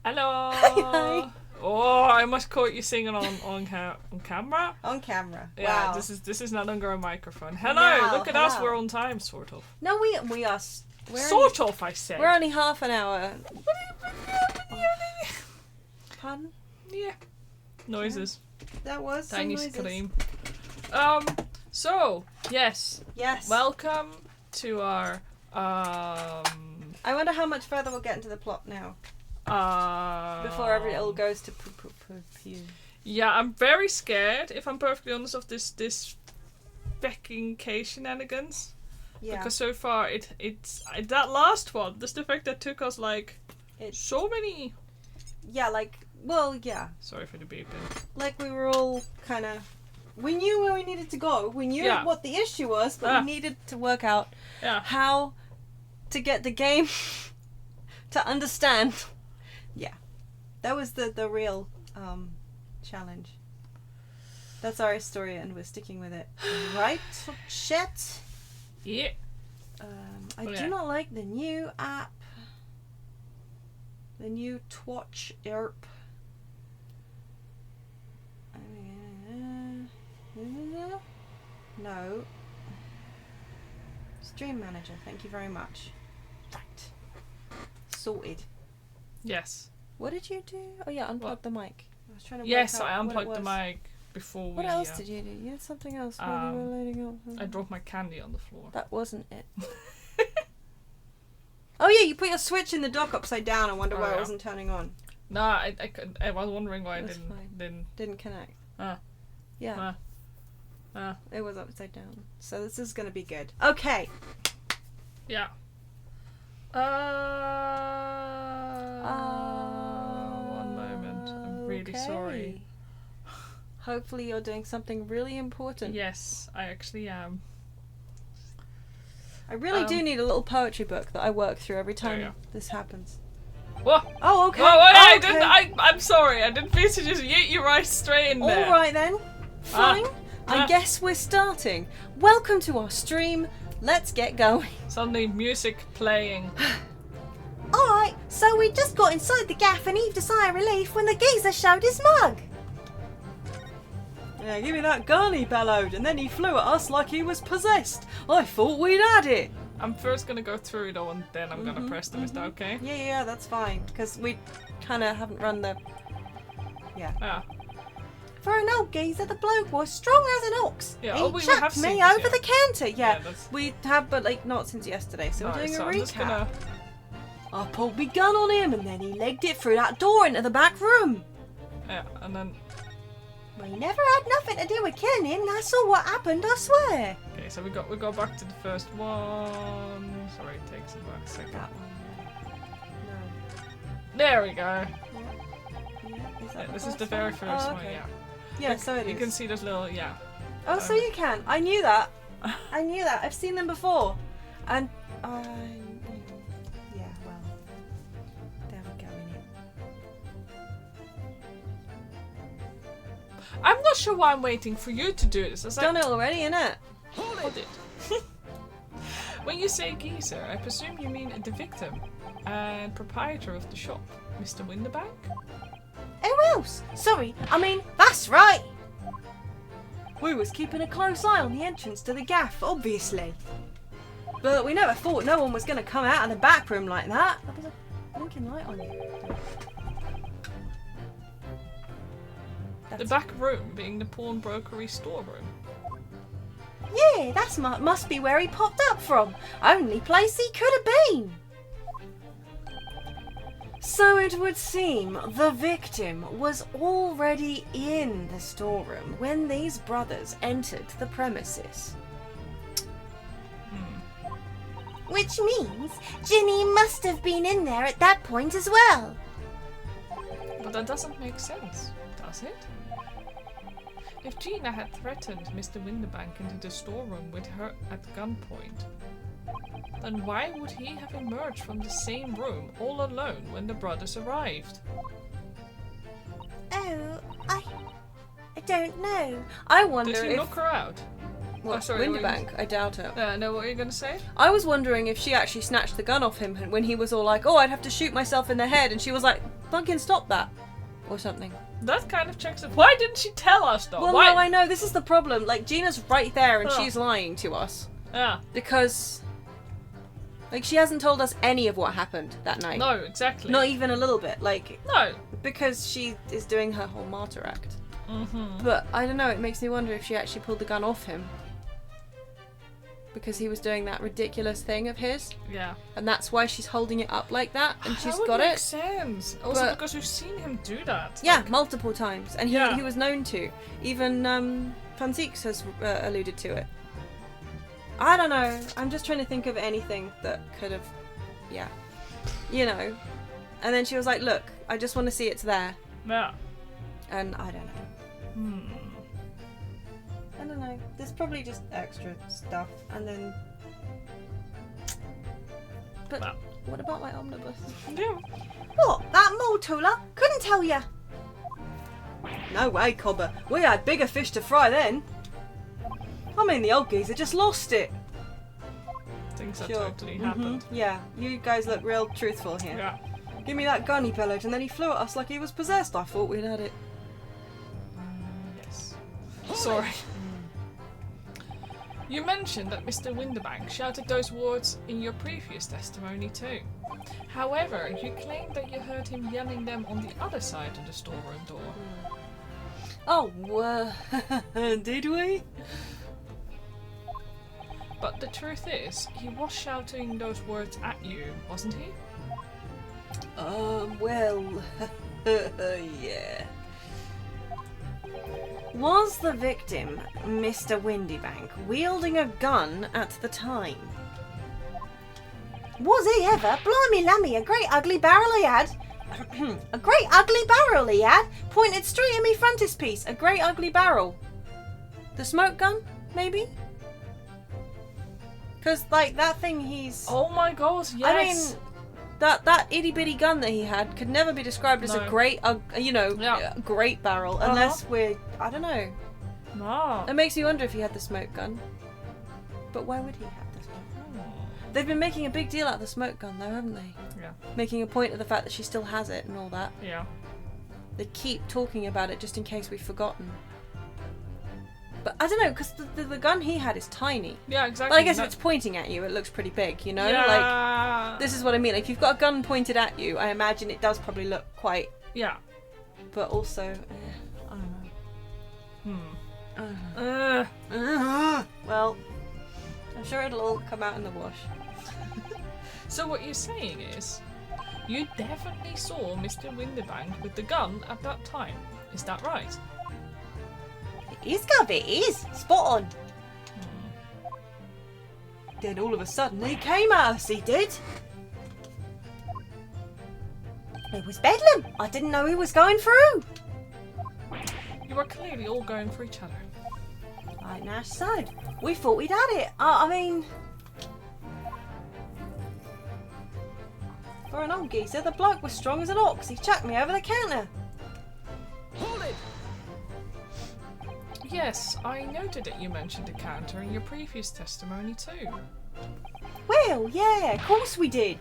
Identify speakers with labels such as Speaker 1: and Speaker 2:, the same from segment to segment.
Speaker 1: Hello.
Speaker 2: Hi.
Speaker 1: Oh, I must caught you singing on camera.
Speaker 2: On camera.
Speaker 1: Yeah,
Speaker 2: Wow.
Speaker 1: this is not under a microphone. Hello,
Speaker 2: Now,
Speaker 1: look at us.
Speaker 2: hello.
Speaker 1: We're on time, sort of.
Speaker 2: No, we are. We're
Speaker 1: Sort of, I said.
Speaker 2: We're only half an hour. Pardon?
Speaker 1: Yeah. Noises.
Speaker 2: That was some
Speaker 1: Tiny
Speaker 2: noises.
Speaker 1: scream. So yes.
Speaker 2: Yes.
Speaker 1: Welcome to our
Speaker 2: I wonder how much further we'll get into the plot now. Before it all goes to pew.
Speaker 1: Yeah, I'm very scared, if I'm perfectly honest, of this fucking K shenanigans.
Speaker 2: Yeah.
Speaker 1: Because so far it's that last one, this effect that took us like so many.
Speaker 2: Yeah, well, yeah.
Speaker 1: Sorry for the beeping.
Speaker 2: Like we were all kind of. We knew where we needed to go. We knew what the issue was, but we needed to work out how to get the game to understand. Yeah, that was the real challenge. That's our story, and we're sticking with it. Right, chat?
Speaker 1: Yeah.
Speaker 2: I do not like the new app. The new Twatch app. No. Stream manager, thank you very much. Right. Sorted.
Speaker 1: Yes.
Speaker 2: What did you do? Oh yeah, unplug the mic. I was trying to
Speaker 1: Yes,
Speaker 2: work out
Speaker 1: I
Speaker 2: what
Speaker 1: unplugged
Speaker 2: it
Speaker 1: the
Speaker 2: was.
Speaker 1: mic before we...
Speaker 2: What else did you do? You had something else while you were loading up.
Speaker 1: I dropped my candy on the floor.
Speaker 2: That wasn't it. Oh yeah, you put your switch in the dock upside down. I wonder why it wasn't turning on.
Speaker 1: No, I was wondering why it
Speaker 2: didn't connect. Yeah. It was upside down. So this is gonna be good. Okay.
Speaker 1: Yeah. One moment. I'm really sorry.
Speaker 2: Hopefully you're doing something really important.
Speaker 1: Yes, I actually am.
Speaker 2: I really do need a little poetry book that I work through every time this happens.
Speaker 1: What?
Speaker 2: Oh, okay.
Speaker 1: Oh,
Speaker 2: okay.
Speaker 1: I'm sorry. I didn't mean to just yeet you right straight in there.
Speaker 2: All right then. Fine. I guess we're starting. Welcome to our stream. Let's get going.
Speaker 1: Suddenly music playing.
Speaker 2: Alright, so we just got inside the gaff and heaved a sigh of relief when the geezer showed his mug. Yeah, give me that gun, he bellowed, and then he flew at us like he was possessed. I thought we'd had it.
Speaker 1: I'm first gonna go through it all and then I'm gonna press them. Is that okay?
Speaker 2: Yeah, that's fine. Because we kind of haven't run the... Yeah. For an old geezer, the bloke was strong as an ox.
Speaker 1: Yeah,
Speaker 2: he
Speaker 1: we
Speaker 2: chucked
Speaker 1: have
Speaker 2: me
Speaker 1: seen this,
Speaker 2: over the counter. Yeah,
Speaker 1: that's...
Speaker 2: we have, but not since yesterday. So we're doing a recap.
Speaker 1: I'm just gonna...
Speaker 2: I pulled my gun on him and then he legged it through that door into the back room.
Speaker 1: Yeah, and then...
Speaker 2: We never had nothing to do with killing him. That's all what happened, I swear.
Speaker 1: Okay, so we go back to the first one. Sorry, it takes about a second.
Speaker 2: That one. No.
Speaker 1: There we go.
Speaker 2: Yeah,
Speaker 1: This is the very first one,
Speaker 2: okay.
Speaker 1: yeah.
Speaker 2: Yeah, so it is.
Speaker 1: You can see those little,
Speaker 2: Oh, so you can. I knew that. I knew that. I've seen them before. And yeah, well, there we go.
Speaker 1: I'm not sure why I'm waiting for you to do this.
Speaker 2: Done it already, innit?
Speaker 1: Hold it. When you say geezer, I presume you mean the victim and proprietor of the shop, Mr. Winterbank?
Speaker 2: Who else? Sorry, I mean, that's right. We was keeping a close eye on the entrance to the gaff, obviously. But we never thought no one was going to come out of the back room like that. There was a blinking light on you.
Speaker 1: The back room being the pawnbrokery storeroom.
Speaker 2: Yeah, that's must be where he popped up from. Only place he could have been. So it would seem the victim was already in the storeroom when these brothers entered the premises. Which means Ginny must have been in there at that point as well.
Speaker 1: But that doesn't make sense, does it? If Gina had threatened Mr. Winterbank into the storeroom with her at gunpoint, then why would he have emerged from the same room all alone when the brothers arrived?
Speaker 2: Oh, I don't know. I wonder
Speaker 1: Did he knock her out?
Speaker 2: What, Winterbank? I doubt it.
Speaker 1: No, what were you going to say?
Speaker 2: I was wondering if she actually snatched the gun off him when he was all like, oh, I'd have to shoot myself in the head, and she was like, Fucking stop that. Or something.
Speaker 1: That kind of checks it. Why didn't she tell us though?
Speaker 2: Well,
Speaker 1: Why?
Speaker 2: no, I know. This is the problem. Like, Gina's right there and she's lying to us.
Speaker 1: Yeah.
Speaker 2: Because... Like, she hasn't told us any of what happened that night.
Speaker 1: No, exactly.
Speaker 2: Not even a little bit. Like...
Speaker 1: No.
Speaker 2: Because she is doing her whole martyr act.
Speaker 1: Mm-hmm.
Speaker 2: But, I don't know, it makes me wonder if she actually pulled the gun off him. Because he was doing that ridiculous thing of his.
Speaker 1: Yeah.
Speaker 2: And that's why she's holding it up like that, and she's got it.
Speaker 1: That would make sense. Also because we've seen him do that.
Speaker 2: Yeah, like, multiple times. And he was known to. Even Van Zieks has alluded to it. I don't know. I'm just trying to think of anything that could have... Yeah. You know. And then she was like, look, I just want to see it's there.
Speaker 1: Yeah.
Speaker 2: And I don't know. I don't know. There's probably just extra stuff. And then... But what about my omnibus?
Speaker 1: Yeah.
Speaker 2: What? That Mortula? Couldn't tell ya. No way, Cobber. We had bigger fish to fry then. I mean, the old geezer just lost it.
Speaker 1: Things that totally happened.
Speaker 2: Yeah, you guys look real truthful here.
Speaker 1: Yeah.
Speaker 2: Give me that gun, he bellowed, and then he flew at us like he was possessed. I thought we'd had it.
Speaker 1: Yes. Sorry. You mentioned that Mr. Winterbank shouted those words in your previous testimony too. However, you claimed that you heard him yelling them on the other side of the storeroom door.
Speaker 2: Oh, did we?
Speaker 1: But the truth is, he was shouting those words at you, wasn't he?
Speaker 2: Well, yeah. Was the victim, Mr. Windybank, wielding a gun at the time? Was he ever? Blimey lammy, a great ugly barrel he had. A great ugly barrel he had, pointed straight at me frontispiece. A great ugly barrel. The smoke gun, maybe? Because, like, that thing he's...
Speaker 1: Oh my god, yes!
Speaker 2: I mean, that itty-bitty gun that he had could never be described as a great, great barrel, unless we're... I don't know.
Speaker 1: No.
Speaker 2: It makes me wonder if he had the smoke gun. But why would he have the smoke gun? They've been making a big deal out of the smoke gun, though, haven't they?
Speaker 1: Yeah. Making
Speaker 2: Making a point of the fact that she still has it and all that.
Speaker 1: Yeah.
Speaker 2: They keep talking about it just in case we've forgotten. But I don't know, because the gun he had is tiny.
Speaker 1: Yeah, exactly.
Speaker 2: But I guess if it's pointing at you, it looks pretty big, you know?
Speaker 1: Yeah.
Speaker 2: Like, this is what I mean. Like, if you've got a gun pointed at you, I imagine it does probably look quite...
Speaker 1: Yeah.
Speaker 2: But also, I don't know. Well, I'm sure it'll all come out in the wash.
Speaker 1: So what you're saying is, you definitely saw Mr. Winterbank with the gun at that time. Is that right?
Speaker 2: It is, Gov, it is. Spot on. Then all of a sudden he came at us, he did. It was bedlam. I didn't know he was going through.
Speaker 1: You were clearly all going for each other.
Speaker 2: Like Nash said, we thought we'd had it. I mean... For an old geezer, the bloke was strong as an ox. He chucked me over the counter.
Speaker 1: Hold it! Yes, I noted that you mentioned the counter in your previous testimony too.
Speaker 2: Well, yeah, of course we did.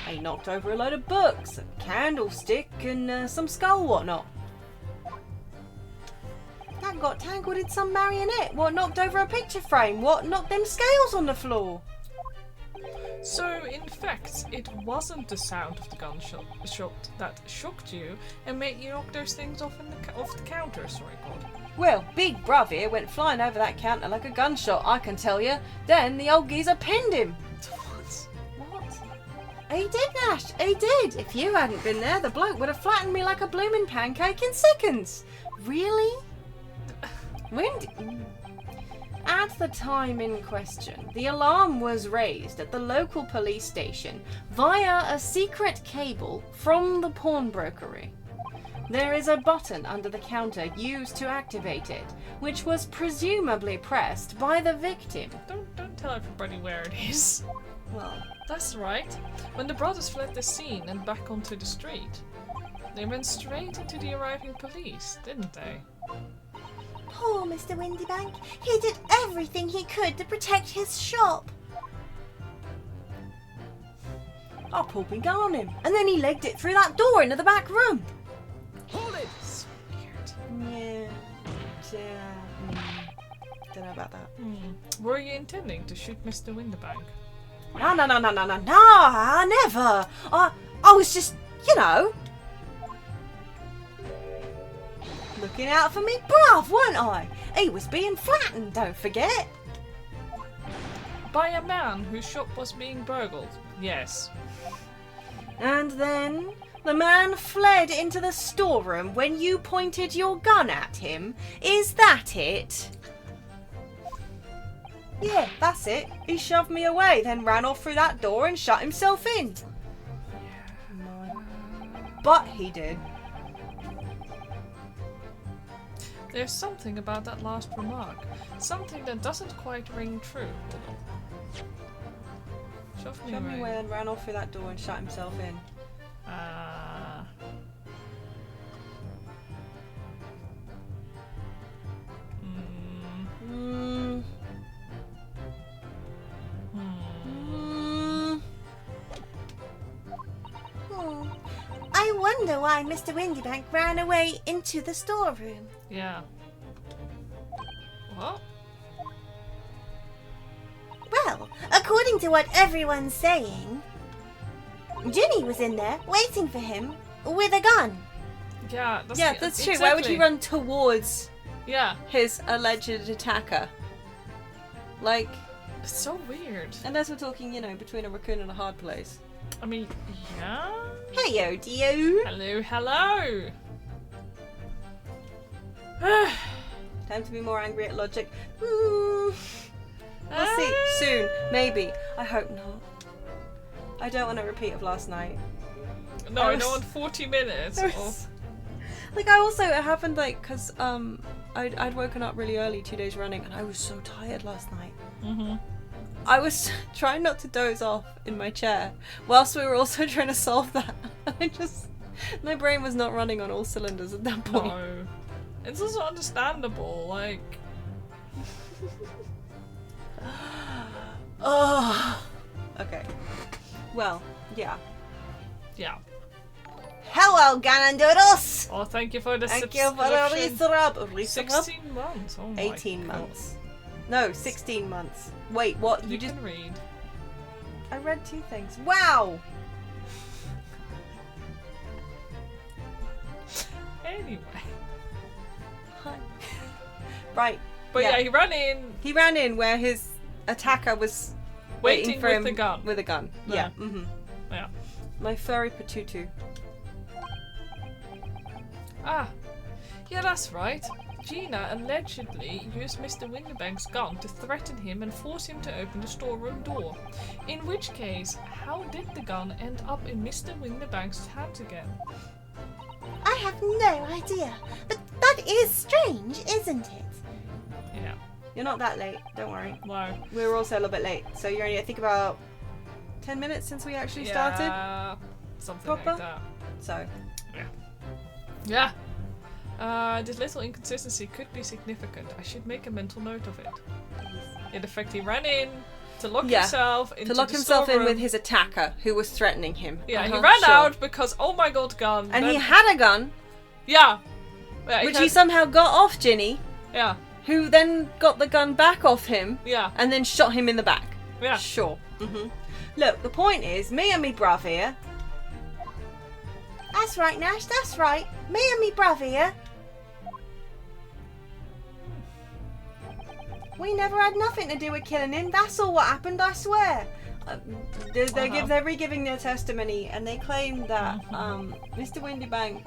Speaker 2: He knocked over a load of books, a candlestick, and some skull whatnot. That got tangled in some marionette. What knocked over a picture frame? What knocked them scales on the floor?
Speaker 1: So, in fact, it wasn't the sound of the gunshot that shocked you and made you knock those things off the counter, sorry God.
Speaker 2: Well, Big Bruv here went flying over that counter like a gunshot, I can tell you. Then the old geezer pinned him. What? He did, Nash. He did. If you hadn't been there, the bloke would have flattened me like a blooming pancake in seconds. Really? At the time in question, the alarm was raised at the local police station via a secret cable from the pawnbrokery. There is a button under the counter used to activate it, which was presumably pressed by the victim.
Speaker 1: Don't tell everybody where it is.
Speaker 2: Well,
Speaker 1: that's right. When the brothers fled the scene and back onto the street, they went straight into the arriving police, didn't they?
Speaker 3: Poor Mr. Windybank. He did everything he could to protect his shop.
Speaker 2: I pulled my gun on him. And then he legged it through that door into the back room.
Speaker 1: Hold it! It's weird.
Speaker 2: Yeah. Don't know about that.
Speaker 1: Were you intending to shoot Mr. Winterbank?
Speaker 2: No, I never. I was just, looking out for me bruv, weren't I? He was being flattened, don't forget.
Speaker 1: By a man whose shop was being burgled? Yes.
Speaker 2: And then the man fled into the storeroom when you pointed your gun at him. Is that it? Yeah, that's it. He shoved me away, then ran off through that door and shut himself in. No. But he did.
Speaker 1: There's something about that last remark. Something that doesn't quite ring true. Shoved me away
Speaker 2: and ran off through that door and shut himself in.
Speaker 3: I wonder why Mr. Windybank ran away into the storeroom.
Speaker 1: Yeah. What?
Speaker 3: Well, according to what everyone's saying, Ginny was in there waiting for him with a gun.
Speaker 1: Yeah, that's
Speaker 2: true.
Speaker 1: Exactly.
Speaker 2: Why would he run towards
Speaker 1: his
Speaker 2: alleged attacker? Like,
Speaker 1: it's so weird.
Speaker 2: Unless we're talking, between a raccoon and a hard place.
Speaker 1: I mean, yeah.
Speaker 2: Heyo, Dio.
Speaker 1: Hello.
Speaker 2: Time to be more angry at logic. We'll see soon. Maybe. I hope not. I don't want a repeat of last night.
Speaker 1: No, I don't want 40 minutes.
Speaker 2: It happened because I'd woken up really early 2 days running and I was so tired last night.
Speaker 1: Mm-hmm.
Speaker 2: I was trying not to doze off in my chair whilst we were also trying to solve that. My brain was not running on all cylinders at that point.
Speaker 1: No. It's also understandable,
Speaker 2: Oh. Okay. Well, yeah.
Speaker 1: Yeah.
Speaker 3: Hello, Ganondoodles!
Speaker 1: Oh, thank you for the
Speaker 2: Thank you for the resub.
Speaker 1: 16 months. Oh my
Speaker 2: 18
Speaker 1: God.
Speaker 2: months. No, 16 months. Wait, what?
Speaker 1: You just read.
Speaker 2: I read 2 things. Wow!
Speaker 1: Anyway.
Speaker 2: Right.
Speaker 1: But yeah, he ran in.
Speaker 2: He ran in where his attacker was
Speaker 1: waiting
Speaker 2: for
Speaker 1: with
Speaker 2: him
Speaker 1: the gun.
Speaker 2: With a gun. Yeah. Mm-hmm.
Speaker 1: Yeah.
Speaker 2: My furry patutu.
Speaker 1: Ah. Yeah, that's right. Gina allegedly used Mr. Winterbank's gun to threaten him and force him to open the storeroom door. In which case, how did the gun end up in Mr. Winterbank's hands again?
Speaker 3: I have no idea. But that is strange, isn't it?
Speaker 1: Yeah.
Speaker 2: You're not that late, don't worry.
Speaker 1: No.
Speaker 2: We were also a little bit late, so you're only, I think, about 10 minutes since we actually started.
Speaker 1: Something
Speaker 2: Proper?
Speaker 1: like that.
Speaker 2: So.
Speaker 1: Yeah. This little inconsistency could be significant. I should make a mental note of it. In effect, he ran in to lock himself into the storeroom.
Speaker 2: In with his attacker, who was threatening him.
Speaker 1: Yeah, he ran out because, oh my God, gun.
Speaker 2: And he had a gun.
Speaker 1: Yeah.
Speaker 2: Which he somehow got off Ginny.
Speaker 1: Yeah.
Speaker 2: Who then got the gun back off him.
Speaker 1: Yeah.
Speaker 2: And then shot him in the back.
Speaker 1: Yeah.
Speaker 2: Sure. Mm-hmm. Look, the point is, me and me bruv here.
Speaker 3: That's right, Nash, that's right. Me and me bruv here.
Speaker 2: We never had nothing to do with killing him. That's all what happened, I swear. They're re-giving their testimony, and they claim that Mr. Windybank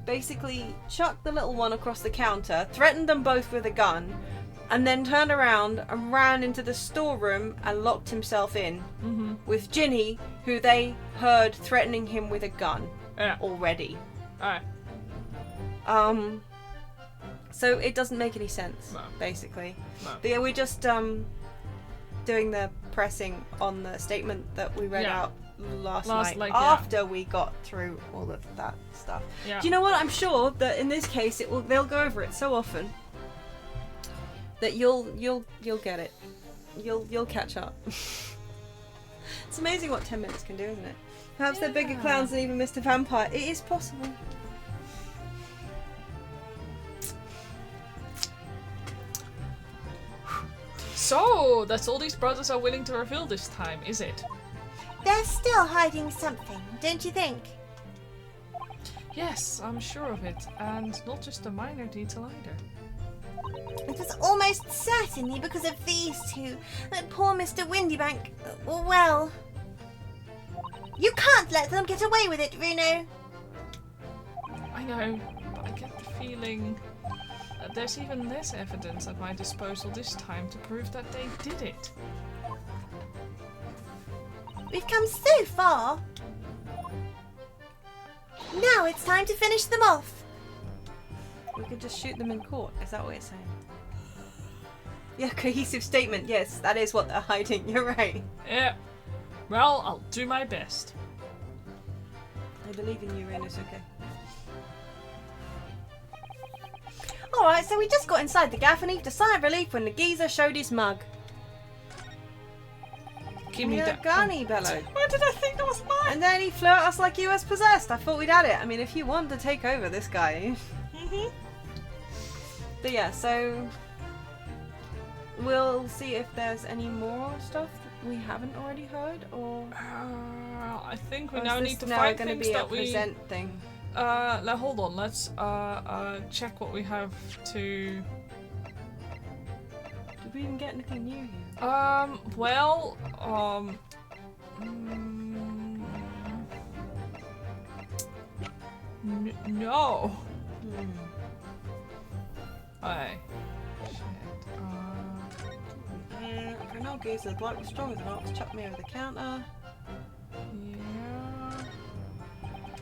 Speaker 2: basically chucked the little one across the counter, threatened them both with a gun, and then turned around and ran into the storeroom and locked himself in with Ginny, who they heard threatening him with a gun already. So it doesn't make any sense, basically.
Speaker 1: No.
Speaker 2: But yeah, we're just doing the pressing on the statement that we read out last night after we got through all of that stuff.
Speaker 1: Yeah.
Speaker 2: Do you know what? I'm sure that in this case they'll go over it so often that you'll get it. You'll catch up. It's amazing what 10 minutes can do, isn't it? Perhaps they're bigger clowns than even Mr. Vampire. It is possible.
Speaker 1: So, that's all these brothers are willing to reveal this time, is it?
Speaker 3: They're still hiding something, don't you think?
Speaker 1: Yes, I'm sure of it. And not just a minor detail either.
Speaker 3: It was almost certainly because of these two that poor Mr. Windybank... Well... You can't let them get away with it, Bruno.
Speaker 1: I know, but I get the feeling that there's even less evidence at my disposal this time to prove that they did it.
Speaker 3: We've come so far. Now it's time to finish them off.
Speaker 2: We could just shoot them in court. Is that what you're saying? Yeah, cohesive statement. Yes, that is what they're hiding. You're right.
Speaker 1: Yeah. Well, I'll do my best.
Speaker 2: I believe in you, Ren. It's okay.
Speaker 3: Alright, so we just got inside the gaff and heaved a sigh of relief when the geezer showed his mug.
Speaker 1: Give me that
Speaker 2: gun, he bellowed.
Speaker 1: Why did I think that was mine?
Speaker 2: And then he flew at us like he was possessed. I thought we'd had it. I mean, if you want to take over this guy. But yeah, so we'll see if there's any more stuff we haven't already heard, or
Speaker 1: I think we now need to find things that we.
Speaker 2: Present thing.
Speaker 1: Now hold on. Let's check what we have to.
Speaker 2: Did we even get anything new here?
Speaker 1: Well, no. Hey.
Speaker 2: Shit. For an old geezer, the bloke was strong as an ox, chucked me over the counter.
Speaker 1: Yeah.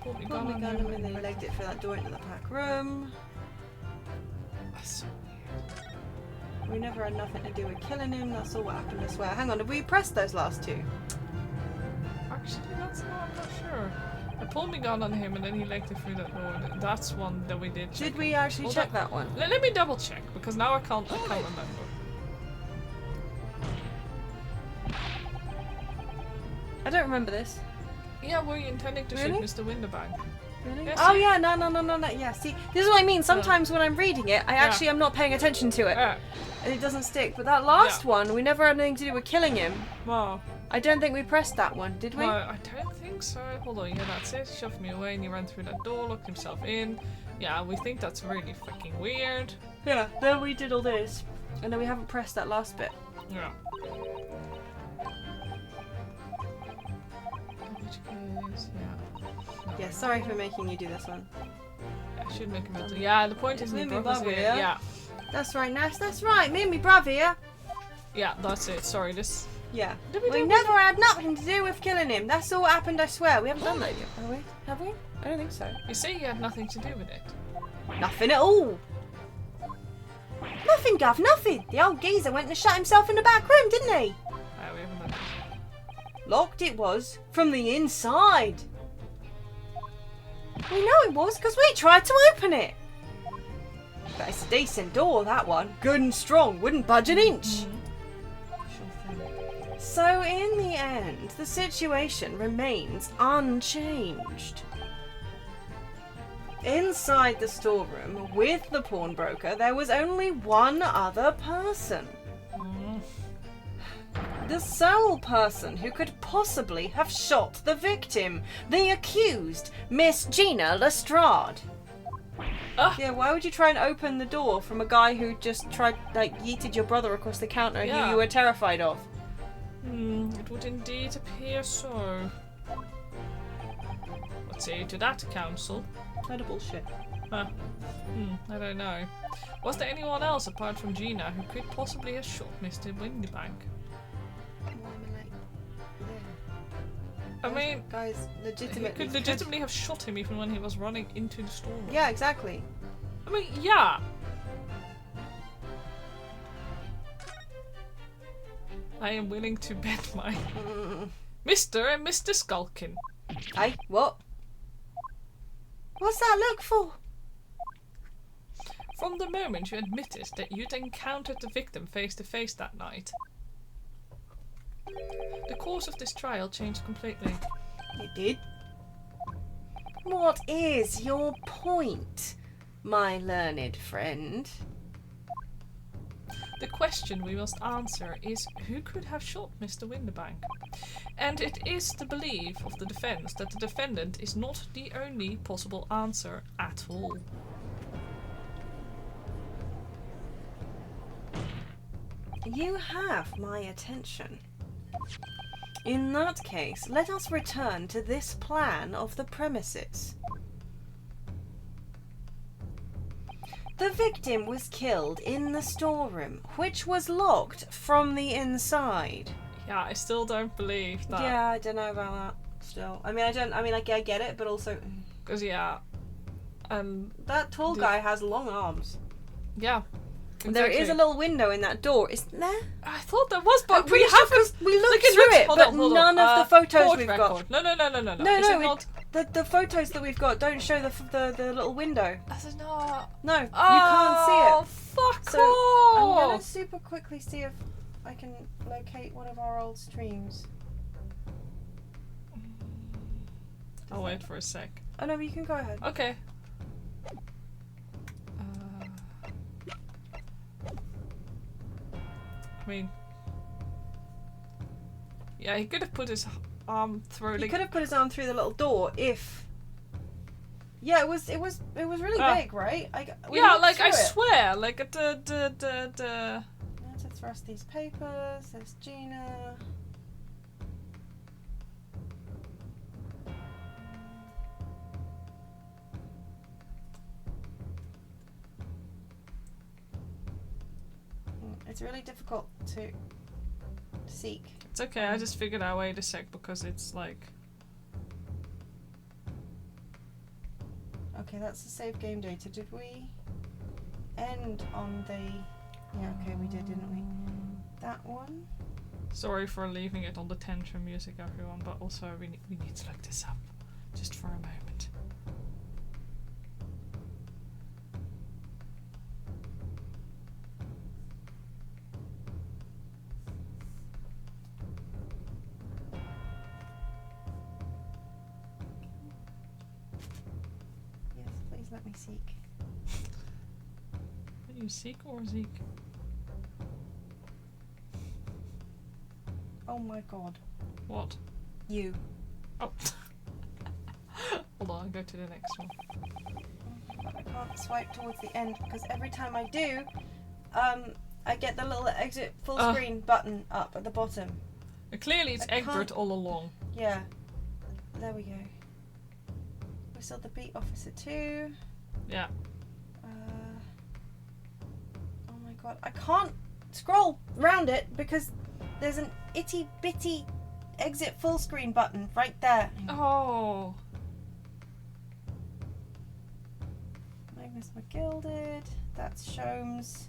Speaker 1: Pulled me
Speaker 2: gun on him and then he legged it through that door into the back room.
Speaker 1: That's so weird.
Speaker 2: We never had nothing to do with killing him, that's all what happened, I swear. Hang on, did we press those last two?
Speaker 1: Actually, I'm not sure. I pulled my gun on him and then he legged it through that door. That's one that we did check.
Speaker 2: Did we actually check that one?
Speaker 1: Let me double check, because now I can't remember.
Speaker 2: I don't remember this.
Speaker 1: Yeah, were you intending to shoot Mr. Windybank?
Speaker 2: Really?
Speaker 1: Yeah,
Speaker 2: oh yeah, no. Yeah, see, this is what I mean. Sometimes when I'm reading it, I actually am not paying attention to it. And it doesn't stick. But that last one, we never had anything to do with killing him.
Speaker 1: Wow.
Speaker 2: I don't think we pressed that one, did we?
Speaker 1: No, I don't think so. Hold on, yeah, that's it. He shoved me away and he ran through that door, locked himself in. Yeah, we think that's really freaking weird.
Speaker 2: Yeah, then we did all this. And then we haven't pressed that last bit.
Speaker 1: Yeah.
Speaker 2: Yeah, sorry for making you do this one.
Speaker 1: I should make a yeah, the point is me brother here. Yeah.
Speaker 2: That's right, Nash, that's right. Me and me brother here.
Speaker 1: Yeah, that's it. Sorry, this.
Speaker 2: Yeah. We never had nothing to do with killing him. That's all what happened, I swear. We haven't done that yet, have we? Have we? I don't think so.
Speaker 1: You say you had nothing to do with it?
Speaker 2: Nothing at all. Nothing, Gov, nothing. The old geezer went and shut himself in the back room, didn't he?
Speaker 1: We haven't done that.
Speaker 2: Locked it was from the inside. We know it was because we tried to open it. But it's a decent door, that one. Good and strong, wouldn't budge an inch. So in the end, the situation remains unchanged. Inside the storeroom with the pawnbroker, there was only one other person. The sole person who could possibly have shot the victim, the accused, Miss Gina Lestrade. Yeah, why would you try and open the door from a guy who just tried, yeeted your brother across the counter who you were terrified of?
Speaker 1: It would indeed appear so. What say you to that, Council?
Speaker 2: Kind of bullshit.
Speaker 1: I don't know. Was there anyone else apart from Gina who could possibly have shot Mr. Windybank? I mean,
Speaker 2: guys, legitimately
Speaker 1: could legitimately have shot him even when he was running into the storeroom.
Speaker 2: Yeah, exactly.
Speaker 1: I mean, yeah. I am willing to bet my Mr. and Mr. Skulkin.
Speaker 2: Hey, what? What's that look for?
Speaker 1: From the moment you admitted that you'd encountered the victim face to face that night. The course of this trial changed completely.
Speaker 2: It did. What is your point, my learned friend?
Speaker 1: The question we must answer is who could have shot Mr. Windibank? And it is the belief of the defense that the defendant is not the only possible answer at all.
Speaker 2: You have my attention. In that case, let us return to this plan of the premises. The victim was killed in the storeroom, which was locked from the inside.
Speaker 1: Yeah, I still don't believe that.
Speaker 2: Yeah, I don't know about that. Still, I get it, but also,
Speaker 1: because
Speaker 2: that tall guy has long arms.
Speaker 1: Yeah. Exactly.
Speaker 2: There is a little window in that door, isn't there?
Speaker 1: I thought there was, but
Speaker 2: we haven't. We looked through it, but none of the photos we've got.
Speaker 1: No.
Speaker 2: The photos that we've got don't show the little window.
Speaker 1: That's not.
Speaker 2: No, you can't see it.
Speaker 1: Oh, fuck
Speaker 2: off!
Speaker 1: off!
Speaker 2: I'm gonna super quickly see if I can locate one of our old streams.
Speaker 1: I'll wait for a sec.
Speaker 2: Oh no, you can go ahead.
Speaker 1: Okay. I mean, yeah, he could have put his arm through.
Speaker 2: He could have put his arm through the little door if. Yeah, it was really big, right?
Speaker 1: I swear, like the.
Speaker 2: Let's thrust these papers. There's Gina. It's really difficult to seek.
Speaker 1: It's okay, I just figured out, wait a sec, because it's like...
Speaker 2: Okay, that's the save game data. Did we end on the... Yeah, okay, we did, didn't we? That one?
Speaker 1: Sorry for leaving it on the tension music, everyone, but also we need to look this up, just for a moment.
Speaker 2: Let me seek.
Speaker 1: Are you seek or Zeke?
Speaker 2: Oh my god.
Speaker 1: What?
Speaker 2: You.
Speaker 1: Oh. Hold on, I'll go to the next one.
Speaker 2: I can't swipe towards the end because every time I do, I get the little exit full screen button up at the bottom.
Speaker 1: Clearly it's Egbert all along.
Speaker 2: Yeah. There we go. We saw the beat officer too.
Speaker 1: Yeah.
Speaker 2: Oh my god. I can't scroll round it because there's an itty bitty exit full screen button right there.
Speaker 1: Oh.
Speaker 2: Magnus McGilded. That's Sholmes.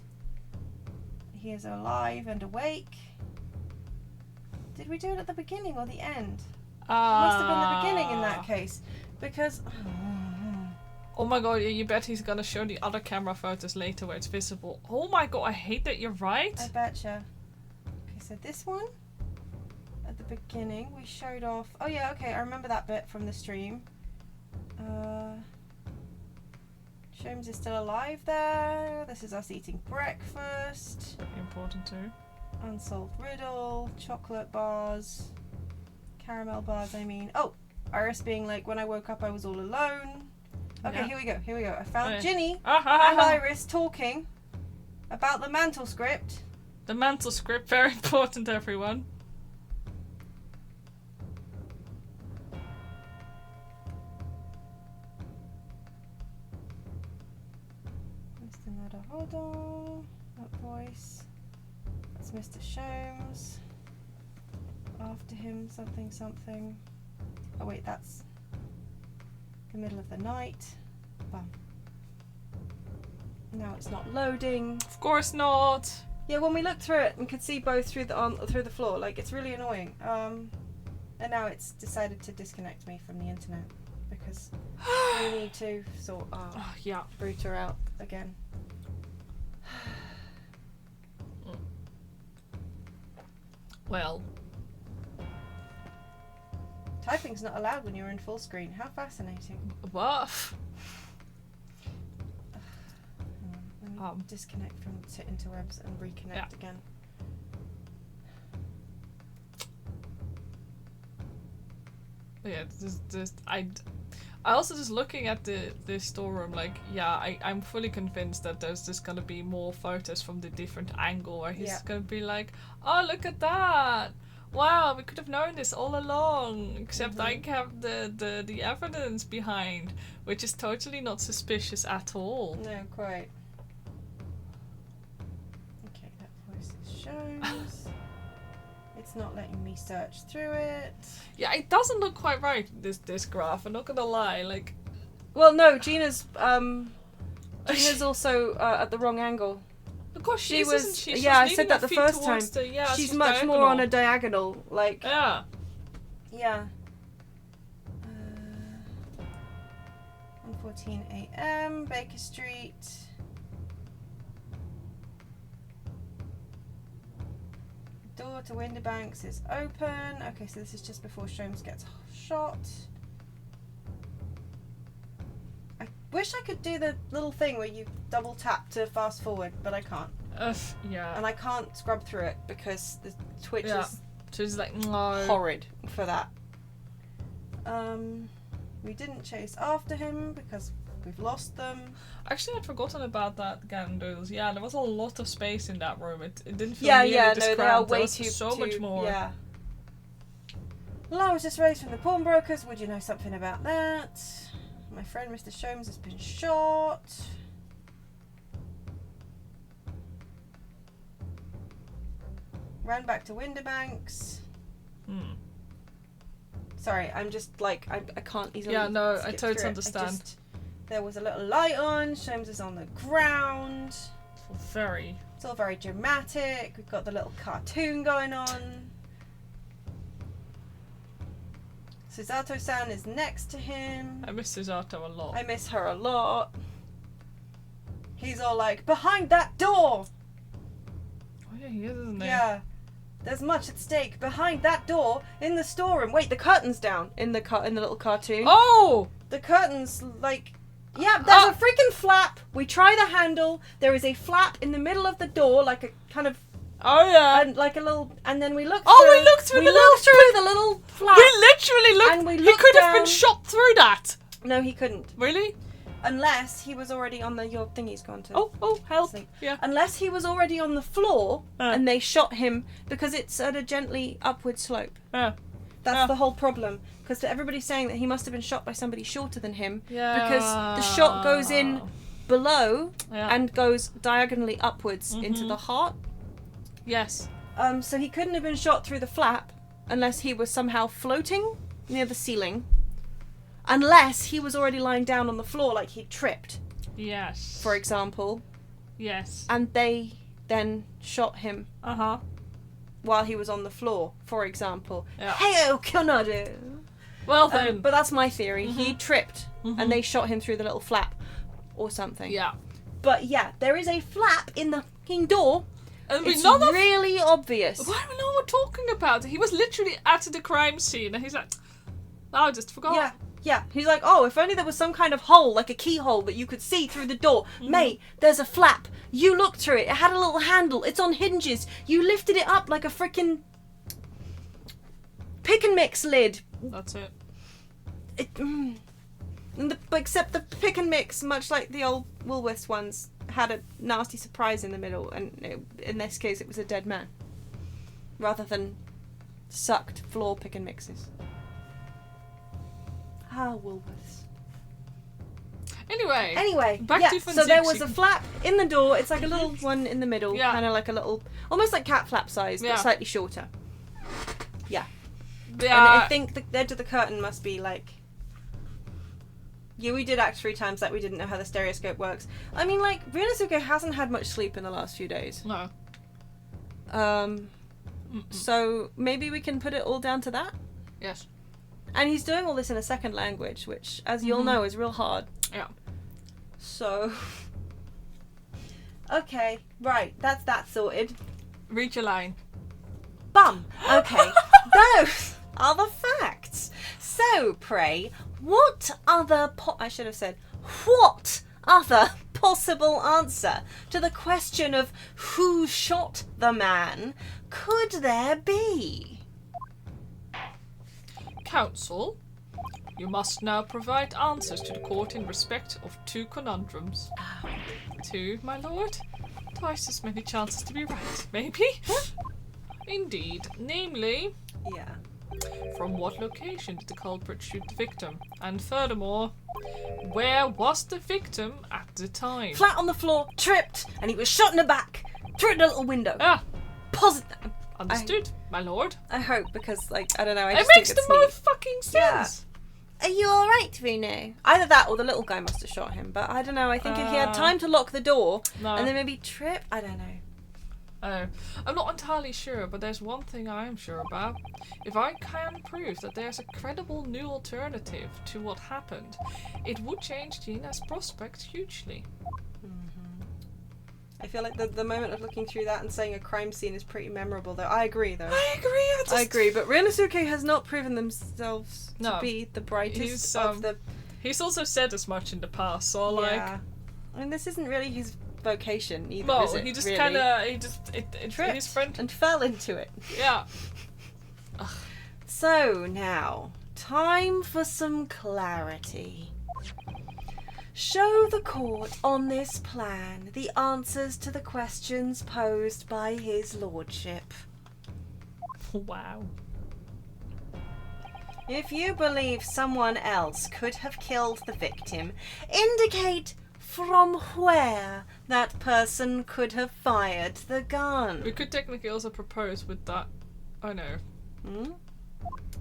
Speaker 2: He is alive and awake. Did we do it at the beginning or the end? It must have been the beginning in that case. Because...
Speaker 1: Oh my god, you bet he's gonna show the other camera photos later where it's visible. Oh my god, I hate that you're right.
Speaker 2: I betcha. Okay, so this one, at the beginning, we showed off... Oh yeah, okay, I remember that bit from the stream. Sholmes is still alive there. This is us eating breakfast.
Speaker 1: Very important too.
Speaker 2: Unsolved riddle, chocolate bars, caramel bars, I mean. Oh! Iris being like, when I woke up I was all alone. Okay, yeah. Here we go. I found Ginny and Iris talking about the mantle script.
Speaker 1: The mantle script, very important, everyone.
Speaker 2: Mr. Nadahodo, that voice. That's Mr. Sholmes. After him, something. Oh wait, that's the middle of the night. Bum. Now it's not loading.
Speaker 1: Of course not.
Speaker 2: Yeah, when we looked through it and could see both through the floor, like it's really annoying. And now it's decided to disconnect me from the internet because we need to sort our router out again.
Speaker 1: Well,
Speaker 2: Typing's not allowed when you're in full screen. How fascinating.
Speaker 1: What?
Speaker 2: Let me disconnect from interwebs and reconnect again.
Speaker 1: Yeah, I also just looking at the storeroom, like, I'm fully convinced that there's just gonna be more photos from the different angle where he's gonna be like, oh, look at that! Wow, we could have known this all along, except I have the evidence behind, which is totally not suspicious at all.
Speaker 2: No, quite. Okay, that voice shows. It's not letting me search through it.
Speaker 1: Yeah, it doesn't look quite right, this graph, I'm not gonna lie, like...
Speaker 2: Well, no, Gina's also at the wrong angle.
Speaker 1: Of course she is, isn't she? She's
Speaker 2: I said that the first time.
Speaker 1: She's
Speaker 2: much
Speaker 1: diagonal.
Speaker 2: more on a diagonal, like...
Speaker 1: Yeah.
Speaker 2: Yeah. 1:14 a.m. Baker Street. Door to Windibanks is open. Okay, so this is just before Sholmes gets shot. I wish I could do the little thing where you double tap to fast forward, but I can't.
Speaker 1: Yeah.
Speaker 2: And I can't scrub through it because the Twitch is
Speaker 1: She's like, no.
Speaker 2: horrid for that. We didn't chase after him because we've lost them.
Speaker 1: Actually, I'd forgotten about that, Gandalf. Yeah, there was a lot of space in that room. It didn't feel nearly this
Speaker 2: no, they are
Speaker 1: cramped.
Speaker 2: way
Speaker 1: There was
Speaker 2: too
Speaker 1: so much more.
Speaker 2: Yeah. Well, I was just raised from the pawnbrokers. Would you know something about that? My friend Mr. Sholmes has been shot. Ran back to Windibanks. Sorry, I'm just like, I can't easily.
Speaker 1: Yeah, no, I
Speaker 2: skip
Speaker 1: totally
Speaker 2: through it.
Speaker 1: understand.
Speaker 2: There was a little light on. Sholmes is on the ground.
Speaker 1: Very.
Speaker 2: It's all very dramatic. We've got the little cartoon going on. Susato-san is next to him.
Speaker 1: I miss Susato a lot.
Speaker 2: I miss her a lot. He's all like, behind that door!
Speaker 1: Oh yeah, he is, isn't he?
Speaker 2: Yeah. There's much at stake. Behind that door, in the storeroom. Wait, the curtain's down in the little cartoon.
Speaker 1: Oh!
Speaker 2: The curtain's like... Yeah, there's a freaking flap. We try the handle. There is a flap in the middle of the door, like a kind of...
Speaker 1: Oh yeah.
Speaker 2: And like a little... And then we look
Speaker 1: through... we looked through
Speaker 2: the little flap.
Speaker 1: We literally looked...
Speaker 2: And we
Speaker 1: he
Speaker 2: looked
Speaker 1: could have
Speaker 2: down.
Speaker 1: been shot through that!
Speaker 2: No, he couldn't.
Speaker 1: Really?
Speaker 2: Unless he was already on the... Your thingy's gone to...
Speaker 1: Oh, help.
Speaker 2: sleep.
Speaker 1: Yeah.
Speaker 2: Unless he was already on the floor and they shot him because it's at a gently upward slope.
Speaker 1: Yeah.
Speaker 2: That's the whole problem. Because everybody's saying that he must have been shot by somebody shorter than him.
Speaker 1: Yeah.
Speaker 2: Because the shot goes in below and goes diagonally upwards into the heart.
Speaker 1: Yes.
Speaker 2: So he couldn't have been shot through the flap unless he was somehow floating near the ceiling. Unless he was already lying down on the floor like he'd tripped.
Speaker 1: Yes.
Speaker 2: For example.
Speaker 1: Yes.
Speaker 2: And they then shot him.
Speaker 1: Uh-huh.
Speaker 2: While he was on the floor, for example.
Speaker 1: Yeah.
Speaker 2: Hey-o, Konadu!
Speaker 1: Well then.
Speaker 2: But that's my theory. He tripped and they shot him through the little flap or something.
Speaker 1: Yeah.
Speaker 2: But yeah, there is a flap in the fucking door.
Speaker 1: And
Speaker 2: it's really obvious.
Speaker 1: Why are we not talking about it? He was literally at the crime scene and he's like, oh, I just forgot.
Speaker 2: Yeah. He's like, oh, if only there was some kind of hole, like a keyhole that you could see through the door. Mate, there's a flap. You looked through it. It had a little handle. It's on hinges. You lifted it up like a freaking pick and mix lid.
Speaker 1: That's it.
Speaker 2: Except the pick and mix, much like the old Woolworths ones, had a nasty surprise in the middle, and in this case it was a dead man. Rather than sucked floor pick and mixes. Woolworths. Anyway,
Speaker 1: back to
Speaker 2: so there was a flap in the door. It's like a little one in the middle, kind of like a little, almost like cat flap size, but slightly shorter. Yeah. And I think the edge of the curtain must be like... Yeah, we did act 3 times like we didn't know how the stereoscope works. I mean, like, Ryunosuke hasn't had much sleep in the last few days.
Speaker 1: No.
Speaker 2: So maybe we can put it all down to that?
Speaker 1: Yes.
Speaker 2: And he's doing all this in a second language, which, as you'll know, is real hard.
Speaker 1: Yeah.
Speaker 2: So... Okay, right, that's that sorted.
Speaker 1: Read your line.
Speaker 2: Bum! Okay, those are the facts. facts. So, pray, what other what other possible answer to the question of who shot the man could there be?
Speaker 1: Counsel, you must now provide answers to the court in respect of 2 conundrums. 2, my lord? Twice as many chances to be right, maybe? Indeed. Namely...
Speaker 2: Yeah.
Speaker 1: From what location did the culprit shoot the victim? And furthermore, where was the victim at the time?
Speaker 2: Flat on the floor, tripped, and he was shot in the back, through the little window.
Speaker 1: Ah!
Speaker 2: Positive.
Speaker 1: Understood, my lord.
Speaker 2: I hope, because, like, I don't know, I
Speaker 1: it
Speaker 2: just
Speaker 1: makes
Speaker 2: think it's
Speaker 1: the
Speaker 2: neat.
Speaker 1: most fucking sense!
Speaker 3: Are you alright, Bruno?
Speaker 2: Either that or the little guy must have shot him, but I don't know, I think if he had time to lock the door, and then maybe trip, I don't know.
Speaker 1: I'm not entirely sure, but there's one thing I am sure about. If I can prove that there's a credible new alternative to what happened, it would change Gina's prospects hugely.
Speaker 2: I feel like the moment of looking through that and saying a crime scene is pretty memorable, though. I agree, though.
Speaker 1: I
Speaker 2: agree, but Ryunosuke has not proven themselves to be the brightest of the...
Speaker 1: He's also said as much in the past, so like...
Speaker 2: I mean, this isn't really his vocation either,
Speaker 1: no,
Speaker 2: is it?
Speaker 1: he just
Speaker 2: really?
Speaker 1: kind of...
Speaker 2: tripped
Speaker 1: his friend...
Speaker 2: and fell into it.
Speaker 1: Yeah.
Speaker 2: So, now, time for some clarity. Show the court on this plan the answers to the questions posed by his lordship.
Speaker 1: Wow.
Speaker 2: If you believe someone else could have killed the victim, indicate from where that person could have fired the gun.
Speaker 1: We could technically also propose with that. I know.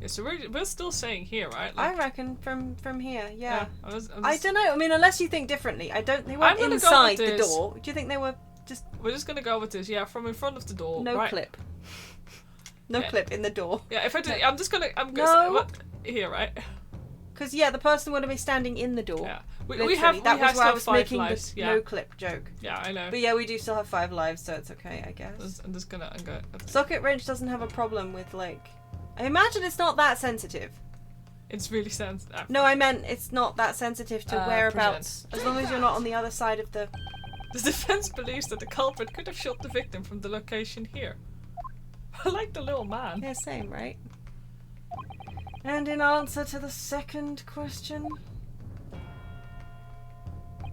Speaker 1: Yeah, so we're still saying here, right? Like,
Speaker 2: I reckon from here, yeah.
Speaker 1: I
Speaker 2: don't know. I mean, unless you think differently. They weren't inside the door. Do you think they were just...
Speaker 1: We're just gonna go with this, yeah, from in front of the door.
Speaker 2: No
Speaker 1: right?
Speaker 2: clip. No clip in the door.
Speaker 1: Yeah, if I do, I'm just gonna... here, right?
Speaker 2: Because, yeah, the person would have been standing in the door.
Speaker 1: Yeah.
Speaker 2: We have
Speaker 1: where I was
Speaker 2: making
Speaker 1: 5 lives.
Speaker 2: the no clip joke.
Speaker 1: Yeah, I know.
Speaker 2: But yeah, we do still have 5 lives, so it's okay, I guess.
Speaker 1: I'm gonna...
Speaker 2: Socketwrench doesn't have a problem with, like... I imagine it's not that sensitive.
Speaker 1: It's really sensitive.
Speaker 2: No, I meant it's not that sensitive to whereabouts. As long as you're not on the other side of the...
Speaker 1: The defense believes that the culprit could have shot the victim from the location here. I like the little man.
Speaker 2: Yeah, same, right? And in answer to the second question...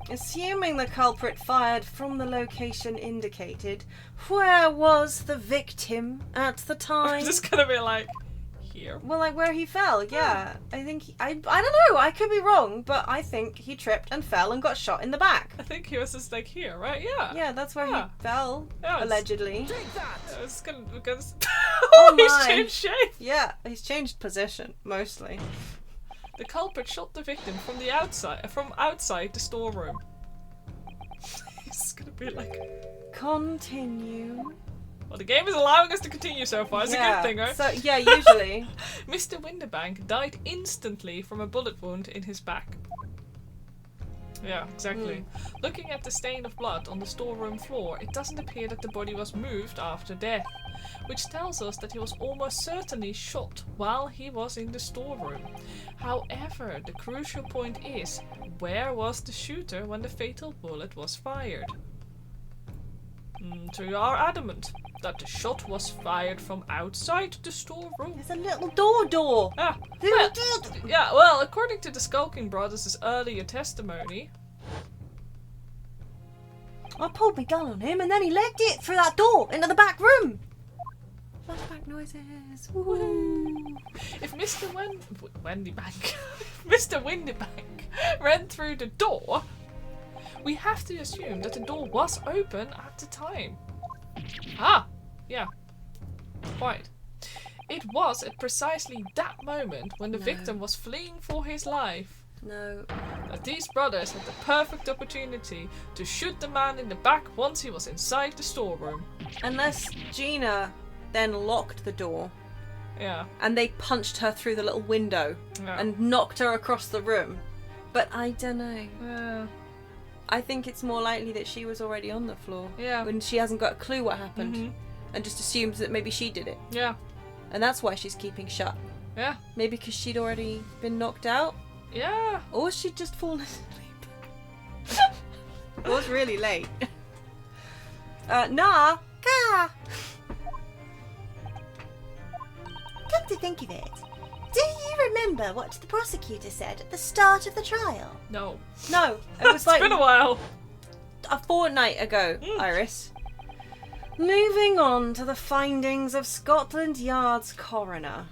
Speaker 2: Assuming the culprit fired from the location indicated, where was the victim at the time?
Speaker 1: I'm just gonna be like, here.
Speaker 2: Well, like where he fell, yeah. I think I don't know, I could be wrong, but I think he tripped and fell and got shot in the back.
Speaker 1: I think he was just like here, right? Yeah.
Speaker 2: Yeah, that's where he fell, allegedly.
Speaker 1: Take that! I was gonna...
Speaker 2: Oh,
Speaker 1: he's changed shape!
Speaker 2: Yeah, he's changed position, mostly.
Speaker 1: The culprit shot the victim from outside the storeroom. It's gonna be like...
Speaker 2: Continue.
Speaker 1: Well, the game is allowing us to continue so far. It's a good thing, right?
Speaker 2: So, yeah, usually.
Speaker 1: Mr. Winterbank died instantly from a bullet wound in his back. Yeah, exactly. Looking at the stain of blood on the storeroom floor, it doesn't appear that the body was moved after death, which tells us that he was almost certainly shot while he was in the storeroom. However, the crucial point is, where was the shooter when the fatal bullet was fired? So you are adamant that the shot was fired from outside the storeroom.
Speaker 2: There's a little door.
Speaker 1: Ah, well, according to the Skulking Brothers' earlier testimony...
Speaker 2: I pulled my gun on him and then he legged it through that door into the back room. Flashback noises. Woo.
Speaker 1: If Mr. Windybank Mr. Windybank ran through the door, we have to assume that the door was open at the time. Ah, yeah, quite. It was at precisely that moment when the victim was fleeing for his life that these brothers had the perfect opportunity to shoot the man in the back once he was inside the storeroom.
Speaker 2: Unless Gina then locked the door.
Speaker 1: Yeah.
Speaker 2: And they punched her through the little window and knocked her across the room. But I don't know.
Speaker 1: Yeah.
Speaker 2: I think it's more likely that she was already on the floor.
Speaker 1: Yeah.
Speaker 2: When she hasn't got a clue what happened. And just assumes that maybe she did it.
Speaker 1: Yeah.
Speaker 2: And that's why she's keeping shut.
Speaker 1: Yeah.
Speaker 2: Maybe because she'd already been knocked out.
Speaker 1: Yeah.
Speaker 2: Or she'd just fallen asleep. It was really late. Nah.
Speaker 3: Gah. Come to think of it, do you remember what the prosecutor said at the start of the trial?
Speaker 1: No.
Speaker 2: No. It was
Speaker 1: It's been a while.
Speaker 2: A fortnight ago, Iris. Moving on to the findings of Scotland Yard's coroner.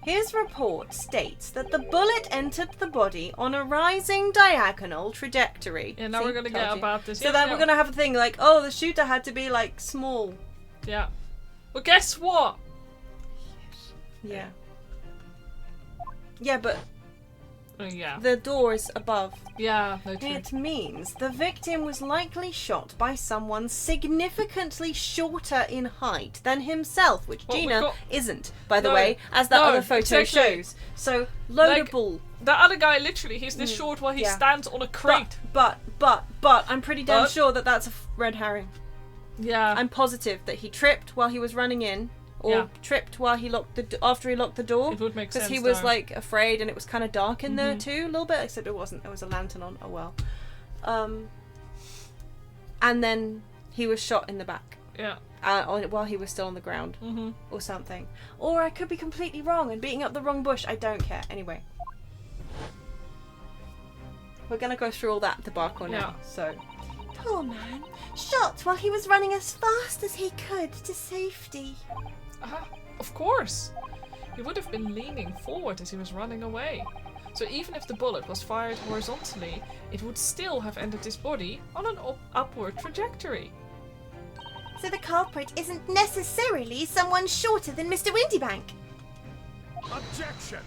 Speaker 2: His report states that the bullet entered the body on a rising diagonal trajectory.
Speaker 1: Yeah, now we're going to get about this.
Speaker 2: So then we're going to have a thing like, oh, the shooter had to be, like, small.
Speaker 1: Yeah. Well, guess what?
Speaker 2: Yeah. Yeah, but
Speaker 1: yeah.
Speaker 2: the door is above.
Speaker 1: Yeah, no, true.
Speaker 2: It means the victim was likely shot by someone significantly shorter in height than himself, which Gina isn't, by the way, as that other photo shows. So, loadable.
Speaker 1: Like, the other guy, literally, he's this short while he stands on a crate.
Speaker 2: But, I'm pretty damn sure that that's a red herring.
Speaker 1: Yeah.
Speaker 2: I'm positive that he tripped while he was running in. Or tripped while he locked after he locked the door.
Speaker 1: It would make sense.
Speaker 2: Because he was like afraid, and it was kind of dark in there too, a little bit. Except it wasn't. There was a lantern on. Oh well. And then he was shot in the back.
Speaker 1: Yeah.
Speaker 2: While he was still on the ground, or something. Or I could be completely wrong and beating up the wrong bush. I don't care. Anyway, we're gonna go through all that debacle now. So.
Speaker 3: Poor man, shot while he was running as fast as he could to safety.
Speaker 1: Of course. He would have been leaning forward as he was running away. So even if the bullet was fired horizontally, it would still have entered his body on an upward trajectory.
Speaker 3: So the culprit isn't necessarily someone shorter than Mr. Windybank.
Speaker 4: Objection!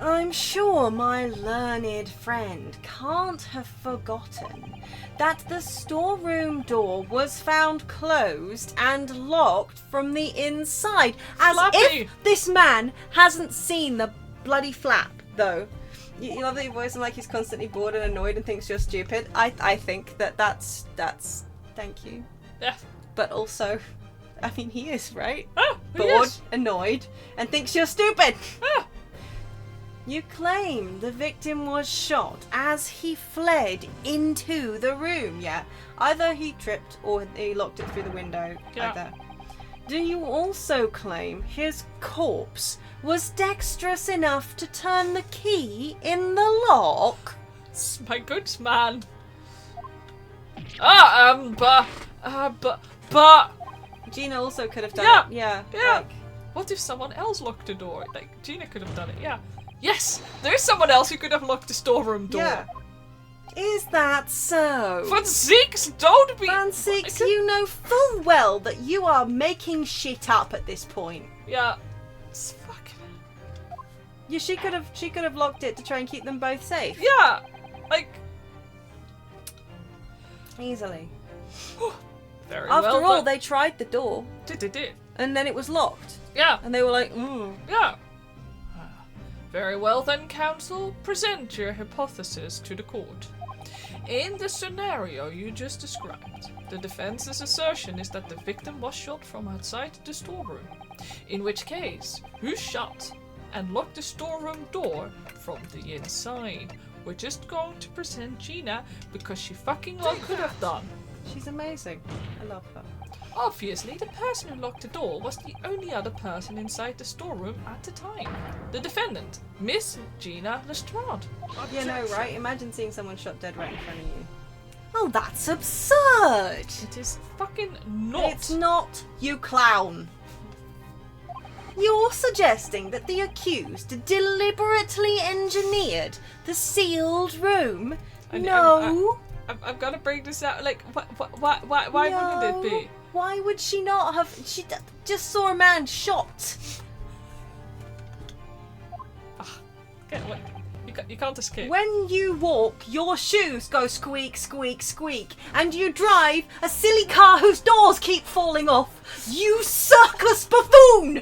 Speaker 2: I'm sure my learned friend can't have forgotten that the storeroom door was found closed and locked from the inside. As if this man hasn't seen the bloody flap, though. You love that he voice him like he's constantly bored and annoyed and thinks you're stupid. I think that's thank you.
Speaker 1: Yeah.
Speaker 2: But also, I mean, he is, right?
Speaker 1: Oh,
Speaker 2: bored, annoyed, and thinks you're stupid. You claim the victim was shot as he fled into the room, yeah? Either he tripped or he locked it through the window, either. Do you also claim his corpse was dexterous enough to turn the key in the lock?
Speaker 1: My good man. But...
Speaker 2: Gina also could have done it, yeah. Like,
Speaker 1: what if someone else locked the door? Like, Gina could have done it, yeah. Yes! There's someone else who could have locked the storeroom door.
Speaker 2: Yeah. Is that so?
Speaker 1: For sakes, don't be...
Speaker 2: For sakes, you know full well that you are making shit up at this point.
Speaker 1: Yeah. It's fucking...
Speaker 2: Yeah, she could have locked it to try and keep them both safe.
Speaker 1: Yeah! Like...
Speaker 2: Easily.
Speaker 1: Very
Speaker 2: After
Speaker 1: well,
Speaker 2: all, they tried the door.
Speaker 1: They did.
Speaker 2: And then it was locked.
Speaker 1: Yeah.
Speaker 2: And they were like,
Speaker 1: Yeah. Very well then, counsel. Present your hypothesis to the court. In the scenario you just described, the defense's assertion is that the victim was shot from outside the storeroom. In which case, who shot and locked the storeroom door from the inside? We're just going to present Gina because she fucking well could have done.
Speaker 2: She's amazing. I love her.
Speaker 1: Obviously, the person who locked the door was the only other person inside the storeroom at the time. The defendant, Miss Gina Lestrade.
Speaker 2: Yeah, no, right? Imagine seeing someone shot dead right in front of you.
Speaker 3: Oh, that's absurd!
Speaker 1: It is fucking not.
Speaker 2: It's not, you clown. You're suggesting that the accused deliberately engineered the sealed room? No.
Speaker 1: I've got to bring this out. Like, why wouldn't it be?
Speaker 2: Why would she not have? She just saw a man shot.
Speaker 1: You can't escape.
Speaker 2: When you walk, your shoes go squeak, squeak, squeak. And you drive a silly car whose doors keep falling off. You circus buffoon!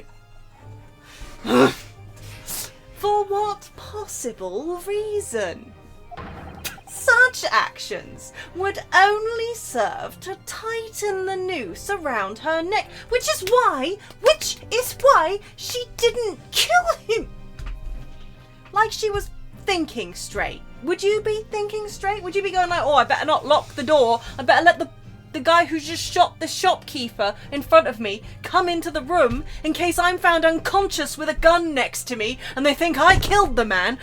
Speaker 2: For what possible reason? Such such actions would only serve to tighten the noose around her neck, which is why she didn't kill him. Like she was thinking straight. Would you be thinking straight? Would you be going like, oh, I better not lock the door. I better let the guy who just shot the shopkeeper in front of me come into the room in case I'm found unconscious with a gun next to me and they think I killed the man.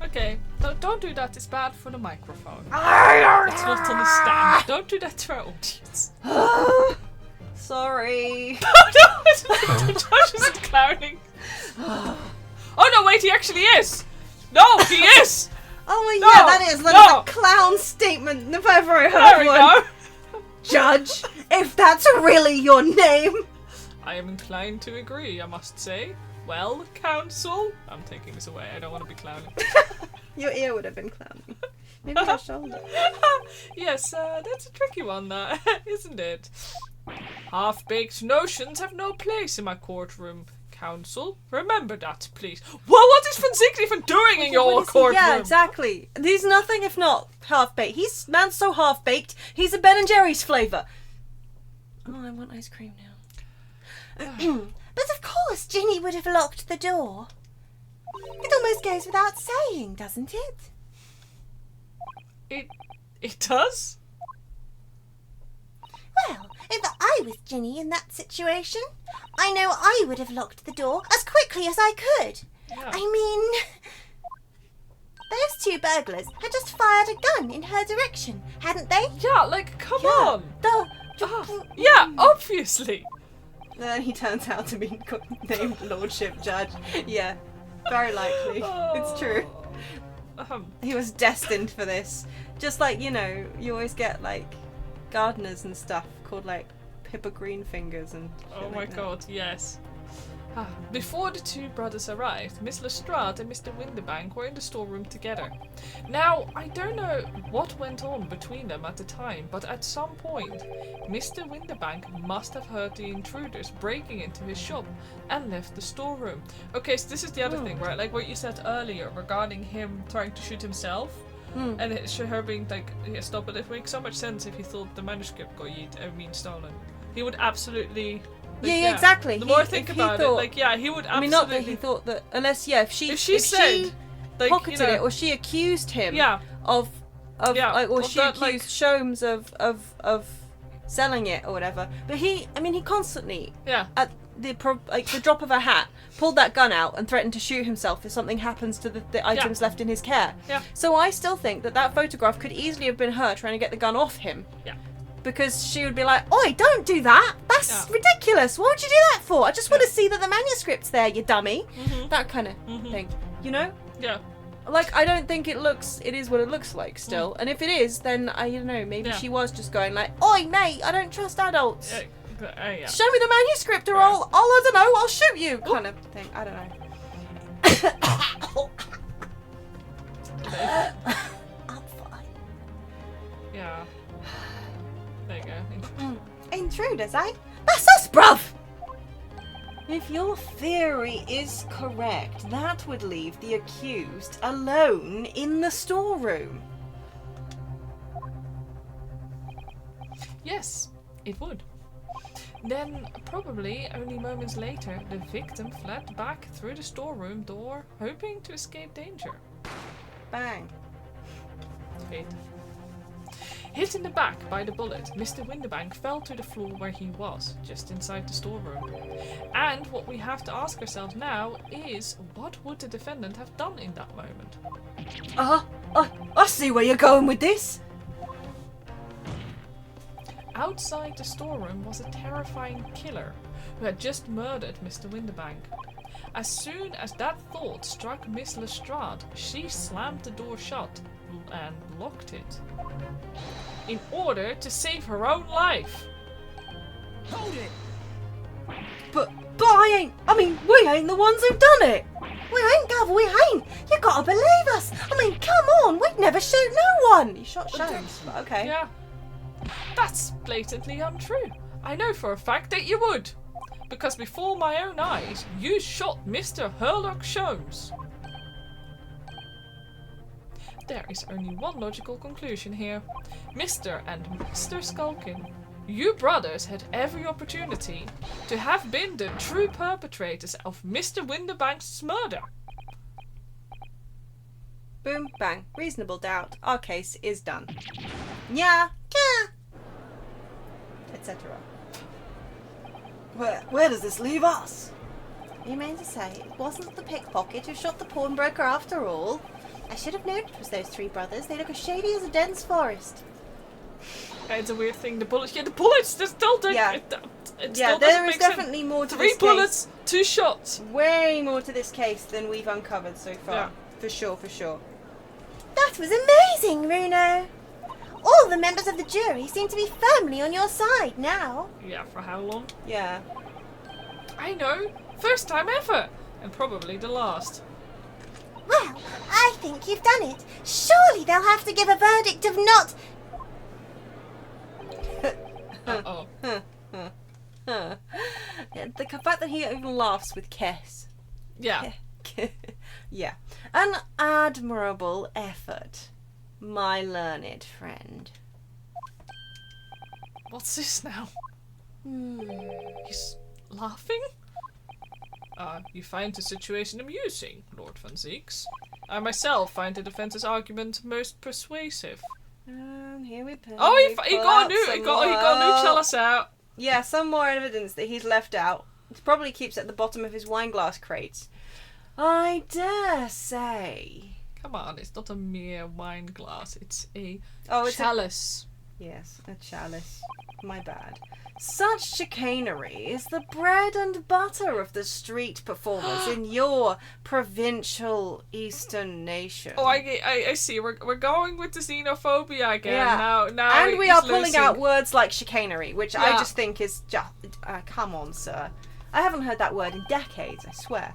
Speaker 1: Okay, don't do that. It's bad for the microphone. It's not on the stand. Don't do that to our audience.
Speaker 2: Sorry.
Speaker 1: Oh no! Josh isn't clowning. Oh no! Wait, he actually is. No, he is.
Speaker 2: Oh
Speaker 1: no,
Speaker 2: yeah, that is a clown statement if ever I heard one.
Speaker 1: Go.
Speaker 2: Judge, if that's really your name.
Speaker 1: I am inclined to agree, I must say. Well, counsel. I'm taking this away. I don't want to be clowning.
Speaker 2: Your ear would have been clowning. Maybe your shoulder.
Speaker 1: Yes, that's a tricky one, isn't it? Half-baked notions have no place in my courtroom. Counsel, remember that, please. Well, what is Von Ziegler doing in your courtroom?
Speaker 2: Yeah, exactly. He's nothing if not half-baked. Man's so half-baked, he's a Ben & Jerry's flavour. Oh, I want ice cream now.
Speaker 3: But of course Ginny would have locked the door. It almost goes without saying, doesn't it?
Speaker 1: It does?
Speaker 3: Well, if I was Ginny in that situation, I know I would have locked the door as quickly as I could.
Speaker 1: Yeah.
Speaker 3: I mean, those two burglars had just fired a gun in her direction, hadn't they?
Speaker 1: Yeah, like, come on.
Speaker 2: Yeah,
Speaker 1: obviously.
Speaker 2: Then he turns out to be named Lordship Judge. Yeah, very likely. It's true. He was destined for this. Just like, you know, you always get like gardeners and stuff called like Pippa Greenfingers and shit
Speaker 1: Oh my
Speaker 2: like that.
Speaker 1: god, yes. Before the two brothers arrived, Miss Lestrade and Mr. Windibank were in the storeroom together. Now, I don't know what went on between them at the time, but at some point, Mr. Windibank must have heard the intruders breaking into his shop and left the storeroom. Okay, so this is the other thing, right? Like what you said earlier regarding him trying to shoot himself. And her being like, yeah, stop it. It makes so much sense if he thought the manuscript got stolen. He would absolutely... Like,
Speaker 2: yeah, exactly.
Speaker 1: The more I think about it, like, yeah, he would absolutely...
Speaker 2: I mean, not that he thought that, unless, if she
Speaker 1: said, like,
Speaker 2: pocketed it, or she accused him of like, or she accused Sholmes of selling it or whatever. But he constantly, at the drop of a hat, pulled that gun out and threatened to shoot himself if something happens to the items left in his care. Yeah. So I still think that photograph could easily have been her trying to get the gun off him. Yeah. Because she would be like, oi, don't do that! That's ridiculous! What would you do that for? I just want to see that the manuscript's there, you dummy! That kind of thing. You know?
Speaker 1: Yeah.
Speaker 2: Like, I don't think it is what it looks like still. And if it is, then, I don't know, maybe she was just going like, oi, mate, I don't trust adults! Show me the manuscript or I don't know, I'll shoot you! Kind of thing. I don't know.
Speaker 3: I'm fine.
Speaker 1: Yeah. There you go.
Speaker 3: Intruders, eh?
Speaker 2: That's us, bruv! If your theory is correct, that would leave the accused alone in the storeroom.
Speaker 1: Yes, it would. Then, probably only moments later, the victim fled back through the storeroom door, hoping to escape danger.
Speaker 2: Bang.
Speaker 1: Fate. Hit in the back by the bullet, Mr. Windibank fell to the floor where he was, just inside the storeroom. And what we have to ask ourselves now is, what would the defendant have done in that moment?
Speaker 2: I see where you're going with this.
Speaker 1: Outside the storeroom was a terrifying killer who had just murdered Mr. Windibank. As soon as that thought struck Miss Lestrade, she slammed the door shut and locked it, in order to save her own life.
Speaker 4: Hold it!
Speaker 2: But we ain't the ones who've done it.
Speaker 3: We ain't, Gov, we ain't. You gotta believe us. I mean, come on, we'd never shoot no one.
Speaker 2: You shot Sholmes, but okay.
Speaker 1: Yeah. That's blatantly untrue. I know for a fact that you would. Because before my own eyes, you shot Mr. Herlock Sholmes. There is only one logical conclusion here. Mr. and Mr. Skulkin, you brothers had every opportunity to have been the true perpetrators of Mr. Windibank's murder.
Speaker 2: Boom, bang. Reasonable doubt. Our case is done. Yeah. Yeah. Etc. Where does this leave us?
Speaker 3: You mean to say it wasn't the pickpocket who shot the pawnbroker after all? I should have known it was those three brothers. They look as shady as a dense forest.
Speaker 1: It's a weird thing. The bullets. Yeah, the bullets. There's still.
Speaker 2: Yeah.
Speaker 1: It
Speaker 2: Yeah,
Speaker 1: still
Speaker 2: there is
Speaker 1: make sense.
Speaker 2: definitely more to
Speaker 1: 3
Speaker 2: this
Speaker 1: bullets, 2 shots.
Speaker 2: case. Way more to this case than we've uncovered so far.
Speaker 1: Yeah.
Speaker 2: For sure, for sure.
Speaker 3: That was amazing, Runo. All the members of the jury seem to be firmly on your side now.
Speaker 1: Yeah, for how long?
Speaker 2: Yeah.
Speaker 1: I know. First time ever. And probably the last.
Speaker 3: Well, I think you've done it. Surely they'll have to give a verdict of not...
Speaker 1: Uh-oh.
Speaker 2: The fact that he even laughs with Kess.
Speaker 1: Yeah.
Speaker 2: Yeah. An admirable effort, my learned friend.
Speaker 1: What's this now? He's laughing? You find the situation amusing, Lord Van Zieks. I myself find the defence's argument most persuasive.
Speaker 2: Here we put.
Speaker 1: Oh, he got a new tell us out.
Speaker 2: Yeah, some more evidence that he's left out. It probably keeps at the bottom of his wine glass crates. I dare say.
Speaker 1: Come on, it's not a mere wine glass. It's a
Speaker 2: it's
Speaker 1: chalice.
Speaker 2: Yes, a chalice. My bad. Such chicanery is the bread and butter of the street performers in your provincial eastern nation.
Speaker 1: Oh, I see. We're going with the xenophobia again.
Speaker 2: Yeah.
Speaker 1: Now
Speaker 2: and we are pulling out words like chicanery, which I
Speaker 1: Yeah.
Speaker 2: just think is just... come on, sir. I haven't heard that word in decades, I swear.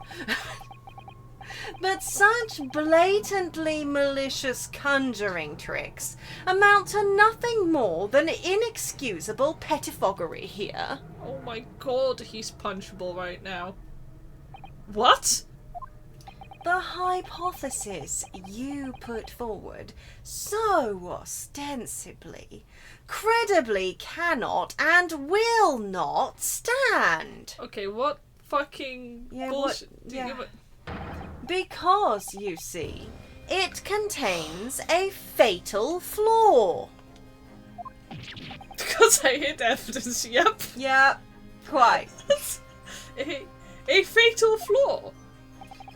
Speaker 2: But such blatantly malicious conjuring tricks amount to nothing more than inexcusable pettifoggery here.
Speaker 1: Oh my god, he's punchable right now. What?
Speaker 2: The hypothesis you put forward so ostensibly, credibly cannot and will not stand.
Speaker 1: Okay, what fucking bullshit?
Speaker 2: Because, you see, it contains a fatal flaw.
Speaker 1: Because I hit evidence, yep.
Speaker 2: Yeah, quite.
Speaker 1: a fatal flaw.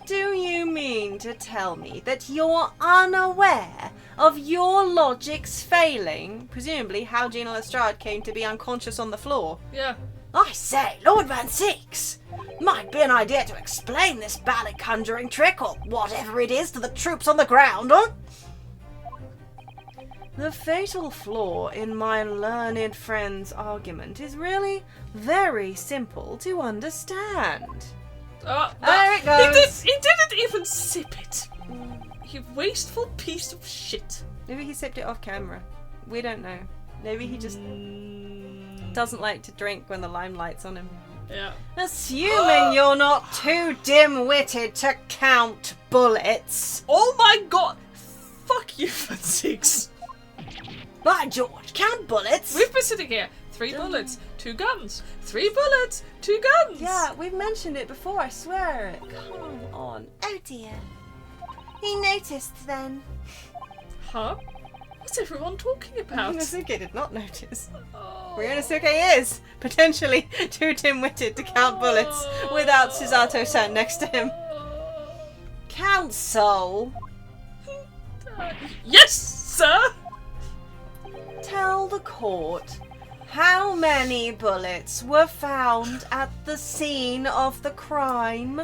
Speaker 2: Do you mean to tell me that you're unaware of your logic's failing? Presumably how Gina Lestrade came to be unconscious on the floor.
Speaker 1: Yeah.
Speaker 2: I say, Lord Van Zieks, might be an idea to explain this ballad conjuring trick or whatever it is to the troops on the ground, huh? The fatal flaw in my learned friend's argument is really very simple to understand. There it goes.
Speaker 1: He didn't even sip it. You wasteful piece of shit.
Speaker 2: Maybe he sipped it off camera. We don't know. Maybe he just doesn't like to drink when the limelight's on him.
Speaker 1: Yeah.
Speaker 2: Assuming you're not too dim-witted to count bullets.
Speaker 1: Oh my god! Fuck you, Van Zieks.
Speaker 2: By George, count bullets!
Speaker 1: We've been sitting here. 3 bullets, 2 guns. 3 bullets, 2 guns.
Speaker 2: Yeah, we've mentioned it before, I swear it. Come on.
Speaker 3: Oh dear. He noticed then.
Speaker 1: Huh? What's everyone talking about?
Speaker 2: Inosuke did not notice.
Speaker 1: Oh.
Speaker 2: Inosuke is potentially too dim-witted to count bullets without Susato-san next to him. Counsel!
Speaker 1: Yes, sir!
Speaker 2: Tell the court how many bullets were found at the scene of the crime.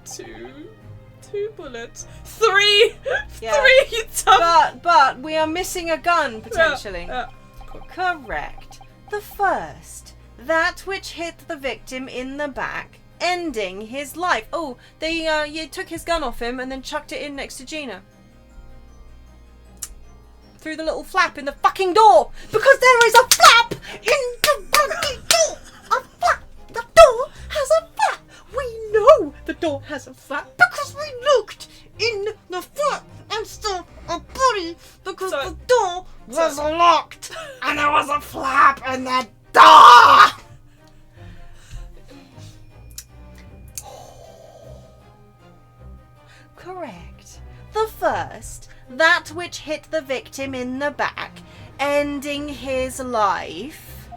Speaker 1: 2 bullets. 3!
Speaker 2: Yeah.
Speaker 1: 3, you dumb...
Speaker 2: But we are missing a gun, potentially.
Speaker 1: Yeah.
Speaker 2: Correct. The first, that which hit the victim in the back, ending his life. Oh, you took his gun off him and then chucked it in next to Gina. Through the little flap in the fucking door! Because there is a flap in the fucking door! A flap! The door has a flap! We know the door has a flap because we looked in the first, that which hit the victim in the back, ending his life,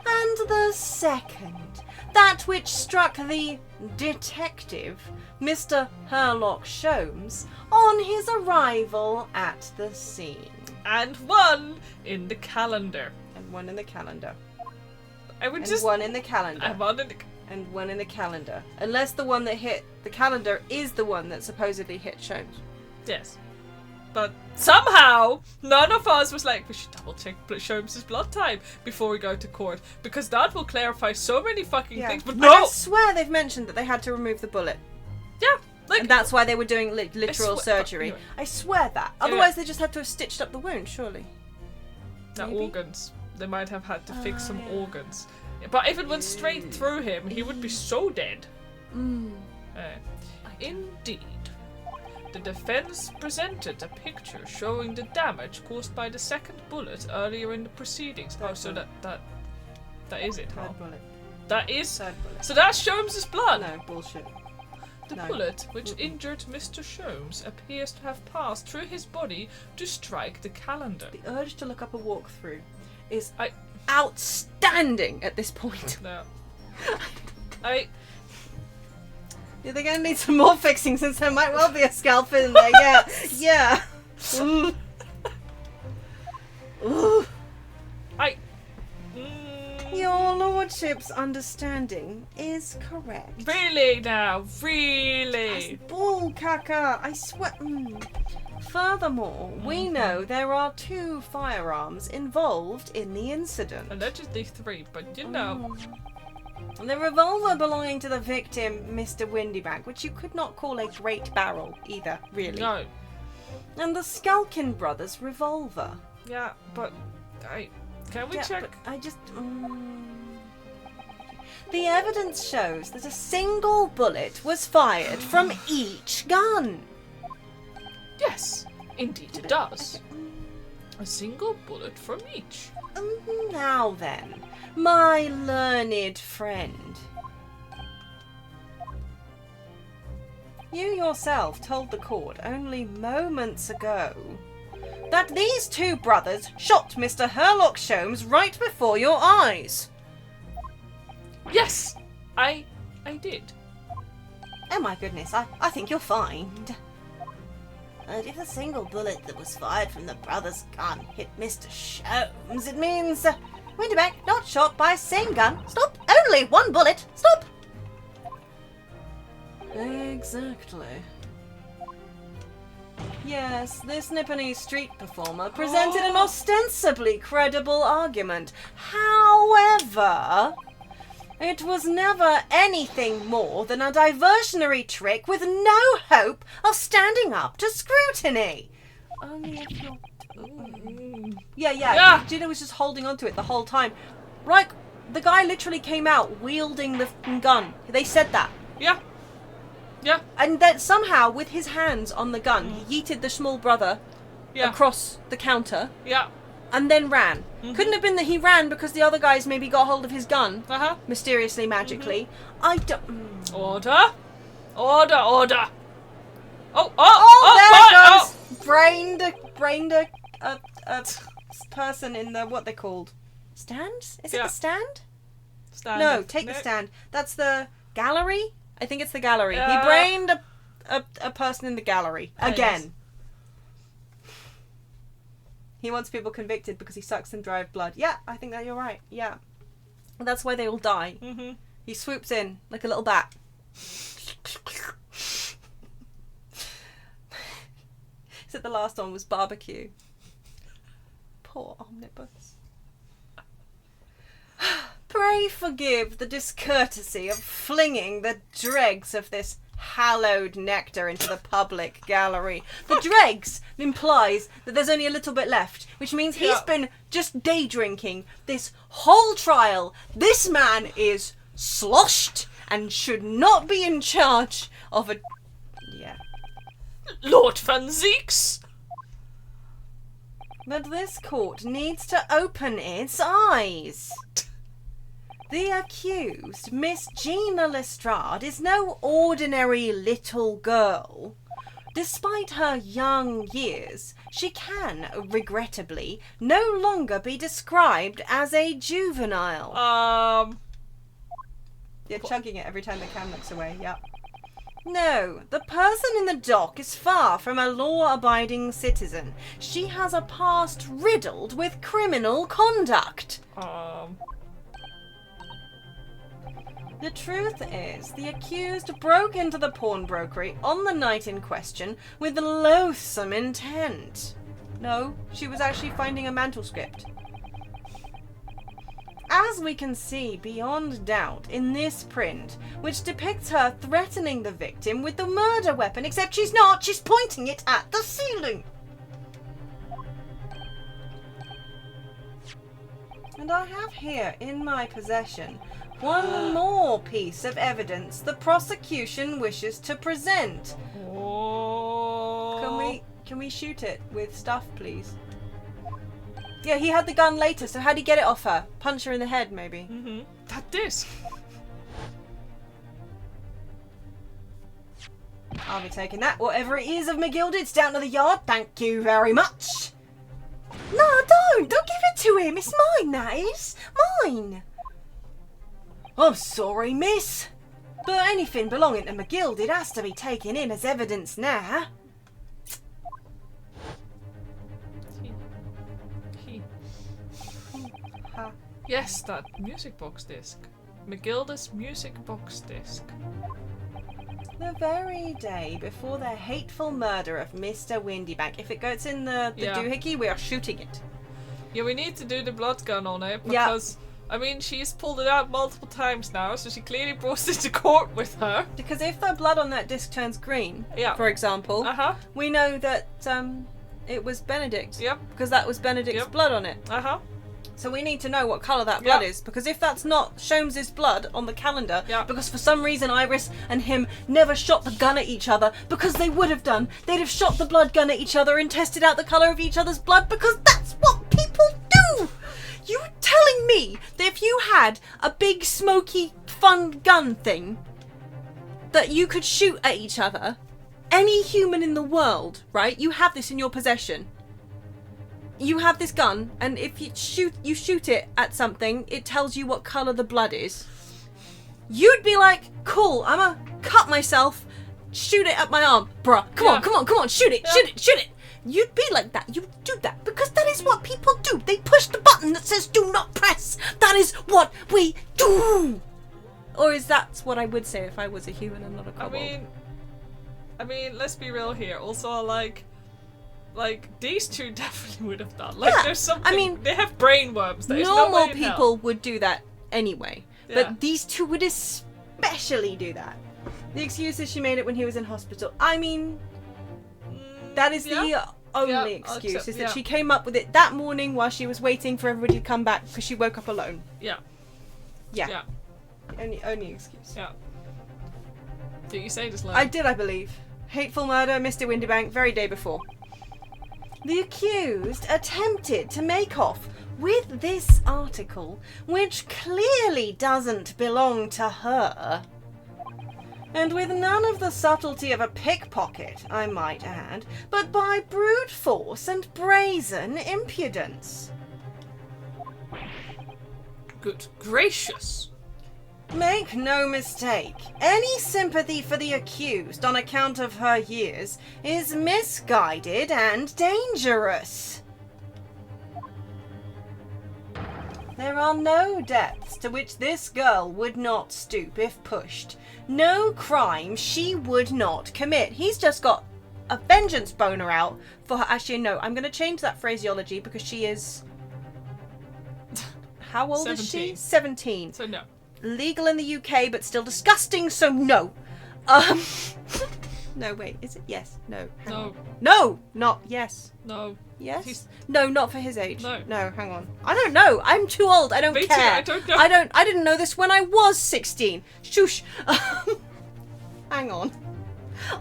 Speaker 2: and the second, that which struck the detective, Mr. Herlock Sholmes, on his arrival at the scene.
Speaker 1: And one in the calendar.
Speaker 2: And one in the calendar.
Speaker 1: I would
Speaker 2: And
Speaker 1: just...
Speaker 2: one in the calendar.
Speaker 1: And one in the...
Speaker 2: And one in the calendar. Unless the one that hit the calendar is the one that supposedly hit Sholmes.
Speaker 1: Yes. But somehow, none of us was like, we should double check Sholmes' blood type before we go to court. Because that will clarify so many fucking things. But no!
Speaker 2: And I swear they've mentioned that they had to remove the bullet.
Speaker 1: Yeah. Like,
Speaker 2: And that's why they were doing literal surgery.
Speaker 1: Anyway.
Speaker 2: I swear that. Otherwise they just had to have stitched up the wound, surely.
Speaker 1: Now,
Speaker 2: Maybe?
Speaker 1: organs. They might have had to fix some organs. But if it went straight through him, he would be so dead. Indeed. The defense presented a picture showing the damage caused by the second bullet earlier in the proceedings. Oh, so that is it, huh?
Speaker 2: Third bullet.
Speaker 1: That is...
Speaker 2: Third bullet.
Speaker 1: So that's Sholmes' blood!
Speaker 2: No, bullshit.
Speaker 1: The
Speaker 2: No.
Speaker 1: bullet which injured Mr. Sholmes appears to have passed through his body to strike the calendar.
Speaker 2: The urge to look up a walkthrough is outstanding at this point.
Speaker 1: No.
Speaker 2: Yeah, they're gonna need some more fixing since there might well be a scalp in there. Yeah, yeah. Ooh. Ooh. Your lordship's understanding is correct.
Speaker 1: Really now? Really?
Speaker 2: Bull caca, I swear. Furthermore, we know there are 2 firearms involved in the incident.
Speaker 1: Allegedly 3, but you know.
Speaker 2: The revolver belonging to the victim, Mr. Windybank, which you could not call a great barrel either, really.
Speaker 1: No.
Speaker 2: And the Skulkin brothers' revolver.
Speaker 1: Yeah, but can we check?
Speaker 2: But I just... The evidence shows that a single bullet was fired from each gun.
Speaker 1: Yes, indeed it does. A single bullet from each.
Speaker 2: Now then, my learned friend. You yourself told the court only moments ago that these 2 brothers shot Mr. Herlock Sholmes right before your eyes.
Speaker 1: Yes, I did.
Speaker 2: Oh my goodness, I think you're fine.
Speaker 3: And if a single bullet that was fired from the brother's gun hit Mr. Sholmes, it means
Speaker 2: Windybank not shot by same gun.
Speaker 3: stop! Only 1 bullet! Stop!
Speaker 2: Exactly. Yes, this Nipponese street performer presented an ostensibly credible argument. However, it was never anything more than a diversionary trick with no hope of standing up to scrutiny. Only if you're... Yeah. Gina was just holding on to it the whole time. Like, the guy literally came out wielding the gun. They said that.
Speaker 1: Yeah.
Speaker 2: And then somehow, with his hands on the gun, he yeeted the small brother across the counter.
Speaker 1: Yeah.
Speaker 2: And then ran. Couldn't have been that he ran because the other guys maybe got hold of his gun. Mysteriously, magically. I don't...
Speaker 1: Order. Oh,
Speaker 2: there goes! Brained a person in the... What they called? Stands? Is it the stand?
Speaker 1: Stand.
Speaker 2: No, take the stand. That's the gallery? I think it's the gallery. He brained a person in the gallery. Again. Yes. He wants people convicted because he sucks them dry of blood. Yeah, I think that you're right. Yeah. That's why they all die. He swoops in like a little bat. Said the last one was barbecue. Poor omnibus. Pray forgive the discourtesy of flinging the dregs of this hallowed nectar into the public gallery. The dregs implies that there's only a little bit left, which means he's been just day drinking this whole trial. This man is sloshed and should not be in charge of a... Yeah.
Speaker 1: Lord Van Zeeks!
Speaker 2: But this court needs to open its eyes. The accused, Miss Gina Lestrade, is no ordinary little girl. Despite her young years, she can, regrettably, no longer be described as a juvenile. You're chugging it every time the cam looks away, yep. No, the person in the dock is far from a law-abiding citizen. She has a past riddled with criminal conduct. The truth is, the accused broke into the pawnbrokery on the night in question with loathsome intent. No, she was actually finding a manuscript. As we can see beyond doubt in this print, which depicts her threatening the victim with the murder weapon, except she's not, she's pointing it at the ceiling. And I have here in my possession one more piece of evidence the prosecution wishes to present. Can we shoot it with stuff, please? Yeah, he had the gun later, so how'd he get it off her? Punch her in the head, maybe.
Speaker 1: That disc.
Speaker 2: I'll be taking that. Whatever it is of McGilded, it's down to the yard. Thank you very much.
Speaker 3: No, don't give it to him. It's mine, that is. Mine.
Speaker 2: I'm sorry, miss. But anything belonging to McGilded has to be taken in as evidence now.
Speaker 1: Yes, that music box disc. McGilda's music box disc.
Speaker 2: The very day before the hateful murder of Mr. Windybank. If it goes in the doohickey, we are shooting it.
Speaker 1: Yeah, we need to do the blood gun on it because, I mean, she's pulled it out multiple times now, so she clearly brought it to court with her.
Speaker 2: Because if the blood on that disc turns green, for example, we know that it was Benedict.
Speaker 1: Yep.
Speaker 2: Because that was Benedict's blood on it. So we need to know what colour that blood is, because if that's not Sholmes' blood on the calendar, because for some reason Iris and him never shot the gun at each other, because they would have done, they'd have shot the blood gun at each other and tested out the colour of each other's blood, because that's what people do! You telling me that if you had a big smoky fun gun thing that you could shoot at each other, any human in the world, right, you have this in your possession. You have this gun, and if you shoot it at something, it tells you what colour the blood is. You'd be like, cool, I'm gonna cut myself, shoot it at my arm. Bruh, come on, shoot it, shoot it. You'd be like that, you'd do that, because that is what people do. They push the button that says do not press. That is what we do. Or is that what I would say if I was a human and not a kobold?
Speaker 1: I mean, let's be real here. Also, like these two definitely would have done. Like, there's something. I mean, they have brain worms. There's
Speaker 2: normal
Speaker 1: no
Speaker 2: people would do that anyway, but these two would especially do that. The excuse is she made it when he was in hospital. I mean, that is the only excuse. Is that she came up with it that morning while she was waiting for everybody to come back because she woke up alone. Yeah. Only excuse.
Speaker 1: Yeah. Did you say this line?
Speaker 2: I did, I believe. Hateful murder, Mr. Windybank, very day before. The accused attempted to make off with this article, which clearly doesn't belong to her. And with none of the subtlety of a pickpocket, I might add, but by brute force and brazen impudence.
Speaker 1: Good gracious!
Speaker 2: Make no mistake, any sympathy for the accused on account of her years is misguided and dangerous. There are no depths to which this girl would not stoop if pushed. No crime she would not commit. He's just got a vengeance boner out for her. Actually, no, I'm going to change that phraseology because she is... How old
Speaker 1: 17.
Speaker 2: is she? 17.
Speaker 1: So no.
Speaker 2: Legal in the UK, but still disgusting, so no. No, wait, is it? Yes. No. Hang on. No, not yes.
Speaker 1: No.
Speaker 2: Yes? No, not for his age.
Speaker 1: No.
Speaker 2: No, hang on. I don't know. I'm too old. I don't
Speaker 1: Me
Speaker 2: care.
Speaker 1: too, I don't know.
Speaker 2: I didn't know this when I was 16. Shush. Hang on.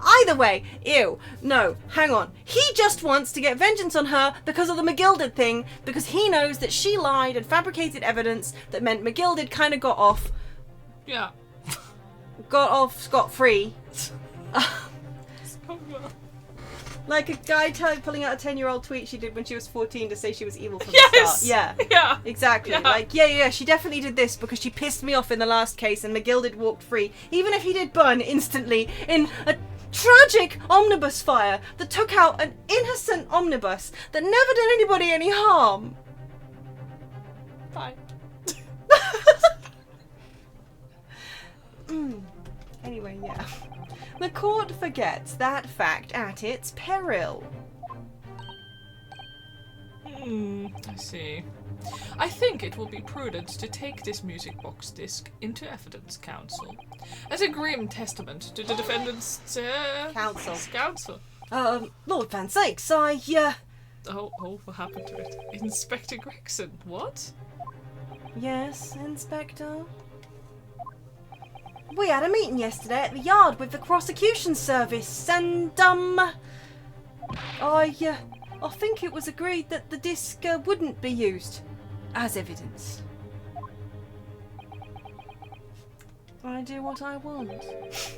Speaker 2: Either way, ew. No, hang on. He just wants to get vengeance on her because of the McGilded thing, because he knows that she lied and fabricated evidence that meant McGilded kind of got off.
Speaker 1: Yeah.
Speaker 2: Got off scot-free. Like a guy pulling out a 10-year-old tweet she did when she was 14 to say she was evil from the start. Yeah.
Speaker 1: Yeah.
Speaker 2: Exactly.
Speaker 1: Yeah.
Speaker 2: Like, yeah, she definitely did this because she pissed me off in the last case and McGilded walked free, even if he did burn instantly in a tragic omnibus fire that took out an innocent omnibus that never did anybody any harm.
Speaker 1: Fine.
Speaker 2: Anyway, yeah. The court forgets that fact at its peril.
Speaker 1: I see. I think it will be prudent to take this music box disc into evidence counsel as a grim testament to the defendant's counsel.
Speaker 2: Lord Van Sakes,
Speaker 1: Oh, what happened to it? Inspector Gregson, what?
Speaker 2: Yes, Inspector? We had a meeting yesterday at the yard with the prosecution service, and, I think it was agreed that the disc wouldn't be used as evidence. I do what I want.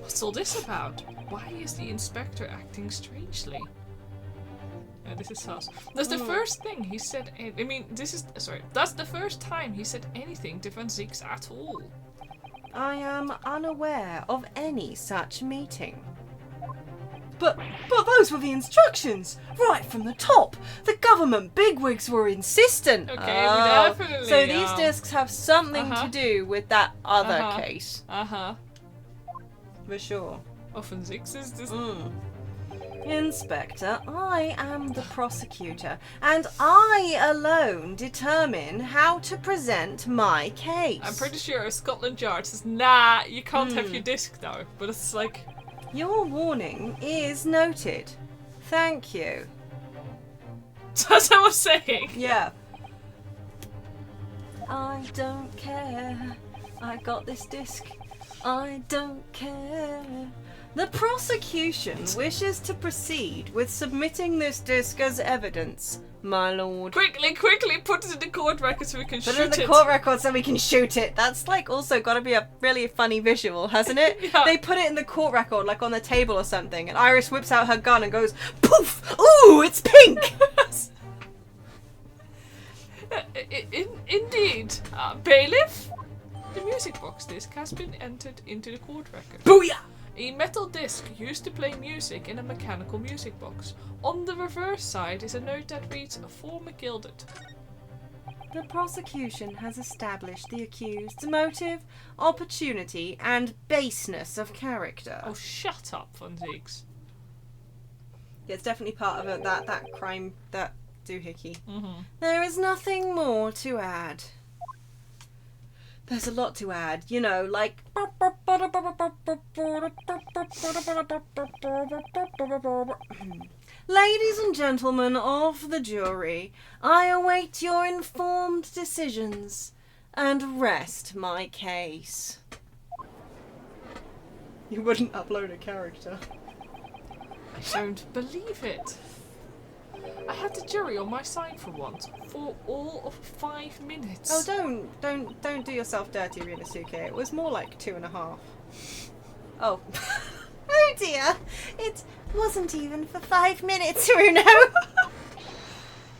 Speaker 1: What's all this about? Why is the inspector acting strangely? This is sus. That's the first thing he said. That's the first time he said anything to Van Zieks at all.
Speaker 2: I am unaware of any such meeting. But those were the instructions, right from the top. The government bigwigs were insistent.
Speaker 1: Okay, we definitely.
Speaker 2: So these discs have something to do with that other case. For sure.
Speaker 1: Often Zix is this.
Speaker 2: Inspector, I am the prosecutor, and I alone determine how to present my case.
Speaker 1: I'm pretty sure Scotland Yard says, nah, you can't have your disc though. But it's like...
Speaker 2: Your warning is noted. Thank you.
Speaker 1: That's what I was saying.
Speaker 2: Yeah. I don't care. I got this disc. I don't care. The prosecution wishes to proceed with submitting this disc as evidence, my lord.
Speaker 1: Quickly, put it in the court record so we can shoot it.
Speaker 2: Put it in the court record so we can shoot it. That's like also got to be a really funny visual, hasn't it?
Speaker 1: Yeah.
Speaker 2: They put it in the court record, like on the table or something, and Iris whips out her gun and goes, poof! Ooh, it's pink!
Speaker 1: Indeed. Bailiff? The music box disc has been entered into the court record.
Speaker 2: Booyah!
Speaker 1: A metal disc used to play music in a mechanical music box. On the reverse side is a note that reads, "For McGilded."
Speaker 2: The prosecution has established the accused's motive, opportunity, and baseness of character.
Speaker 1: Oh, shut up, Van Zieks.
Speaker 2: Yeah, it's definitely part of that crime, that doohickey. There is nothing more to add. There's a lot to add, you know, like... Ladies and gentlemen of the jury, I await your informed decisions and rest my case. You wouldn't upload a character.
Speaker 1: I don't believe it. I had the jury on my side for once, for all of 5 minutes.
Speaker 2: Oh, don't do yourself dirty, Ryunosuke. It was more like 2.5. Oh.
Speaker 3: Oh dear, it wasn't even for 5 minutes, Runo.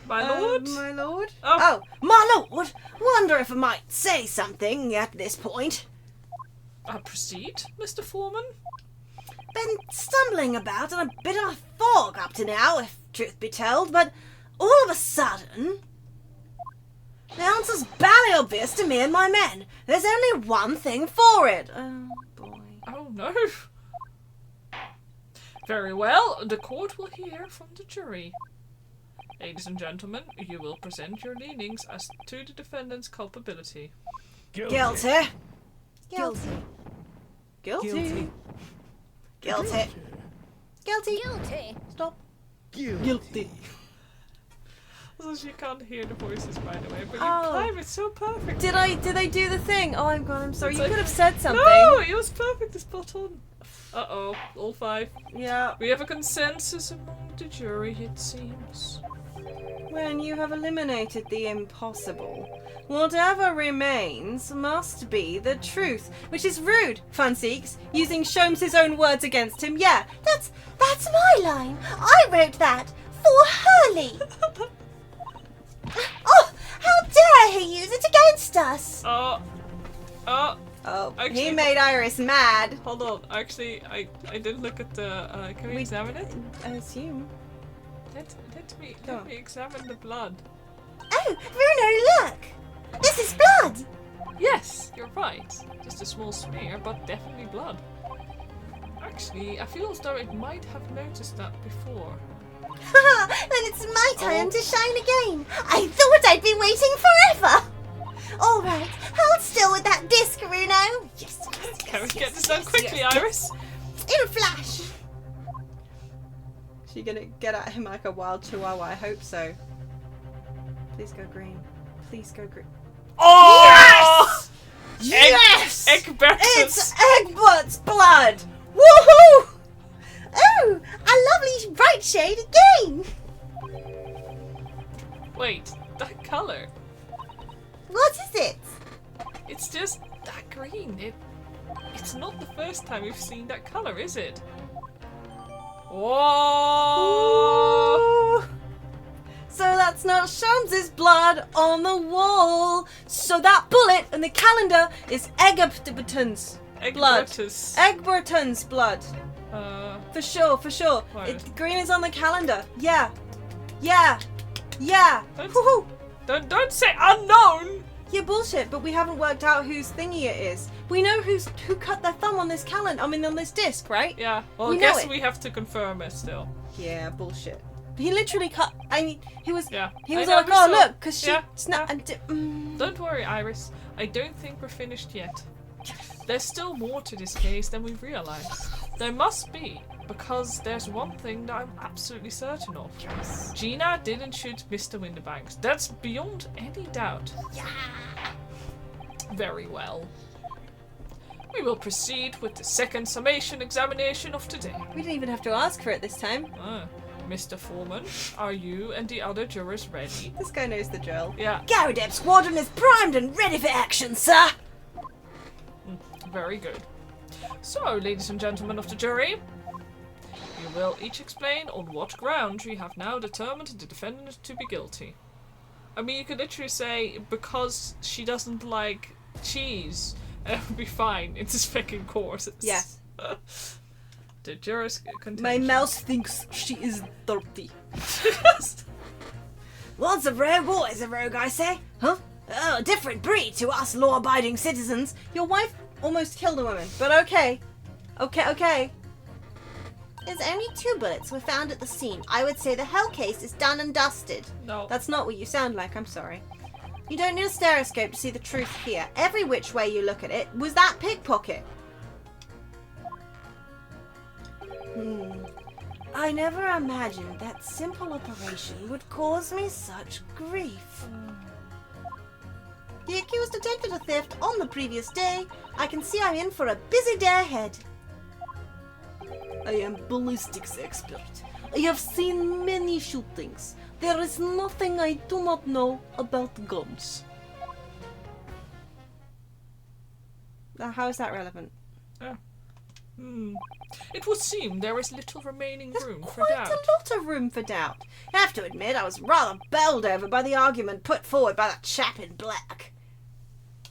Speaker 1: My lord?
Speaker 2: My lord?
Speaker 3: Oh, my lord! Wonder if I might say something at this point.
Speaker 1: Proceed, Mr. Foreman.
Speaker 3: Been stumbling about in a bit of a fog up to now, if truth be told, but all of a sudden... The answer's bally obvious to me and my men. There's only one thing for it. Oh, boy.
Speaker 1: Oh, no. Very well, the court will hear from the jury. Ladies and gentlemen, you will present your leanings as to the defendant's culpability.
Speaker 3: Guilty. Guilty.
Speaker 2: Guilty.
Speaker 3: Guilty. Guilty.
Speaker 2: Stop.
Speaker 4: Guilty.
Speaker 1: So you can't hear the voices, by the way, but you time it so perfect.
Speaker 2: Did they do the thing? Oh, I'm sorry.
Speaker 1: It's
Speaker 2: You
Speaker 1: like-
Speaker 2: could have said something.
Speaker 1: No, it was perfect, it's spot on. Uh-oh, all 5.
Speaker 2: Yeah.
Speaker 1: We have a consensus among the jury, it seems.
Speaker 2: When you have eliminated the impossible, whatever remains must be the truth, which is rude, Van Zieks, using Sholmes' own words against him. Yeah,
Speaker 3: That's That's my line. I wrote that for Hurley. Oh, how dare he use it against us?
Speaker 1: Oh, actually,
Speaker 2: he made Iris mad.
Speaker 1: Hold on. Actually, I didn't look at the. Can we examine it?
Speaker 2: I assume.
Speaker 1: Let me examine the blood.
Speaker 3: Oh, Bruno, look! This is blood!
Speaker 1: Yes, you're right. Just a small smear, but definitely blood. Actually, I feel as though it might have noticed that before.
Speaker 3: Haha, then it's my turn to shine again. I thought I'd been waiting forever. All right, hold still with that disc, Bruno. Yes.
Speaker 1: Can we get this done quickly, Iris?
Speaker 3: In a flash.
Speaker 2: She gonna get at him like a wild chihuahua? I hope so. Please go green. Please go green.
Speaker 1: Oh!
Speaker 3: Yes!
Speaker 1: Egbertus.
Speaker 2: It's Egbert's blood! Woohoo!
Speaker 3: Oh, a lovely bright shade again.
Speaker 1: Wait, that color.
Speaker 3: What is it?
Speaker 1: It's just that green. It's not the first time we've seen that color, is it? Whoa!
Speaker 2: Ooh. So that's not Shams's blood on the wall. So that bullet in the calendar is Egbert's blood. Egbert's blood. For sure.
Speaker 1: Right.
Speaker 2: Green is on the calendar. Yeah.
Speaker 1: Don't say unknown.
Speaker 2: Yeah, bullshit. But we haven't worked out whose thingy it is. We know who cut their thumb on this calendar. I mean, on this disc, right?
Speaker 1: Yeah. Well,
Speaker 2: We
Speaker 1: I
Speaker 2: know
Speaker 1: guess
Speaker 2: it.
Speaker 1: we have to confirm it still.
Speaker 2: Yeah, bullshit. He literally cut. I mean, he was.
Speaker 1: Yeah.
Speaker 2: He was
Speaker 1: I know,
Speaker 2: like,
Speaker 1: we
Speaker 2: oh
Speaker 1: saw-
Speaker 2: look, because she
Speaker 1: Yeah,
Speaker 2: snapped.
Speaker 1: Don't worry, Iris. I don't think we're finished yet. There's still more to this case than we realize. There must be, because there's one thing that I'm absolutely certain of. Gina didn't shoot Mr. Winterbanks. That's beyond any doubt.
Speaker 3: Yeah.
Speaker 1: Very well. We will proceed with the second summation examination of today.
Speaker 2: We didn't even have to ask for it this time.
Speaker 1: Mr. Foreman, are you and the other jurors ready?
Speaker 2: This guy knows the drill.
Speaker 1: Yeah,
Speaker 3: Garadeb Squadron is primed and ready for action, sir.
Speaker 1: very good. So, ladies and gentlemen of the jury, you will each explain on what ground you have now determined the defendant to be guilty. I mean, you could literally say, because she doesn't like cheese, and it would be fine in this fucking course.
Speaker 2: Yes.
Speaker 1: The jurors continue.
Speaker 2: My mouse thinks she is dirty.
Speaker 3: What's a rogue? Always a rogue, I say. Huh? Oh, a different breed to us law-abiding citizens.
Speaker 2: Your wife almost killed a woman, but okay. Okay.
Speaker 3: There's only 2 bullets were found at the scene. I would say the whole case is done and dusted.
Speaker 1: No.
Speaker 2: That's not what you sound like, I'm sorry. You don't need a stereoscope to see the truth here. Every which way you look at it was that pickpocket. I never imagined that simple operation would cause me such grief. The accused attempted a theft on the previous day. I can see I'm in for a busy day ahead. I am ballistics expert. I have seen many shootings. There is nothing I do not know about guns. Now, how is that relevant?
Speaker 1: It would seem there is little remaining room for
Speaker 2: Quite
Speaker 1: doubt.
Speaker 2: a lot of room for doubt. I have to admit, I was rather bowled over by the argument put forward by that chap in black.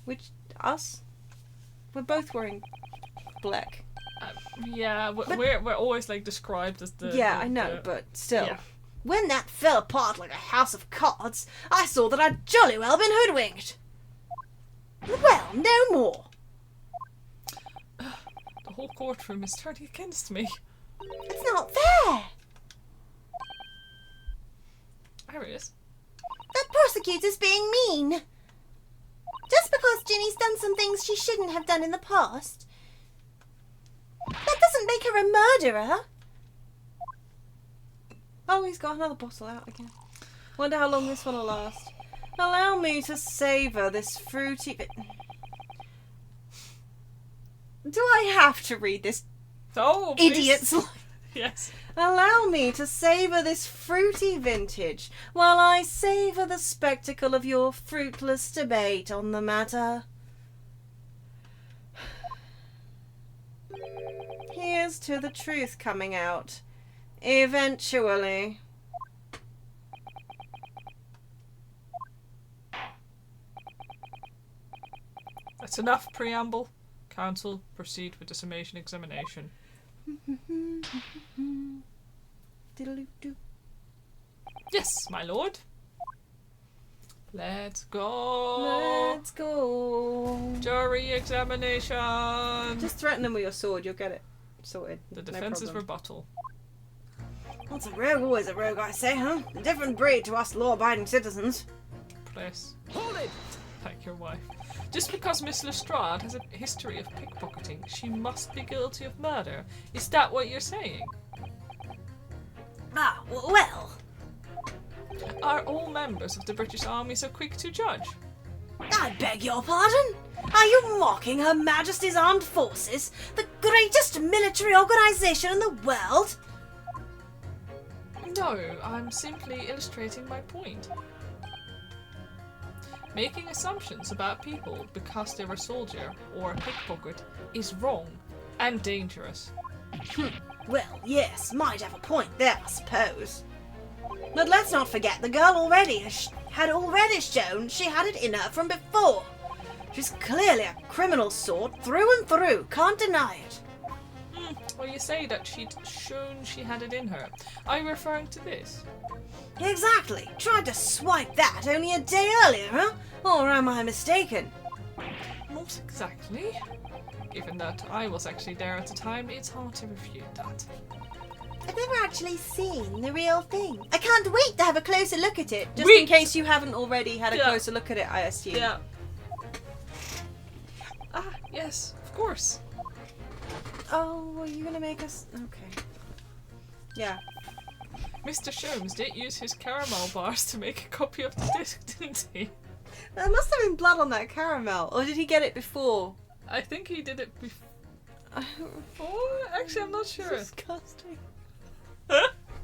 Speaker 2: Which, us? We're both wearing black.
Speaker 1: Yeah, we're always like described as the.
Speaker 2: Yeah, I know, but still.
Speaker 1: Yeah.
Speaker 3: When that fell apart like a house of cards, I saw that I'd jolly well been hoodwinked. Well, no more.
Speaker 1: The whole courtroom is turning against me.
Speaker 3: It's not fair.
Speaker 1: Iris.
Speaker 3: That prosecutor's being mean. Just because Ginny's done some things she shouldn't have done in the past, that doesn't make her a murderer.
Speaker 2: Oh, he's got another bottle out again. Wonder how long this one will last. Allow me to savour this fruity bit. Do I have to read this?
Speaker 1: Oh, please.
Speaker 2: Idiots!
Speaker 1: Yes.
Speaker 2: Allow me to savour this fruity vintage while I savour the spectacle of your fruitless debate on the matter. Here's to the truth coming out. Eventually.
Speaker 1: That's enough preamble. Counsel, proceed with the summation examination. Yes, my lord. Let's go.
Speaker 2: Let's go.
Speaker 1: Jury examination.
Speaker 2: Just threaten them with your sword, you'll get it sorted.
Speaker 1: The defense's rebuttal.
Speaker 3: What's a rogue? Always a rogue, I say, huh? A different breed to us law-abiding citizens.
Speaker 1: Place.
Speaker 4: Hold it!
Speaker 1: Like your wife. Just because Miss Lestrade has a history of pickpocketing, she must be guilty of murder. Is that what you're saying?
Speaker 3: Ah, well.
Speaker 1: Are all members of the British Army so quick to judge?
Speaker 3: I beg your pardon? Are you mocking Her Majesty's Armed Forces, the greatest military organisation in the world?
Speaker 1: No, I'm simply illustrating my point. Making assumptions about people because they're a soldier or a pickpocket is wrong and dangerous.
Speaker 3: Well, yes, might have a point there, I suppose. But let's not forget the girl had already shown she had it in her from before. She's clearly a criminal sort through and through, can't deny it.
Speaker 1: Well, you say that she'd shown she had it in her. Are you referring to this?
Speaker 3: Exactly. Tried to swipe that only a day earlier, huh? Or am I mistaken?
Speaker 1: Not exactly. Given that I was actually there at the time, it's hard to refute that.
Speaker 3: I've never actually seen the real thing. I can't wait to have a closer look at it.
Speaker 2: Just in case you haven't already had a closer look at it, I assume.
Speaker 1: Yeah. Ah, yes, of course.
Speaker 2: Oh, are you gonna make us... Okay. Yeah.
Speaker 1: Mr. Sholmes did use his caramel bars to make a copy of the disc, didn't he?
Speaker 2: There must have been blood on that caramel. Or did he get it before?
Speaker 1: I think he did it before? Actually, I'm not sure.
Speaker 2: Disgusting.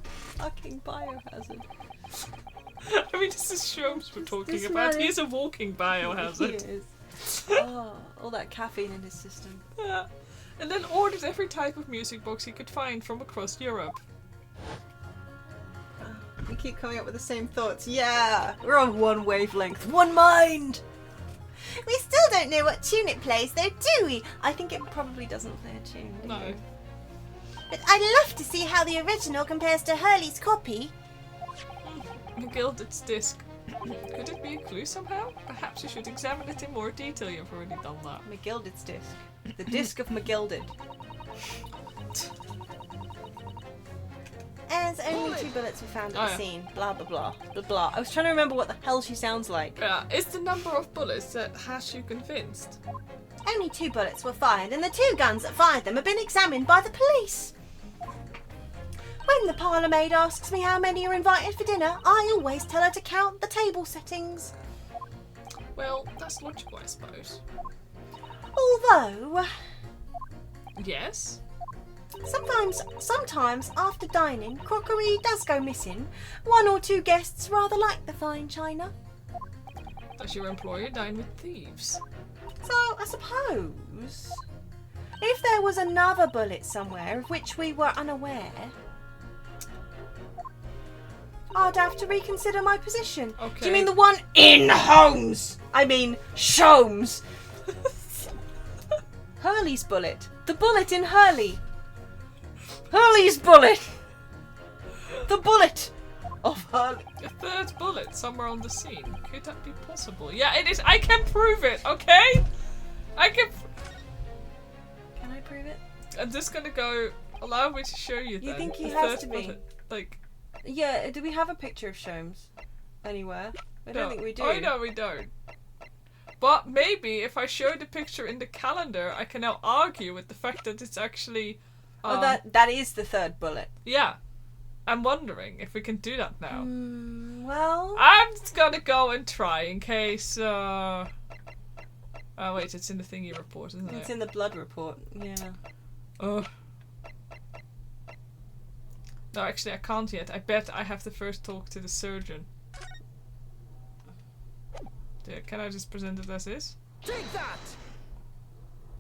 Speaker 2: Fucking biohazard.
Speaker 1: I mean, this is Sholmes we're talking about. He's a walking biohazard.
Speaker 2: He is. Oh, all that caffeine in his system.
Speaker 1: Yeah. And then ordered every type of music box he could find from across Europe.
Speaker 2: We keep coming up with the same thoughts. Yeah! We're on one wavelength. One mind!
Speaker 3: We still don't know what tune it plays though, do we?
Speaker 2: I think it probably doesn't play a tune.
Speaker 1: No.
Speaker 3: But I'd love to see how the original compares to Hurley's copy.
Speaker 1: McGilded's disc. Could it be a clue somehow? Perhaps you should examine it in more detail. You've already done that.
Speaker 2: McGilded's disc. The disc of McGilded.
Speaker 3: As only 2 bullets were found at the scene.
Speaker 2: Blah blah blah. Blah blah. I was trying to remember what the hell she sounds like.
Speaker 1: Yeah, is the number of bullets that has you convinced?
Speaker 3: Only 2 bullets were fired, and the 2 guns that fired them have been examined by the police. When the parlour maid asks me how many are invited for dinner, I always tell her to count the table settings.
Speaker 1: Well, that's logical, I suppose.
Speaker 3: Although...
Speaker 1: Yes?
Speaker 3: Sometimes after dining, crockery does go missing. 1 or 2 guests rather like the fine china.
Speaker 1: Does your employer dine with thieves?
Speaker 2: So, I suppose... if there was another bullet somewhere of which we were unaware... I'd have to reconsider my position.
Speaker 1: Okay.
Speaker 2: Do you mean the one in Holmes? I mean, Sholmes. Hurley's bullet. The bullet in Hurley. Hurley's bullet. The bullet of Hurley.
Speaker 1: A 3rd bullet somewhere on the scene. Could that be possible? Yeah, it is. I can prove it, okay? I can...
Speaker 2: Can I prove it?
Speaker 1: I'm just gonna go... Allow me to show you then.
Speaker 2: You think he
Speaker 1: the
Speaker 2: has
Speaker 1: 3rd
Speaker 2: to be?
Speaker 1: bullet. Like...
Speaker 2: Yeah, do we have a picture of Sholmes anywhere? I don't think we do.
Speaker 1: Oh no, we don't. But maybe if I show the picture in the calendar, I can now argue with the fact that it's actually...
Speaker 2: oh, that is the 3rd bullet.
Speaker 1: Yeah. I'm wondering if we can do that now.
Speaker 2: Well...
Speaker 1: I'm just gonna go and try in case... Oh wait, it's in the thingy report, isn't it?
Speaker 2: It's in the blood report, yeah.
Speaker 1: Ugh. No, actually I can't yet. I bet I have to first talk to the surgeon. Yeah, can I just present it as is?
Speaker 4: Take that!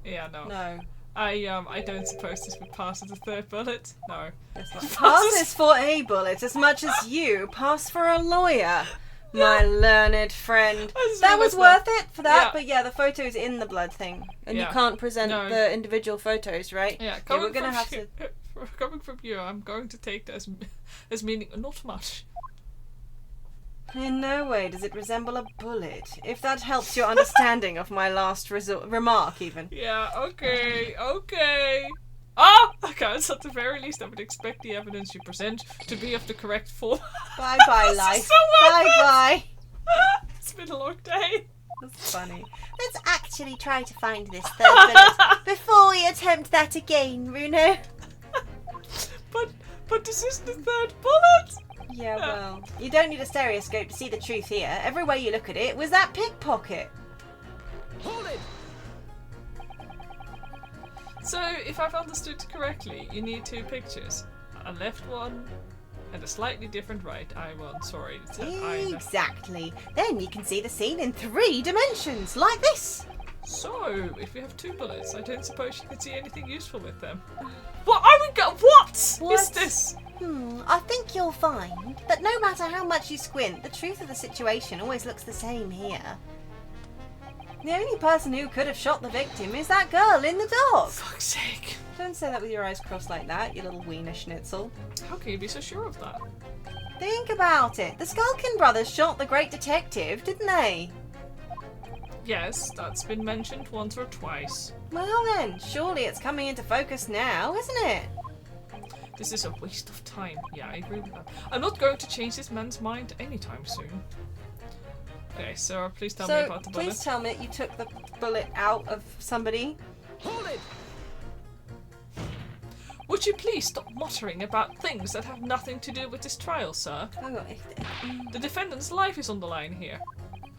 Speaker 1: Yeah, no.
Speaker 2: No.
Speaker 1: I don't suppose this would pass as a third bullet. No.
Speaker 2: Pass is for a bullet as much as you pass for a lawyer. My learned friend. That was worth it for that, but yeah, the photo's in the blood thing. And you can't present the individual photos, right?
Speaker 1: Yeah,
Speaker 2: we're gonna have to...
Speaker 1: Coming from you, I'm going to take that as meaning not much.
Speaker 2: In no way does it resemble a bullet. If that helps your understanding of my last remark, even.
Speaker 1: Yeah, okay. Ah! Okay, so at the very least I would expect the evidence you present to be of the correct form.
Speaker 2: Bye-bye, life. Bye-bye.
Speaker 1: It's been a long day.
Speaker 2: That's funny.
Speaker 3: Let's actually try to find this third bullet before we attempt that again, Bruno.
Speaker 1: But this is the third bullet!
Speaker 2: Yeah, well, you don't need a stereoscope to see the truth here. Every way you look at it was that pickpocket.
Speaker 4: Hold it!
Speaker 1: So, if I've understood correctly, you need two pictures. A left one and a slightly different right eye one. Sorry.
Speaker 2: Exactly. Then you can see the scene in 3 dimensions, like this.
Speaker 1: So, if you have 2 bullets, I don't suppose you can see anything useful with them. What are we what is this?
Speaker 3: I think you'll find that no matter how much you squint, the truth of the situation always looks the same here.
Speaker 2: The only person who could have shot the victim is that girl in the dark.
Speaker 1: For fuck's sake.
Speaker 2: Don't say that with your eyes crossed like that, you little wiener schnitzel.
Speaker 1: How can you be so sure of that?
Speaker 2: Think about it. The Skulkin brothers shot the great detective, didn't they?
Speaker 1: Yes, that's been mentioned once or twice.
Speaker 2: Well then, surely it's coming into focus now, isn't it?
Speaker 1: This is a waste of time. Yeah, I agree with that. I'm not going to change this man's mind anytime soon. Okay, Sarah, please tell me about the bullet.
Speaker 2: Please tell me you took the bullet out of somebody.
Speaker 4: Hold it!
Speaker 1: Would you please stop muttering about things that have nothing to do with this trial, sir? The defendant's life is on the line here.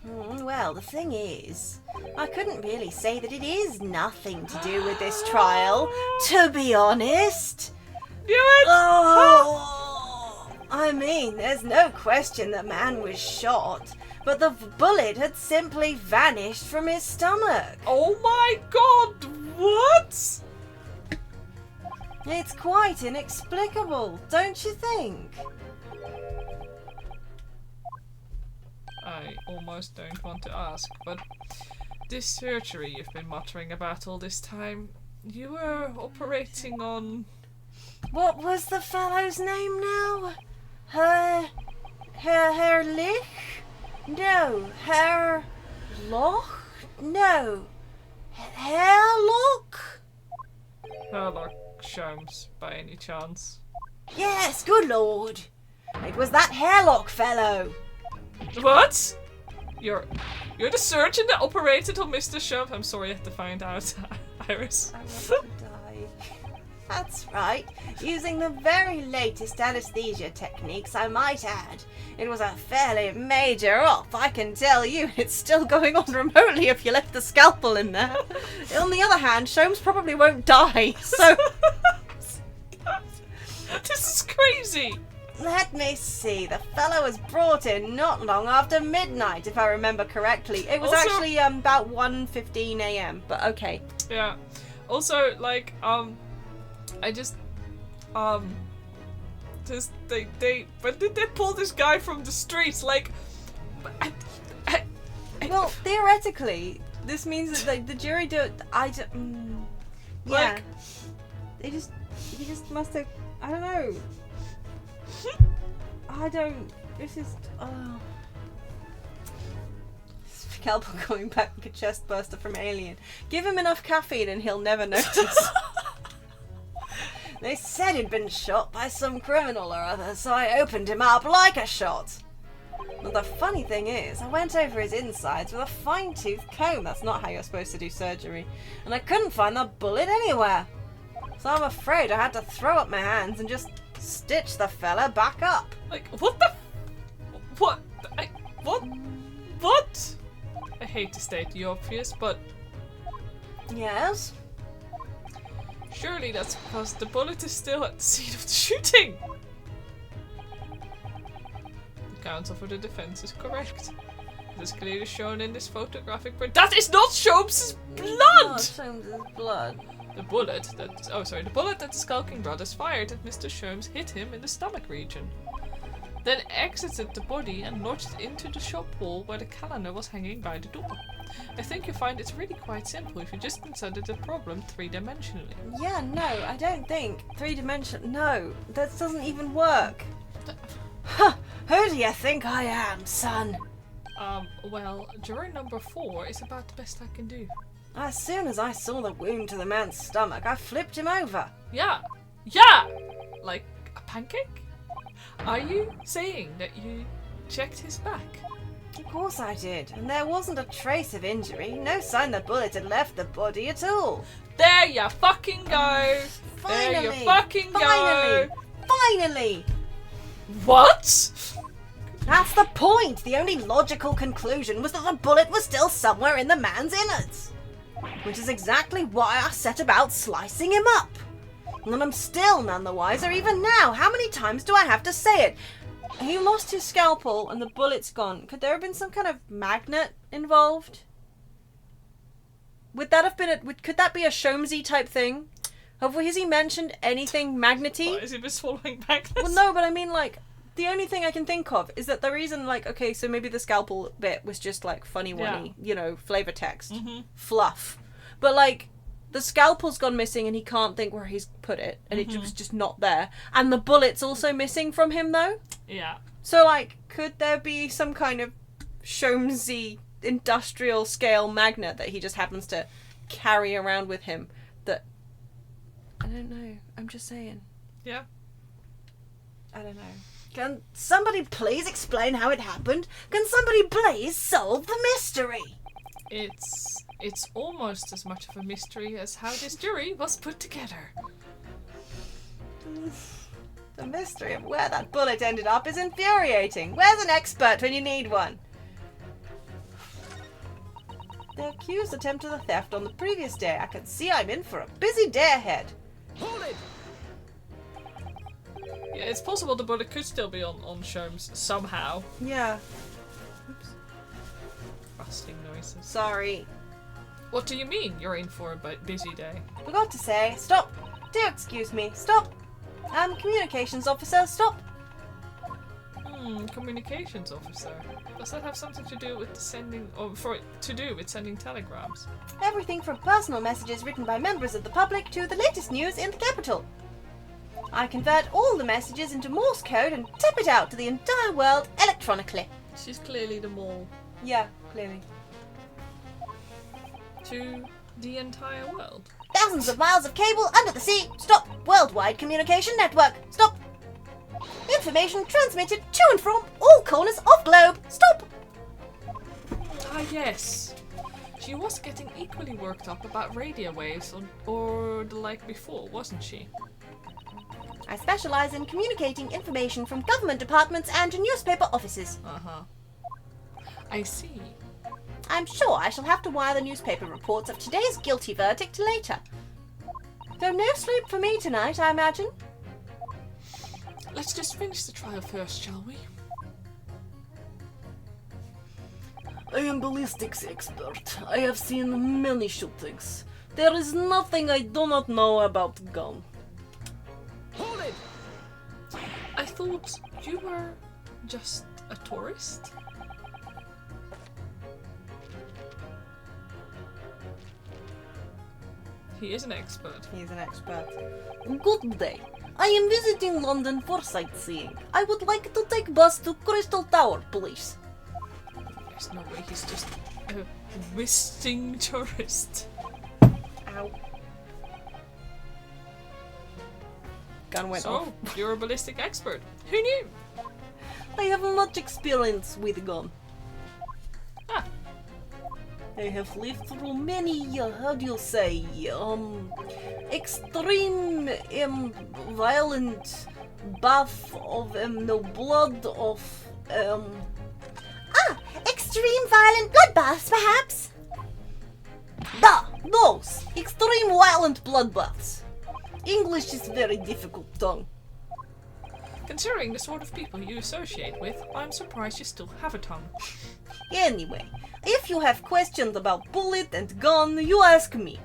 Speaker 3: Well, the thing is, I couldn't really say that it is nothing to do with this trial, to be honest.
Speaker 1: Do it!
Speaker 3: Oh, I mean, there's no question the man was shot, but the bullet had simply vanished from his stomach.
Speaker 1: Oh my god, what?
Speaker 2: It's quite inexplicable, don't you think?
Speaker 1: I almost don't want to ask, but this surgery you've been muttering about all this time, you were operating on...
Speaker 2: What was the fellow's name now? Herrlich? No. Herlock? No. Herlock?
Speaker 1: Herlock Sholmes, by any chance?
Speaker 3: Yes, good lord. It was that Herlock fellow.
Speaker 1: What? You're the surgeon that operated on Mr. Sholmes? I'm sorry, I have to find out, Iris.
Speaker 2: I want to die.
Speaker 3: That's right. Using the very latest anesthesia techniques, I might add. It was a fairly major op, I can tell you. It's still going on remotely if you left the scalpel in there. On the other hand, Sholmes probably won't die, so...
Speaker 1: This is crazy!
Speaker 3: Let me see. The fellow was brought in not long after midnight, if I remember correctly. It was
Speaker 1: also,
Speaker 3: actually about 1:15 a.m., but okay.
Speaker 1: Yeah. Also, like, I just, when did they pull this guy from the streets? Like,
Speaker 2: well, theoretically, this means that the jury do. Yeah. He just must have. I don't know. This is. Oh. Scalpel going back like a chest burster from Alien. Give him enough caffeine and he'll never notice.
Speaker 3: They said he'd been shot by some criminal or other, so I opened him up like a shot.
Speaker 2: But the funny thing is, I went over his insides with a fine-tooth comb. That's not how you're supposed to do surgery. And I couldn't find the bullet anywhere. So I'm afraid I had to throw up my hands and just stitch the fella back up.
Speaker 1: Like, what the... What? What? I hate to state the obvious, but...
Speaker 2: Yes?
Speaker 1: Surely that's because the bullet is still at the scene of the shooting! The counsel for the defense is correct. It is clearly shown in this photographic print. That is not Sholmes' blood!
Speaker 2: It's not Sholmes' blood.
Speaker 1: The bullet that the skulking brothers fired at Mr. Sholmes hit him in the stomach region. Then exited the body and lodged into the shop wall where the calendar was hanging by the door. I think you find it's really quite simple if you just consider the problem three-dimensionally.
Speaker 2: Yeah, no, I don't think. No, that doesn't even work.
Speaker 3: Huh, who do you think I am, son?
Speaker 1: Well, juror number 4 is about the best I can do.
Speaker 2: As soon as I saw the wound to the man's stomach, I flipped him over.
Speaker 1: Yeah! Like a pancake? Are you saying that you checked his back?
Speaker 2: Of course I did, and there wasn't a trace of injury, no sign the bullet had left the body at all.
Speaker 1: There you fucking go!
Speaker 2: Finally!
Speaker 1: There you fucking go!
Speaker 2: Finally!
Speaker 1: What?
Speaker 2: That's the point! The only logical conclusion was that the bullet was still somewhere in the man's innards. Which is exactly why I set about slicing him up. And I'm still none the wiser even now. How many times do I have to say it? He lost his scalpel and the bullet's gone. Could there have been some kind of magnet involved? Would that have been could that be a Sholmesy type thing? Has he mentioned anything magnety?
Speaker 1: What, has he been swallowing magnets?
Speaker 2: Well, no, but I mean, like, the only thing I can think of is that the reason, like, okay, so maybe the scalpel bit was just, like, funny-wunny, you know, flavor text.
Speaker 1: Mm-hmm.
Speaker 2: Fluff. But, like, the scalpel's gone missing and he can't think where he's put it, and it was just not there. And the bullet's also missing from him, though.
Speaker 1: Yeah.
Speaker 2: So, like, could there be some kind of Sholmesy industrial scale magnet that he just happens to carry around with him that... I don't know. I'm just saying.
Speaker 1: Yeah.
Speaker 2: I don't know.
Speaker 3: Can somebody please explain how it happened? Can somebody please solve the mystery?
Speaker 1: It's almost as much of a mystery as how this jury was put together.
Speaker 2: The mystery of where that bullet ended up is infuriating. Where's an expert when you need one? The accused attempted the theft on the previous day. I can see I'm in for a busy day ahead.
Speaker 4: Hold it!
Speaker 1: Yeah, it's possible the bullet could still be on Sholmes somehow.
Speaker 2: Yeah. Oops.
Speaker 1: Rustling noises.
Speaker 2: Sorry.
Speaker 1: What do you mean you're in for a busy day?
Speaker 2: Forgot to say, stop. Do excuse me. Stop. Communications officer, stop.
Speaker 1: Communications officer. Does that have something to do with sending telegrams?
Speaker 2: Everything from personal messages written by members of the public to the latest news in the capital. I convert all the messages into Morse code and tap it out to the entire world electronically.
Speaker 1: She's clearly the mole.
Speaker 2: Yeah, clearly.
Speaker 1: To the entire world.
Speaker 3: Thousands of miles of cable under the sea. Stop. Worldwide communication network. Stop. Information transmitted to and from all corners of globe. Stop.
Speaker 1: Ah, yes. She was getting equally worked up about radio waves or the like before, wasn't she?
Speaker 3: I specialize in communicating information from government departments and newspaper offices.
Speaker 1: Uh-huh. I see.
Speaker 3: I'm sure I shall have to wire the newspaper reports of today's guilty verdict later. So no sleep for me tonight, I imagine.
Speaker 1: Let's just finish the trial first, shall we?
Speaker 5: I am ballistics expert. I have seen many shootings. There is nothing I do not know about gun.
Speaker 4: Hold it!
Speaker 1: I thought you were just a tourist. He is an expert.
Speaker 2: He's an expert.
Speaker 5: Good day. I am visiting London for sightseeing. I would like to take bus to Crystal Tower, please.
Speaker 1: There's no way he's just a visiting tourist.
Speaker 2: Ow. Gun went off.
Speaker 1: So, you're a ballistic expert. Who knew?
Speaker 5: I have much experience with gun.
Speaker 1: Ah.
Speaker 5: I have lived through many, extreme, violent bath of, no blood, of,
Speaker 3: Extreme violent bloodbaths, perhaps?
Speaker 5: those! Extreme violent bloodbaths. English is very difficult tongue.
Speaker 1: Considering the sort of people you associate with, I'm surprised you still have a tongue.
Speaker 5: Anyway, if you have questions about bullet and gun, you ask me.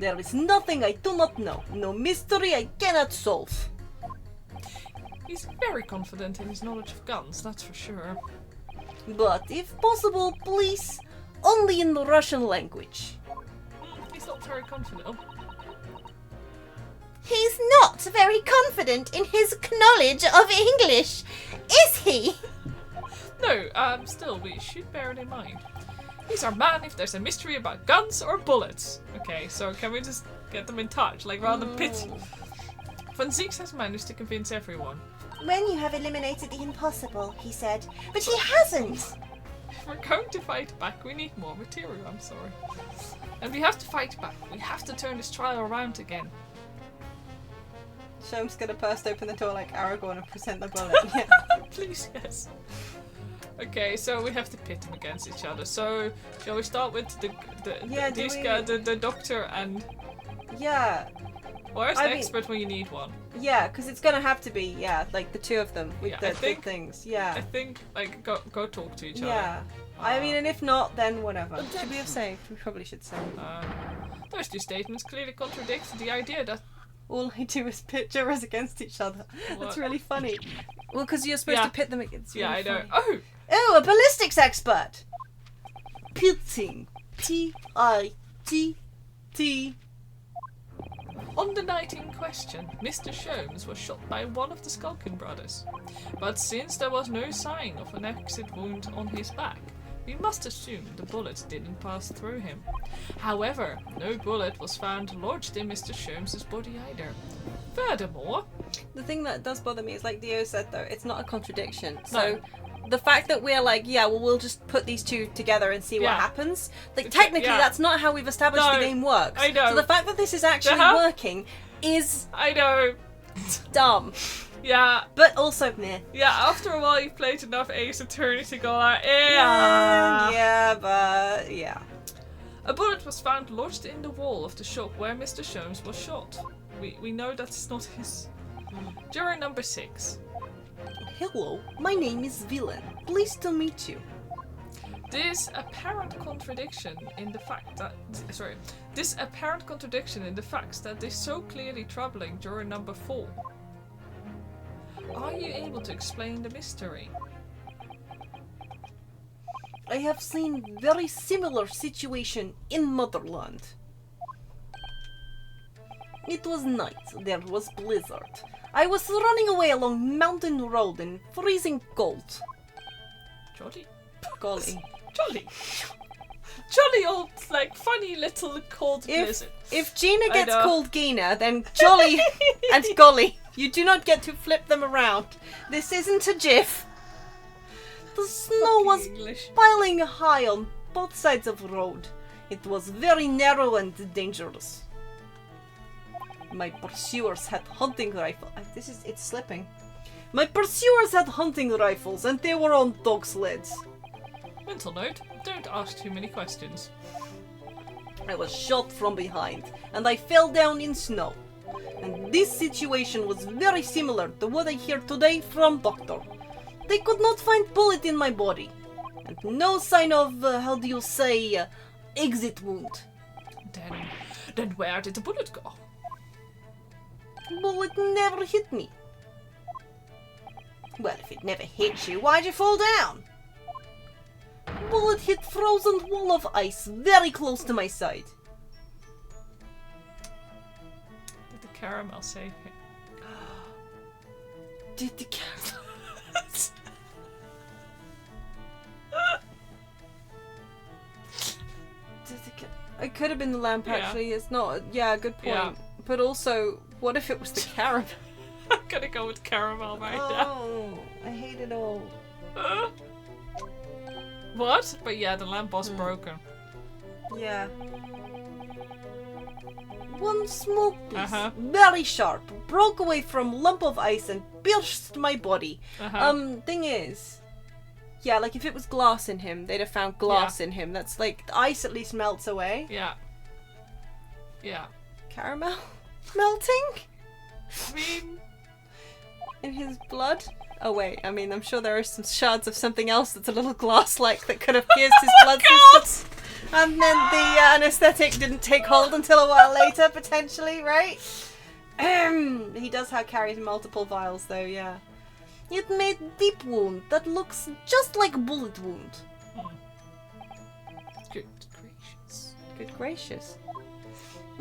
Speaker 3: There is nothing I do not know. No mystery I cannot solve.
Speaker 1: He's very confident in his knowledge of guns, that's for sure.
Speaker 3: But if possible, please, only in the Russian language.
Speaker 1: He's not very confident. Oh.
Speaker 3: He's not very confident in his knowledge of English, is he?
Speaker 1: No, still, we should bear it in mind. He's our man if there's a mystery about guns or bullets. Okay, so can we just get them in touch, like rather than pit? Von Zieks has managed to convince everyone.
Speaker 3: When you have eliminated the impossible, he said. But he hasn't!
Speaker 1: If we're going to fight back, we need more material, I'm sorry. And we have to fight back. We have to turn this trial around again.
Speaker 2: Sherm's gonna burst open the door like Aragorn and present the bullet. Yeah.
Speaker 1: Please, yes. Okay, so we have to pit them against each other. So, shall we start with the doctor and...
Speaker 2: Yeah.
Speaker 1: Where's the expert when you need one?
Speaker 2: Yeah, because it's gonna have to be, like the two of them with the things. Yeah.
Speaker 1: I think, like, go talk to each other.
Speaker 2: Yeah. I mean, and if not, then whatever. Should we have saved? We probably should save.
Speaker 1: Those two statements clearly contradict the idea that
Speaker 2: all I do is pit jurors against each other.
Speaker 1: What?
Speaker 2: That's really funny. Well, because you're supposed to pit them against.
Speaker 1: Yeah,
Speaker 2: really
Speaker 1: I know.
Speaker 2: funny.
Speaker 3: Oh, a ballistics expert! Pitting. P-I-T-T.
Speaker 1: On the night in question, Mr. Sholmes was shot by one of the Skulkin brothers. But since there was no sign of an exit wound on his back, we must assume the bullets didn't pass through him. However, no bullet was found lodged in Mr. Sholmes' body either. Furthermore...
Speaker 2: The thing that does bother me is, like Dio said though, it's not a contradiction. So the fact that we're like, we'll just put these two together and see what happens. Like, technically that's not how we've established the game works.
Speaker 1: I know.
Speaker 2: So the fact that this is actually working is...
Speaker 1: I know.
Speaker 2: Dumb.
Speaker 1: Yeah.
Speaker 2: But also meh.
Speaker 1: Yeah, after a while you've played enough Ace Attorney to go like,
Speaker 2: yeah, but yeah.
Speaker 1: A bullet was found lodged in the wall of the shop where Mr. Sholmes was shot. We know that's not his. Juror number 6.
Speaker 3: Hello, my name is Villain. Pleased to meet you.
Speaker 1: This apparent contradiction in the facts that is so clearly troubling juror number 4. Are you able to explain the mystery?
Speaker 3: I have seen very similar situation in Motherland. It was night, there was blizzard. I was running away along mountain road in freezing cold.
Speaker 1: Jolly.
Speaker 3: Golly.
Speaker 1: Jolly. Jolly old, like, funny little cold blizzard.
Speaker 2: If Gina gets called Gina, then Jolly and Golly. You do not get to flip them around. This isn't a GIF.
Speaker 3: The snow was piling high on both sides of the road. It was very narrow and dangerous. My pursuers had hunting rifles. It's slipping. My pursuers had hunting rifles and they were on dog sleds.
Speaker 1: Mental note, don't ask too many questions.
Speaker 3: I was shot from behind and I fell down in snow. And this situation was very similar to what I hear today from Doctor. They could not find bullet in my body. And no sign of, exit wound.
Speaker 1: Then where did the bullet go?
Speaker 3: Bullet never hit me. Well, if it never hit you, why'd you fall down? Bullet hit frozen wall of ice very close to my side.
Speaker 1: Did the caramel save him?
Speaker 3: Did the caramel...
Speaker 2: It could have been the lamp, actually. It's not... Yeah, good point. Yeah. But also, what if it was the caramel?
Speaker 1: I'm gonna go with caramel right now.
Speaker 2: Oh, I hate it all.
Speaker 1: What? But yeah, the lamp was broken.
Speaker 2: Yeah.
Speaker 3: One small piece, very sharp, broke away from lump of ice and pierced my body.
Speaker 2: Thing is... Yeah, like if it was glass in him, they'd have found glass in him. That's like, the ice at least melts away.
Speaker 1: Yeah. Yeah.
Speaker 2: Caramel? Melting?
Speaker 1: I mean...
Speaker 2: In his blood? Oh wait, I mean, I'm sure there are some shards of something else that's a little glass-like that could have pierced his blood system. And then the anaesthetic didn't take hold until a while later, potentially, right? He does have carries multiple vials, though, yeah.
Speaker 3: It made deep wound that looks just like bullet wound.
Speaker 1: Good gracious.
Speaker 2: Good gracious.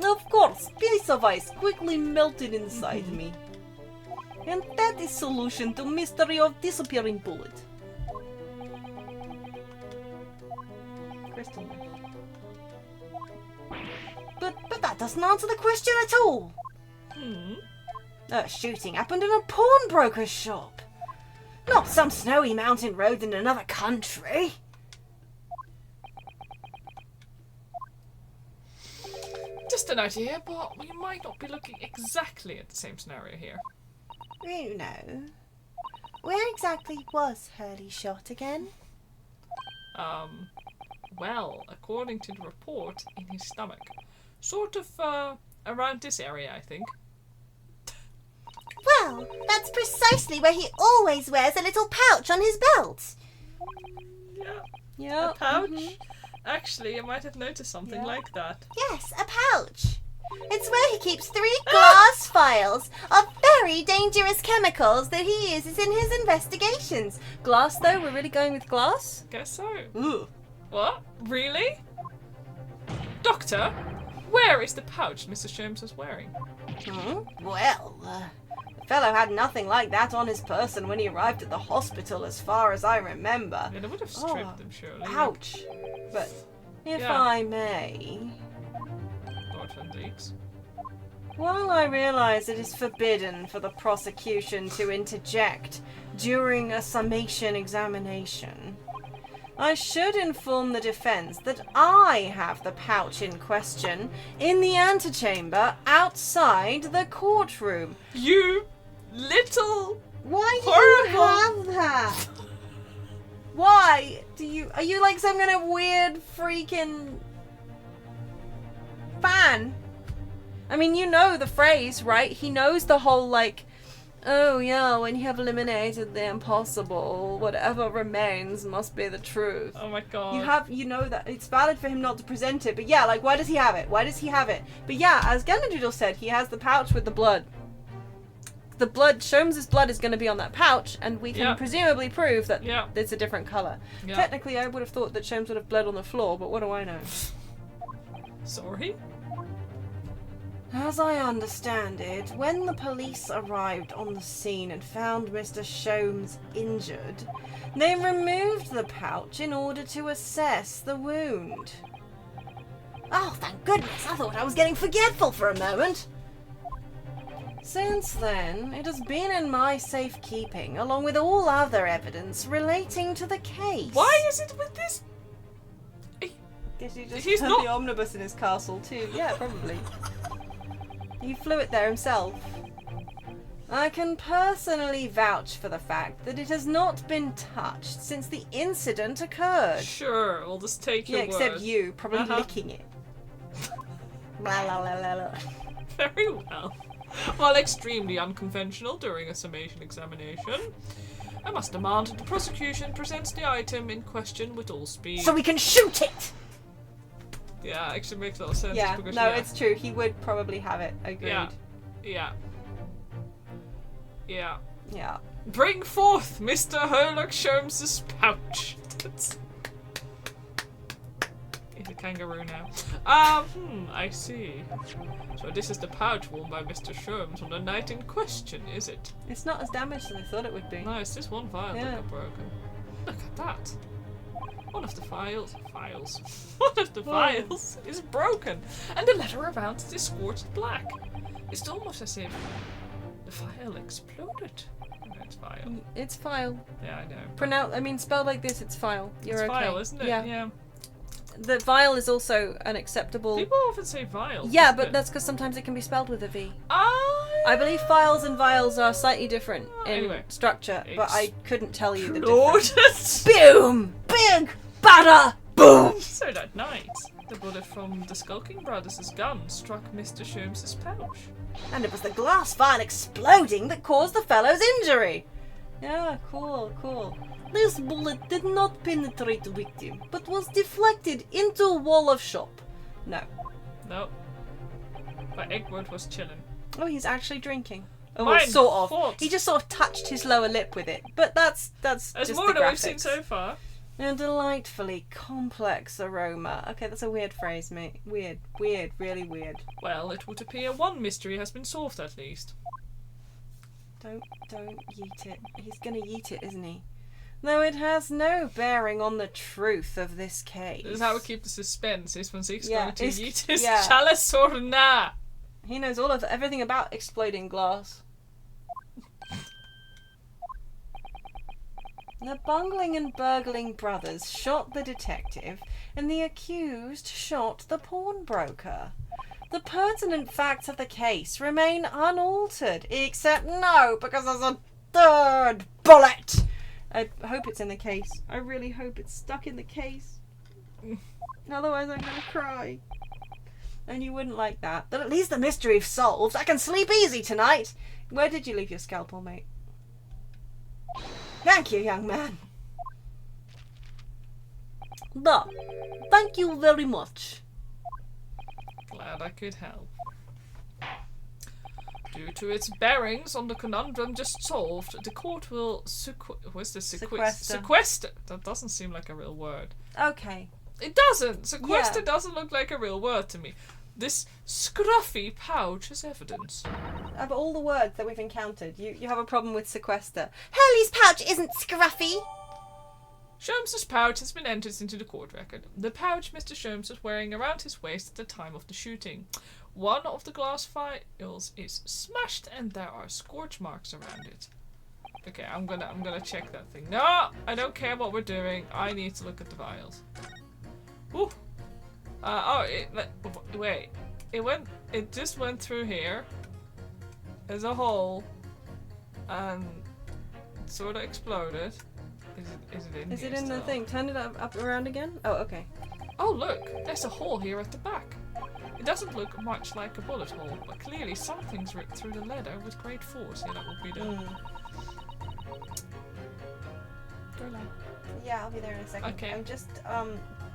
Speaker 3: Of course, piece of ice quickly melted inside me. And that is solution to mystery of disappearing bullet.
Speaker 2: Crystal.
Speaker 3: But that doesn't answer the question at all. Shooting happened in a pawnbroker's shop. Not some snowy mountain road in another country.
Speaker 1: Just an idea, but we might not be looking exactly at the same scenario here.
Speaker 3: You know. Where exactly was Hurley shot again?
Speaker 1: Well, according to the report, in his stomach. Sort of, around this area, I think.
Speaker 3: Well, that's precisely where he always wears a little pouch on his belt.
Speaker 1: Yeah.
Speaker 2: Yeah.
Speaker 1: A pouch? Actually, I might have noticed something like that.
Speaker 3: Yes, a pouch. It's where he keeps 3 glass vials of very dangerous chemicals that he uses in his investigations.
Speaker 2: Glass, though? We're really going with glass?
Speaker 1: Guess so.
Speaker 2: Ugh.
Speaker 1: What? Really? Doctor, where is the pouch Mr. Sholmes was wearing?
Speaker 3: Well,
Speaker 2: the fellow had nothing like that on his person when he arrived at the hospital, as far as I remember.
Speaker 1: Yeah, they would have stripped him, surely.
Speaker 2: Ouch. But if
Speaker 1: Yeah.
Speaker 2: I may...
Speaker 1: Lord Van Deeks.
Speaker 2: While I realise it is forbidden for the prosecution to interject during a summation examination, I should inform the defence that I have the pouch in question in the antechamber outside the courtroom.
Speaker 1: You little...
Speaker 2: Why do
Speaker 1: Horrible.
Speaker 2: you have that? Why do you... Are you like some kind of weird freaking fan? I mean, you know the phrase, right? He knows the whole, like, oh yeah, when you have eliminated the impossible, whatever remains must be the truth.
Speaker 1: Oh my god.
Speaker 2: You know that it's valid for him not to present it, but yeah, like, why does he have it? Why does he have it? But yeah, as Ganondorf said, he has the pouch with the blood. The blood, Sholmes' blood is going to be on that pouch, and we can presumably prove that it's a different colour.
Speaker 1: Yeah.
Speaker 2: Technically, I would have thought that Sholmes would have bled on the floor, but what do I know?
Speaker 1: Sorry?
Speaker 2: As I understand it, when the police arrived on the scene and found Mr. Sholmes injured, they removed the pouch in order to assess the wound.
Speaker 3: oh, thank goodness, I thought I was getting forgetful for a moment.
Speaker 2: Since then, it has been in my safekeeping, along with all other evidence relating to the case.
Speaker 1: Why is it with this?
Speaker 2: Guess he just
Speaker 1: He's
Speaker 2: had
Speaker 1: not-
Speaker 2: the omnibus in his castle too. Yeah, probably. He flew it there himself. I can personally vouch for the fact that it has not been touched since the incident occurred.
Speaker 1: Sure, we'll just take your word.
Speaker 2: Except you, probably
Speaker 1: Uh-huh.
Speaker 2: licking it. La la la la la.
Speaker 1: Very well. While extremely unconventional during a summation examination, I must demand that the prosecution presents the item in question with all speed.
Speaker 3: So we can shoot it!
Speaker 1: Yeah, actually makes a lot of sense.
Speaker 2: Yeah,
Speaker 1: because,
Speaker 2: no, it's true. He would probably have it. Agreed.
Speaker 1: Yeah. Yeah. Yeah.
Speaker 2: Yeah.
Speaker 1: Bring forth Mr. Herlock Sholmes' pouch. He's a kangaroo now. I see. So this is the pouch worn by Mr. Sholmes on the night in question, is it?
Speaker 2: It's not as damaged as I thought it would be.
Speaker 1: No, it's just one vial that got broken. Look at that. One of the files is broken, and the letter around it is scorched black. It's almost as if the file exploded. No, it's file.
Speaker 2: It's file.
Speaker 1: Yeah, I know.
Speaker 2: Spelled like this, it's file. You're
Speaker 1: It's
Speaker 2: okay.
Speaker 1: file, isn't it?
Speaker 2: Yeah. The vial is also an acceptable...
Speaker 1: People often say vial.
Speaker 2: Yeah, but that's because sometimes it can be spelled with a V. I believe files and vials are slightly different in structure, but I couldn't tell you the difference.
Speaker 3: Boom! Big! Butter! Boom!
Speaker 1: So that night, the bullet from the Skulking Brothers' gun struck Mr. Sholmes' pouch.
Speaker 3: And it was the glass vial exploding that caused the fellow's injury.
Speaker 2: Yeah, cool, cool.
Speaker 5: This bullet did not penetrate the victim, but was deflected into a wall of shop. No.
Speaker 1: No. But Egbert was chilling.
Speaker 2: Oh, he's actually drinking. Oh,
Speaker 1: Mine
Speaker 2: well, sort of.
Speaker 1: thought.
Speaker 2: He just sort of touched his lower lip with it. But that's
Speaker 1: There's
Speaker 2: just
Speaker 1: more
Speaker 2: the
Speaker 1: than we've seen
Speaker 2: graphics.
Speaker 1: so far.
Speaker 2: A delightfully complex aroma. Okay, that's a weird phrase, mate. Weird, really weird.
Speaker 1: Well, it would appear one mystery has been solved at least.
Speaker 2: Don't yeet it. He's gonna yeet it, isn't he? Though it has no bearing on the truth of this case.
Speaker 1: This is how we keep the suspense. Is when Zeke's
Speaker 2: Yeah,
Speaker 1: going to
Speaker 2: it's-
Speaker 1: eat his
Speaker 2: yeah.
Speaker 1: chalice or nah?
Speaker 2: He knows everything about exploding glass. The bungling and burgling brothers shot the detective, and the accused shot the pawnbroker. The pertinent facts of the case remain unaltered, except no, because there's a third bullet. I hope it's in the case. I really hope it's stuck in the case. Otherwise I'm gonna cry. And you wouldn't like that. But at least the mystery's solved. I can sleep easy tonight. Where did you leave your scalpel, mate? Thank you, young man.
Speaker 5: Thank you very much.
Speaker 1: Glad I could help. Due to its bearings on the conundrum just solved, the court will sequester. That doesn't seem like a real word.
Speaker 2: Okay.
Speaker 1: It doesn't. Sequester
Speaker 2: Yeah.
Speaker 1: doesn't look like a real word to me. This scruffy pouch is evidence.
Speaker 2: Of all the words that we've encountered, you have a problem with sequester.
Speaker 3: Hurley's pouch isn't scruffy.
Speaker 1: Sholmes's pouch has been entered into the court record. The pouch Mr. Sholmes was wearing around his waist at the time of the shooting. One of the glass vials is smashed and there are scorch marks around it. Okay, I'm gonna check that thing. No, I don't care what we're doing. I need to look at the vials. Woo. Wait. It just went through here. There's a hole. And it sort of exploded. Is it in
Speaker 2: Is
Speaker 1: here
Speaker 2: it in the
Speaker 1: still?
Speaker 2: thing? Turn it up around again? Oh, okay.
Speaker 1: Oh look, there's a hole here at the back. It doesn't look much like a bullet hole, but clearly something's ripped through the leather with great force. Yeah, that would be the... Go now.
Speaker 2: Yeah, I'll be there in a second.
Speaker 1: Okay.
Speaker 2: I'm just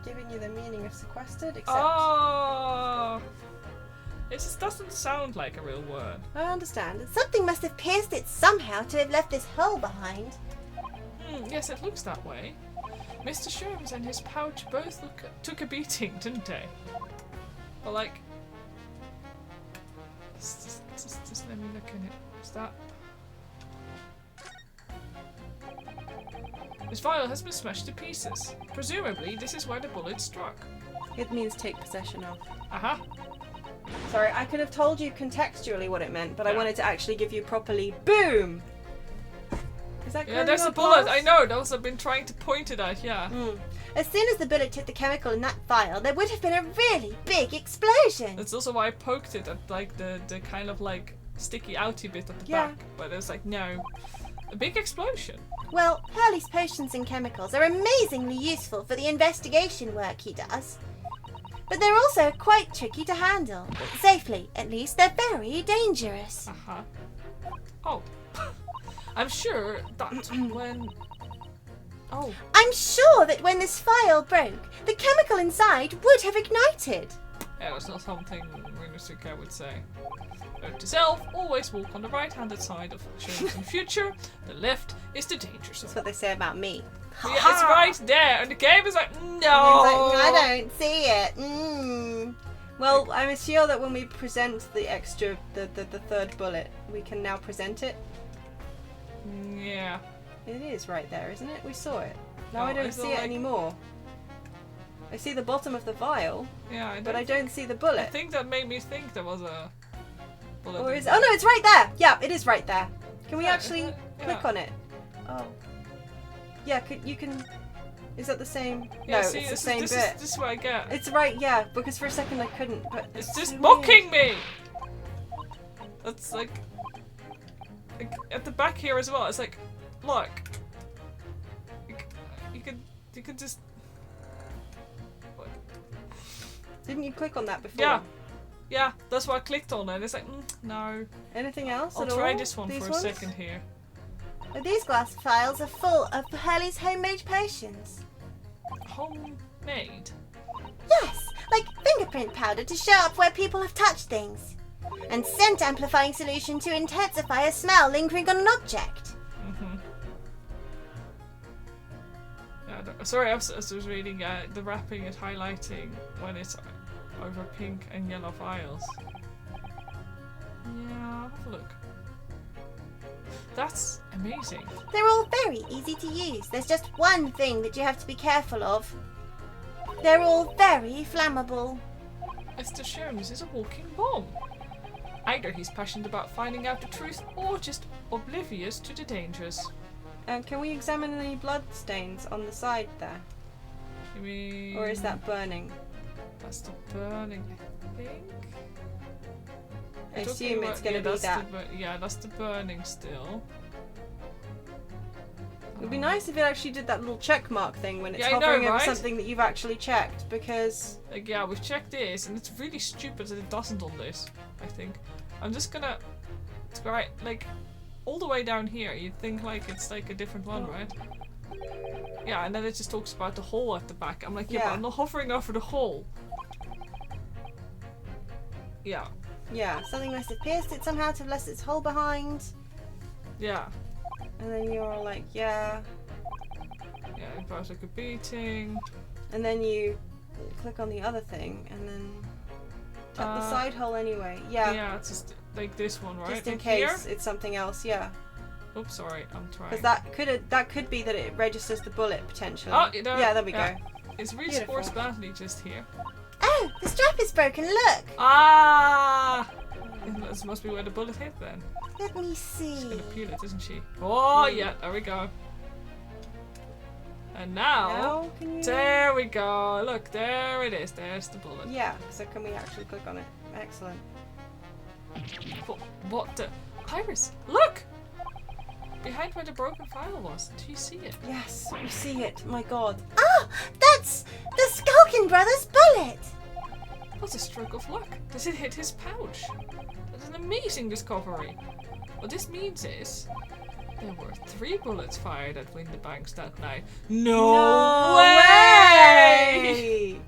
Speaker 2: giving you the meaning of sequestered, except
Speaker 1: Oh! It just doesn't sound like a real word.
Speaker 2: I understand.
Speaker 3: Something must have pierced it somehow to have left this hole behind.
Speaker 1: Yes, it looks that way. Mr. Sholmes and his pouch both took a beating, didn't they? But like... Just let me look in it. Is that... This vial has been smashed to pieces. Presumably, this is where the bullet struck.
Speaker 2: it means take possession of.
Speaker 1: Aha!
Speaker 2: Sorry, I could have told you contextually what it meant, but I
Speaker 1: Yeah.
Speaker 2: wanted to actually give you properly boom! Is that
Speaker 1: Yeah,
Speaker 2: kind
Speaker 1: there's
Speaker 2: of
Speaker 1: a bullet.
Speaker 2: applause?
Speaker 1: I know. Those I've been trying to point it at. Yeah.
Speaker 3: As soon as the bullet hit the chemical in that vial, there would have been a really big explosion.
Speaker 1: That's also why I poked it at like the kind of like sticky outy bit at the
Speaker 2: Yeah.
Speaker 1: back. But it's like no, a big explosion.
Speaker 3: Well, Hurley's potions and chemicals are amazingly useful for the investigation work he does. But they're also quite tricky to handle. Safely, at least, they're very dangerous.
Speaker 1: Uh-huh. Oh. I'm sure that when... Oh.
Speaker 3: I'm sure that when this vial broke, the chemical inside would have ignited.
Speaker 1: Yeah, that's not something Rinnosuke would say. Note to self, always walk on the right-handed side of Sholmes in future. The left is the danger zone.
Speaker 2: That's what they say about me.
Speaker 1: Yeah, it's right there, and the game is like, no!
Speaker 3: It's like, I don't see it.
Speaker 2: Well, I'm sure that when we present the extra, the third bullet, we can now present it.
Speaker 1: Yeah.
Speaker 2: It is right there, isn't it? We saw it. Now
Speaker 1: Oh,
Speaker 2: I don't
Speaker 1: is it
Speaker 2: see it
Speaker 1: like-
Speaker 2: anymore. I see the bottom of the vial,
Speaker 1: Yeah,
Speaker 2: but I don't see the
Speaker 1: I
Speaker 2: bullet.
Speaker 1: think that made me think there was a bullet.
Speaker 2: Or
Speaker 1: in
Speaker 2: is
Speaker 1: there.
Speaker 2: oh no, it's right there! Yeah, it is right there. Can we
Speaker 1: Yeah,
Speaker 2: actually
Speaker 1: yeah.
Speaker 2: click on it? Oh. Yeah, you can... Is that the same?
Speaker 1: Yeah,
Speaker 2: no,
Speaker 1: see,
Speaker 2: it's the
Speaker 1: this
Speaker 2: same
Speaker 1: is,
Speaker 2: bit.
Speaker 1: This is what I get.
Speaker 2: It's right, yeah, because for a second I couldn't, but
Speaker 1: It's just
Speaker 2: so
Speaker 1: mocking
Speaker 2: weird.
Speaker 1: me! That's like at the back here as well. It's like, look, you can just. What?
Speaker 2: Didn't you click on that before?
Speaker 1: Yeah, that's why I clicked on it. It's like, no.
Speaker 2: Anything else
Speaker 1: I'll
Speaker 2: at
Speaker 1: try
Speaker 2: all?
Speaker 1: this one
Speaker 2: These
Speaker 1: for
Speaker 2: ones?
Speaker 1: a second here.
Speaker 3: But these glass vials are full of Hurley's homemade potions.
Speaker 1: Homemade?
Speaker 3: Yes, like fingerprint powder to show up where people have touched things. And scent amplifying solution to intensify a smell lingering on an object.
Speaker 1: Mm-hmm. Sorry, I was reading the wrapping is highlighting when it's over pink and yellow vials. Yeah, have a look. That's amazing.
Speaker 3: They're all very easy to use. There's just one thing that you have to be careful of. They're all very flammable.
Speaker 1: Mr. Sholmes is a walking bomb. Either he's passionate about finding out the truth or just oblivious to the dangers.
Speaker 2: Can we examine any blood stains on the side there?
Speaker 1: You mean...
Speaker 2: Or is that burning?
Speaker 1: That's the burning, I think.
Speaker 2: I assume it's going to be that.
Speaker 1: Yeah, that's the burning still.
Speaker 2: It would be nice if it actually did that little check mark thing when it's hovering over something that you've actually checked, because...
Speaker 1: Like, yeah, we've checked this, and it's really stupid that it doesn't on this, I think. I'm just gonna... Right, like, all the way down here, you'd think, like, it's, like, a different one, right? Yeah, and then it just talks about the hole at the back. I'm like, yeah, but I'm not hovering over the hole. Yeah.
Speaker 3: Yeah, something must have pierced it somehow to have left its hole behind.
Speaker 1: Yeah.
Speaker 2: And then you're all like, yeah.
Speaker 1: Yeah, it was like a beating.
Speaker 2: And then you click on the other thing, and then tap the side hole anyway. Yeah.
Speaker 1: Yeah, it's just like this one, right?
Speaker 2: Just in case it's something else, yeah.
Speaker 1: Oops, sorry, I'm trying.
Speaker 2: Because that could be that it registers the bullet potentially.
Speaker 1: Oh,
Speaker 2: yeah, there we go.
Speaker 1: It's really sports badly just here.
Speaker 3: Oh, the strap is broken, look!
Speaker 1: Ah! This must be where the bullet hit then.
Speaker 3: Let me see.
Speaker 1: She's gonna peel it, isn't she? Oh, yeah, there we go. And now there we go. Look, there it is. There's the bullet.
Speaker 2: Yeah, so can we actually click on it? Excellent.
Speaker 1: What the? Iris, look! Behind where the broken file was. Do you see it?
Speaker 2: Yes, we see it. My god.
Speaker 3: Ah! That's the Skulkin Brothers bullet!
Speaker 1: What a stroke of luck. Does it hit his pouch? That's an amazing discovery. What this means is there were 3 bullets fired at Winterbanks that night. No way!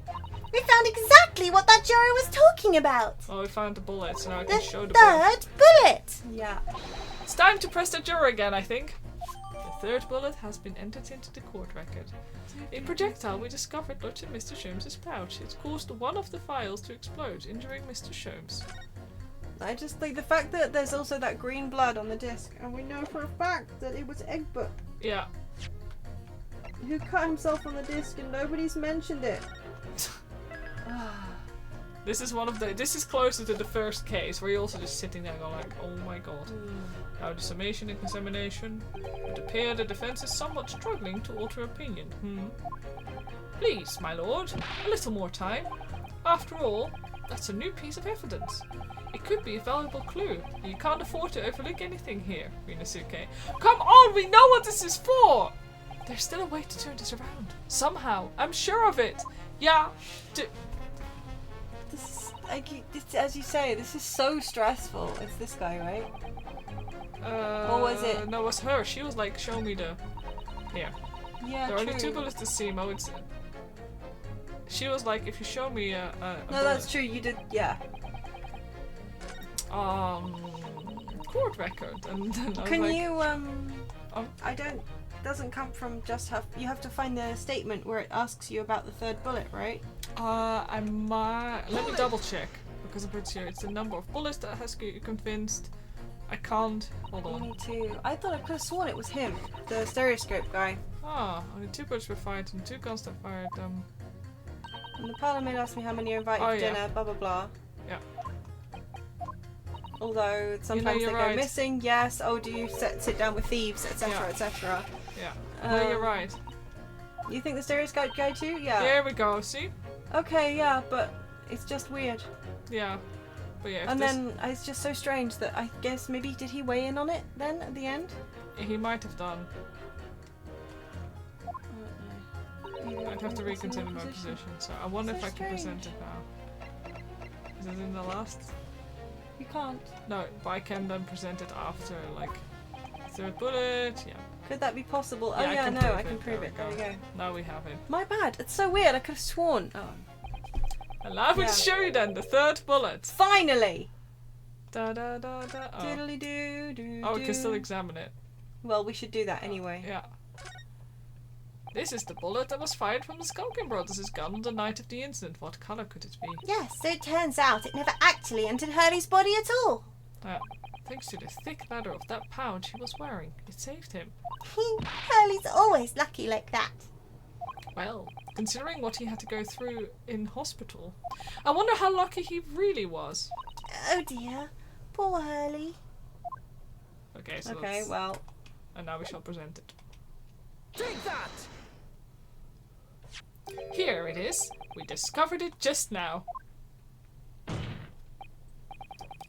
Speaker 3: We found exactly what that juror was talking about.
Speaker 1: Oh, we found the bullet, so now I can show the
Speaker 3: third bullet.
Speaker 2: Yeah.
Speaker 1: It's time to press the juror again, I think. The 3rd bullet has been entered into the court record. A projectile we discovered lodged in Mr. Sholmes' pouch. It caused one of the files to explode, injuring Mr. Sholmes.
Speaker 2: I just think the fact that there's also that green blood on the disc, and we know for a fact that it was Egbert.
Speaker 1: Yeah.
Speaker 2: Who cut himself on the disc and nobody's mentioned it.
Speaker 1: This is one of the. This is closer to the first case where you're also just sitting there going like, oh my god. Now the summation and examination. It appears the defense is somewhat struggling to alter opinion. Please, my lord, a little more time. After all, that's a new piece of evidence. It could be a valuable clue. You can't afford to overlook anything here, Rinosuke. Come on, we know what this is for! There's still a way to turn this around. Somehow. I'm sure of it. Yeah.
Speaker 2: This is, as you say, this is so stressful. It's this guy, right? Or was it?
Speaker 1: No, it was her. She was like, show me the... Here.
Speaker 2: Yeah,
Speaker 1: there are only 2 bullets to see, Mo. It's... She was like, if you show me a
Speaker 2: no,
Speaker 1: bullet.
Speaker 2: that's true. You did, yeah.
Speaker 1: Court record. And then
Speaker 2: can you, I don't... doesn't come from just have... You have to find the statement where it asks you about the 3rd bullet, right?
Speaker 1: I might... Let me double check. Because I'm pretty sure it's the number of bullets that has you convinced. I can't... Hold on.
Speaker 2: Me too. I thought I could have sworn it was him. The stereoscope guy.
Speaker 1: Ah, only 2 bullets were fired and 2 guns that fired them.
Speaker 2: And the parliament asked me how many are invited for dinner, blah blah blah.
Speaker 1: Yeah.
Speaker 2: Although sometimes they go missing, yes. Oh, do you sit down with thieves, etc., etc.
Speaker 1: Yeah. No, you're right.
Speaker 2: You think the stereoscope guy too? Yeah.
Speaker 1: There we go. See?
Speaker 2: Okay, yeah, but it's just weird.
Speaker 1: Yeah. But yeah.
Speaker 2: And then it's just so strange that I guess maybe did he weigh in on it then at the end?
Speaker 1: He might have done. I'd have to reconsider my position, so I wonder if I can present it now. Is it in the last?
Speaker 2: You can't.
Speaker 1: No, but I can then present it after, like, Third bullet, yeah.
Speaker 2: Could that be possible?
Speaker 1: Yeah,
Speaker 2: oh yeah, no, I can prove
Speaker 1: There
Speaker 2: it. There we go.
Speaker 1: Now we have it.
Speaker 2: My bad. It's so weird. I could have sworn. Oh.
Speaker 1: Allow me to show you then the third bullet.
Speaker 2: Finally!
Speaker 1: Da da da da. Oh,
Speaker 2: Diddly doo doo.
Speaker 1: we can still examine it.
Speaker 2: Well, we should do that anyway.
Speaker 1: Yeah. This is the bullet that was fired from the Skulking Brothers' gun on the night of the incident. What colour could it be?
Speaker 3: Yes, so it turns out it never actually entered Hurley's body at all.
Speaker 1: Thanks to the thick leather of that pouch he was wearing, it saved him.
Speaker 3: Hurley's always lucky like that.
Speaker 1: Well, considering what he had to go through in hospital, I wonder how lucky he really was.
Speaker 3: Oh dear, poor Hurley.
Speaker 1: Okay, so
Speaker 2: Okay, well.
Speaker 1: and now we shall present it.
Speaker 4: Take that!
Speaker 1: Here it is. We discovered it just now.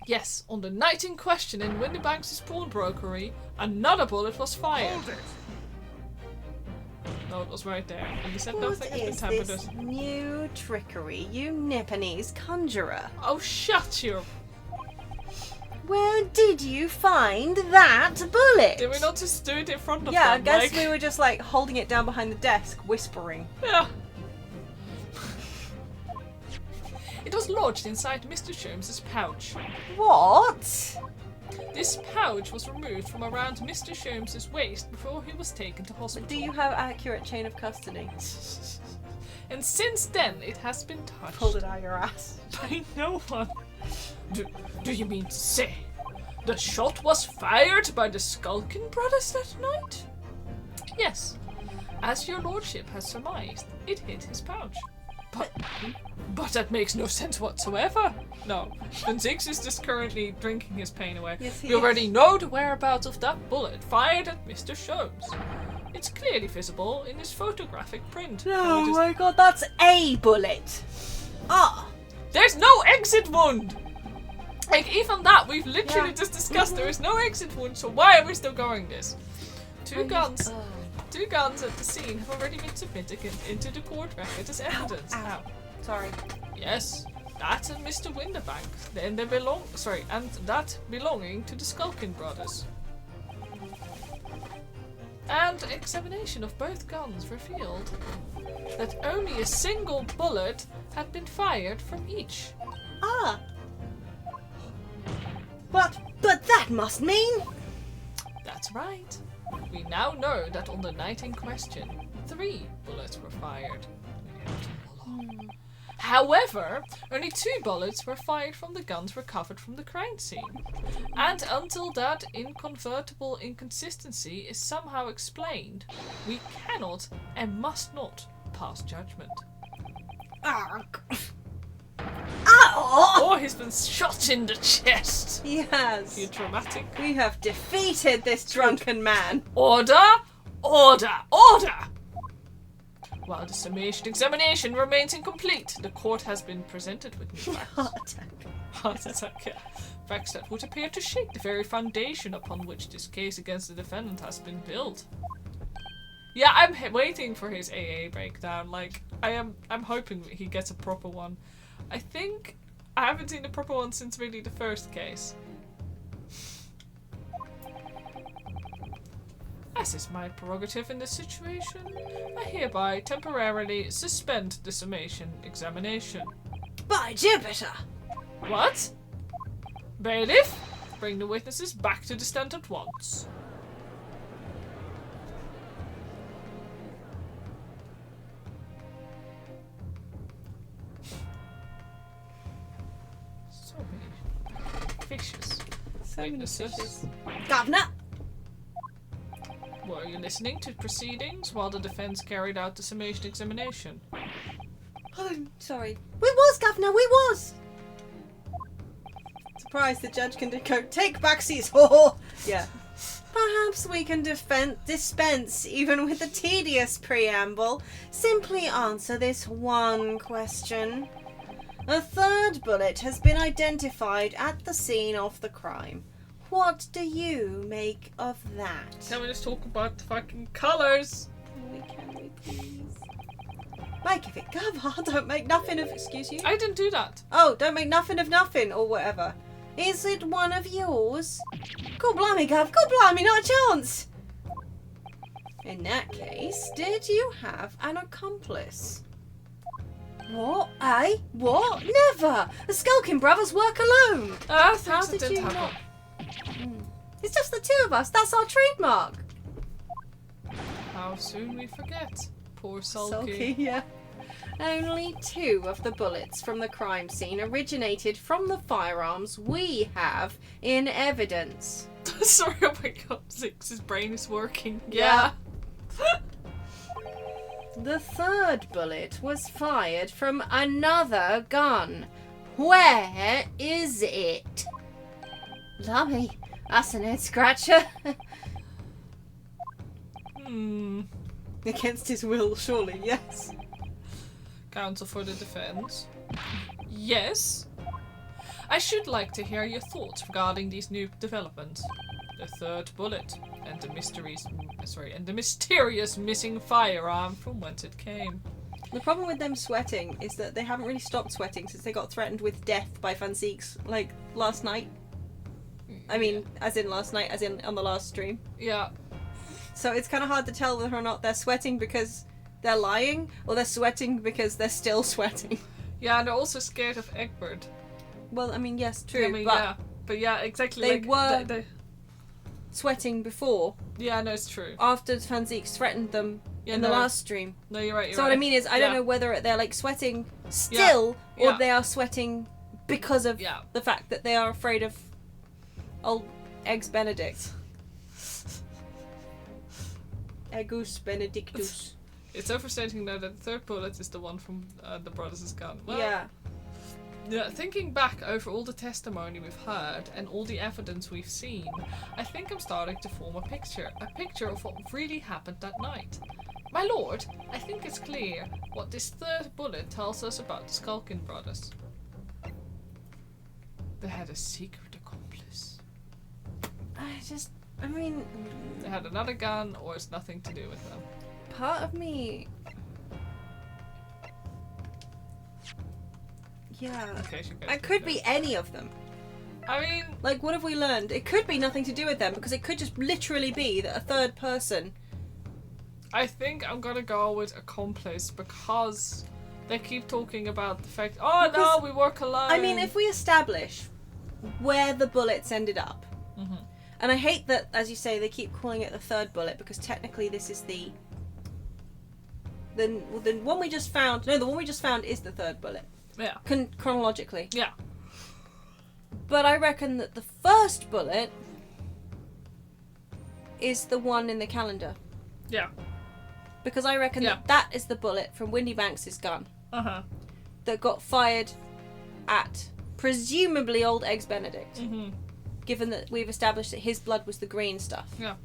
Speaker 1: Yes, on the night in question in Windybank's pawnbrokery, another bullet was fired.
Speaker 4: Hold it!
Speaker 1: No, it was right there. And he said
Speaker 3: What
Speaker 1: nothing has been
Speaker 3: is
Speaker 1: tampered
Speaker 3: this
Speaker 1: with.
Speaker 2: New trickery, you Nipponese conjurer.
Speaker 1: Oh, shut you!
Speaker 3: Where did you find that bullet?
Speaker 1: Did we not just do it in front of
Speaker 2: Yeah, I
Speaker 1: them?
Speaker 2: guess
Speaker 1: like...
Speaker 2: we were just like holding it down behind the desk, whispering.
Speaker 1: Yeah. It was lodged inside Mr. Sholmes's pouch.
Speaker 2: What?
Speaker 1: This pouch was removed from around Mr. Sholmes's waist before he was taken to hospital.
Speaker 2: Do you have accurate chain of custody?
Speaker 1: And since then, it has been touched
Speaker 2: Pulled it out your ass.
Speaker 1: by no one. Do you mean to say the shot was fired by the Skulking Brothers that night? Yes. As your lordship has surmised, it hit his pouch. But that makes no sense whatsoever. No, Van Zix is just currently drinking his pain away.
Speaker 2: Yes, he
Speaker 1: We already know the whereabouts of that bullet fired at Mr. Sholmes. It's clearly visible in his photographic print.
Speaker 2: Oh my god, that's a bullet! Ah!
Speaker 1: There's no exit wound! Like, even that, we've literally just discussed there is no exit wound, so why are we still going this? Two guns at the scene have already been submitted into the court record as evidence.
Speaker 2: Ow. Sorry.
Speaker 1: Yes, that and Mr. Winderbank. Then they belong. Sorry, and that belonging to the Skulking Brothers. And examination of both guns revealed that only a single bullet had been fired from each.
Speaker 3: Ah. But that must mean...
Speaker 1: That's right. We now know that on the night in question, 3 bullets were fired. However, only 2 bullets were fired from the guns recovered from the crime scene. And until that inconvertible inconsistency is somehow explained, we cannot and must not pass judgment.
Speaker 3: Oh!
Speaker 1: Or he's been shot in the chest.
Speaker 2: Yes.
Speaker 1: You dramatic.
Speaker 2: We have defeated this drunken man.
Speaker 1: Order! Order! Order! While the summation examination remains incomplete, the court has been presented with new facts. Heart attack, yeah. Facts that would appear to shake the very foundation upon which this case against the defendant has been built. Yeah, I'm waiting for his AA breakdown. Like, I'm hoping he gets a proper one. I think I haven't seen a proper one since really the first case. As is my prerogative in this situation, I hereby temporarily suspend the summation examination.
Speaker 3: By Jupiter!
Speaker 1: What? Bailiff, bring the witnesses back to the stand at once. So many vicious witnesses.
Speaker 3: Governor!
Speaker 1: Were you listening to proceedings while the defense carried out the summation examination?
Speaker 2: Oh, sorry.
Speaker 3: We was, Governor, we was!
Speaker 2: Surprised the judge can go, take backsies. Oh, yeah. Perhaps we can dispense even with the tedious preamble. Simply answer this one question. A 3rd bullet has been identified at the scene of the crime. What do you make of that?
Speaker 1: Can we just talk about the fucking colours?
Speaker 2: Can we please? Make of it cover. Don't make nothing of. Excuse you?
Speaker 1: I didn't do that.
Speaker 2: Oh, don't make nothing of nothing or whatever. Is it one of yours? God blimey, Gav. God blimey, not a chance. In that case, did you have an accomplice? What? Eh? What? Never! The Skulking brothers work alone!
Speaker 1: How did you not?
Speaker 2: It's just the two of us. That's our trademark.
Speaker 1: How soon we forget. Poor Sulky.
Speaker 2: Yeah. Only 2 of the bullets from the crime scene originated from the firearms we have in evidence.
Speaker 1: Sorry, oh my god, Zix's brain is working. Yeah.
Speaker 2: The 3rd bullet was fired from another gun. Where is it? Lummy, that's an head scratcher. Against his will, surely, yes.
Speaker 1: Counsel for the defense. Yes. I should like to hear your thoughts regarding these new developments. The 3rd bullet and the mysterious missing firearm from whence it came.
Speaker 2: The problem with them sweating is that they haven't really stopped sweating since they got threatened with death by Van Zieks, like, last night. I mean, as in last night, as in on the last stream.
Speaker 1: Yeah.
Speaker 2: So it's kind of hard to tell whether or not they're sweating because they're lying, or they're sweating because they're still sweating.
Speaker 1: Yeah, and they're also scared of Egbert.
Speaker 2: Well, I mean, yes, true,
Speaker 1: I mean, but yeah, exactly.
Speaker 2: They
Speaker 1: like,
Speaker 2: were sweating before.
Speaker 1: Yeah, no, it's true.
Speaker 2: After Van Zieks threatened them in the last stream.
Speaker 1: No, you're right.
Speaker 2: So what I mean is, I don't know whether they're like sweating still, or they are sweating because of the fact that they are afraid of old Eggs Benedict. Eggus Benedictus.
Speaker 1: It's so frustrating though that the 3rd bullet is the one from the brothers' gun. Well, yeah, thinking back over all the testimony we've heard and all the evidence we've seen, I think I'm starting to form a picture of what really happened that night. My lord, I think it's clear what this 3rd bullet tells us about the Skulkin brothers. They had a secret accomplice.
Speaker 2: I mean...
Speaker 1: They had another gun, or it's nothing to do with them.
Speaker 2: Part of me... Yeah.
Speaker 1: Okay,
Speaker 2: it could be any of them.
Speaker 1: I mean...
Speaker 2: Like, what have we learned? It could be nothing to do with them, because it could just literally be that a 3rd person...
Speaker 1: I think I'm gonna go with accomplice, because they keep talking about the fact, no, we work alone.
Speaker 2: I mean, if we establish where the bullets ended up, and I hate that, as you say, they keep calling it the 3rd bullet, because technically this is the one we just found. No, the one we just found is the 3rd bullet.
Speaker 1: Yeah.
Speaker 2: Chronologically.
Speaker 1: Yeah.
Speaker 2: But I reckon that the 1st bullet is the one in the calendar.
Speaker 1: Yeah.
Speaker 2: Because I reckon that is the bullet from Windy Banks' gun. That got fired at presumably old Eggs Benedict. Given that we've established that his blood was the green stuff.
Speaker 1: Yeah.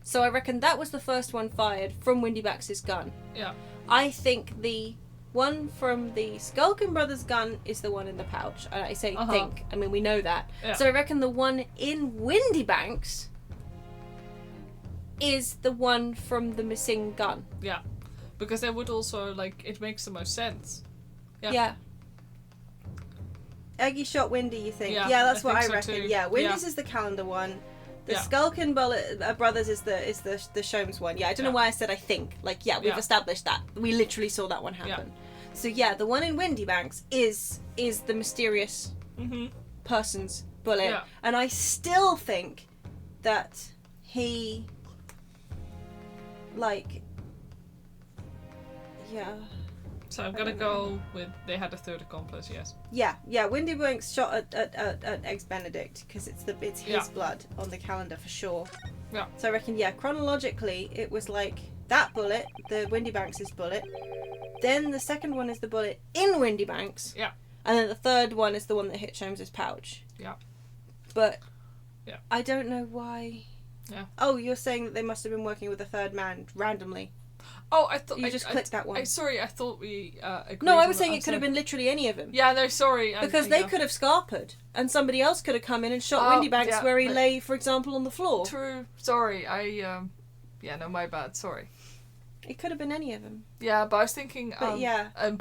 Speaker 2: So I reckon that was the first one fired from Windy Banks' gun.
Speaker 1: Yeah.
Speaker 2: I think the one from the Skulkin brothers' gun is the one in the pouch. And I say think. I mean, we know that. Yeah. So I reckon the one in Windy Banks is the one from the missing gun.
Speaker 1: Yeah. Because they would also, like, it makes the most sense.
Speaker 2: Yeah. Eggy shot Windy, you think? Yeah, that's what I reckon. Too. Yeah, Windy's is the calendar one. The Skulkin brothers is the Shomes one. Yeah, I don't know why I said I think. Like, we've established that. We literally saw that one happen. Yeah. So the one in Windy Banks is the mysterious person's bullet. Yeah. And I still think that he
Speaker 1: So I'm gonna go with they had a 3rd accomplice, yes.
Speaker 2: Yeah. Windy Banks shot at Eggs Benedict because it's his blood on the calendar for sure. Yeah. So I reckon chronologically it was like that bullet, the Windy Banks' bullet. Then the 2nd one is the bullet in Windy Banks. Yeah. And then the 3rd one is the one that hit Sholmes' pouch. Yeah. But I don't know why. Yeah. Oh, you're saying that they must have been working with a 3rd man randomly.
Speaker 1: Oh, I thought
Speaker 2: you just clicked that one.
Speaker 1: Sorry, I thought we agreed.
Speaker 2: No, I was saying it could have been literally any of them.
Speaker 1: Yeah, no, sorry.
Speaker 2: Because they could have scarpered, and somebody else could have come in and shot Windy Banks where he lay, for example, on the floor.
Speaker 1: True. Sorry, my bad. Sorry.
Speaker 2: It could have been any of them.
Speaker 1: Yeah, but I was thinking.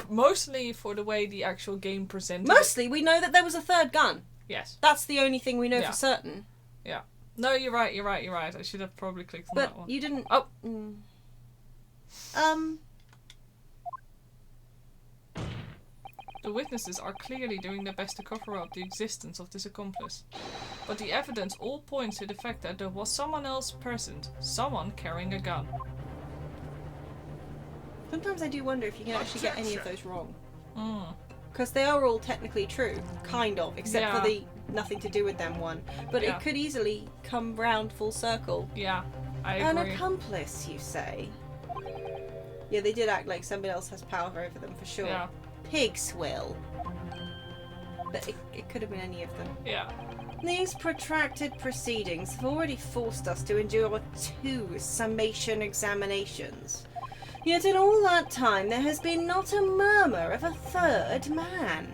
Speaker 1: Mostly for the way the actual game presented.
Speaker 2: Mostly, we know that there was a 3rd gun.
Speaker 1: Yes.
Speaker 2: That's the only thing we know
Speaker 1: Yeah.
Speaker 2: for certain.
Speaker 1: Yeah. No, you're right. I should have probably clicked on that one.
Speaker 2: But you didn't.
Speaker 1: Oh. The witnesses are clearly doing their best to cover up the existence of this accomplice. But the evidence all points to the fact that there was someone else present. Someone carrying a gun.
Speaker 2: Sometimes I do wonder if you can actually get any of those wrong.
Speaker 1: Mm.
Speaker 2: Because they are all technically true, kind of, except for
Speaker 1: Yeah.
Speaker 2: the nothing to do with them one. But
Speaker 1: Yeah.
Speaker 2: it could easily come round full circle.
Speaker 1: Yeah, I
Speaker 2: An
Speaker 1: agree.
Speaker 2: accomplice, you say? Yeah, they did act like somebody else has power over them for sure.
Speaker 1: Yeah.
Speaker 2: Pigs will. But it could have been any of them.
Speaker 1: Yeah.
Speaker 2: These protracted proceedings have already forced us to endure 2 summation examinations. Yet in all that time there has been not a murmur of a 3rd man.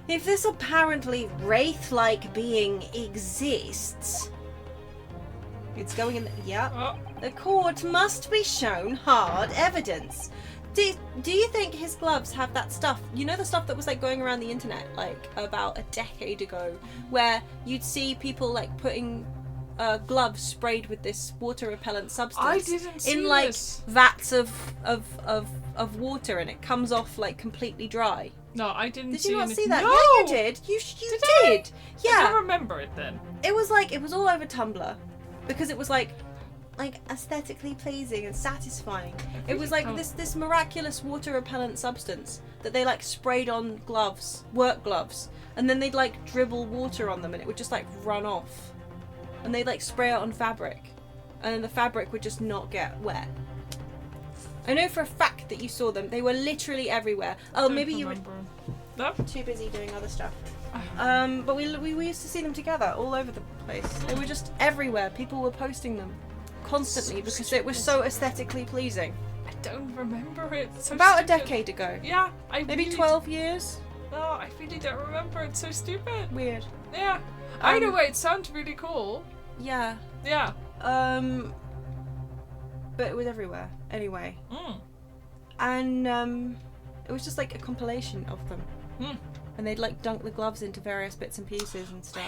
Speaker 2: If this apparently wraith-like being exists... It's going in... Yeah.
Speaker 1: Oh.
Speaker 2: The court must be shown hard evidence. Do you think his gloves have that stuff? You know the stuff that was like going around the internet like about a decade ago, where you'd see people like putting gloves sprayed with this water repellent substance.
Speaker 1: I didn't see
Speaker 2: in like
Speaker 1: this.
Speaker 2: vats of water, and it comes off like completely dry.
Speaker 1: No, I didn't
Speaker 2: Did
Speaker 1: see
Speaker 2: you not
Speaker 1: anything.
Speaker 2: see that?
Speaker 1: No!
Speaker 2: Yeah, you did. You did.
Speaker 1: I
Speaker 2: Yeah.
Speaker 1: don't remember it then.
Speaker 2: It was like it was all over Tumblr because it was like aesthetically pleasing and satisfying. It was like this miraculous water repellent substance that they like sprayed on gloves, work gloves, and then they'd like dribble water on them and it would just like run off. And they'd like spray it on fabric, and then the fabric would just not get wet. I know for a fact that you saw them. They were literally everywhere. Oh, maybe you were too busy doing other stuff. But we used to see them together all over the place. They were just everywhere. People were posting them constantly because it was so aesthetically pleasing.
Speaker 1: I don't remember it. So
Speaker 2: About
Speaker 1: stupid.
Speaker 2: a decade ago.
Speaker 1: Yeah,
Speaker 2: Maybe
Speaker 1: really
Speaker 2: 12 years.
Speaker 1: No, I really don't remember. It's so stupid.
Speaker 2: Weird.
Speaker 1: Yeah. Either way, it sounds really cool.
Speaker 2: Yeah.
Speaker 1: Yeah.
Speaker 2: But it was everywhere. Anyway.
Speaker 1: Mm.
Speaker 2: And it was just like a compilation of them.
Speaker 1: Mm.
Speaker 2: And they'd like dunk the gloves into various bits and pieces and stuff.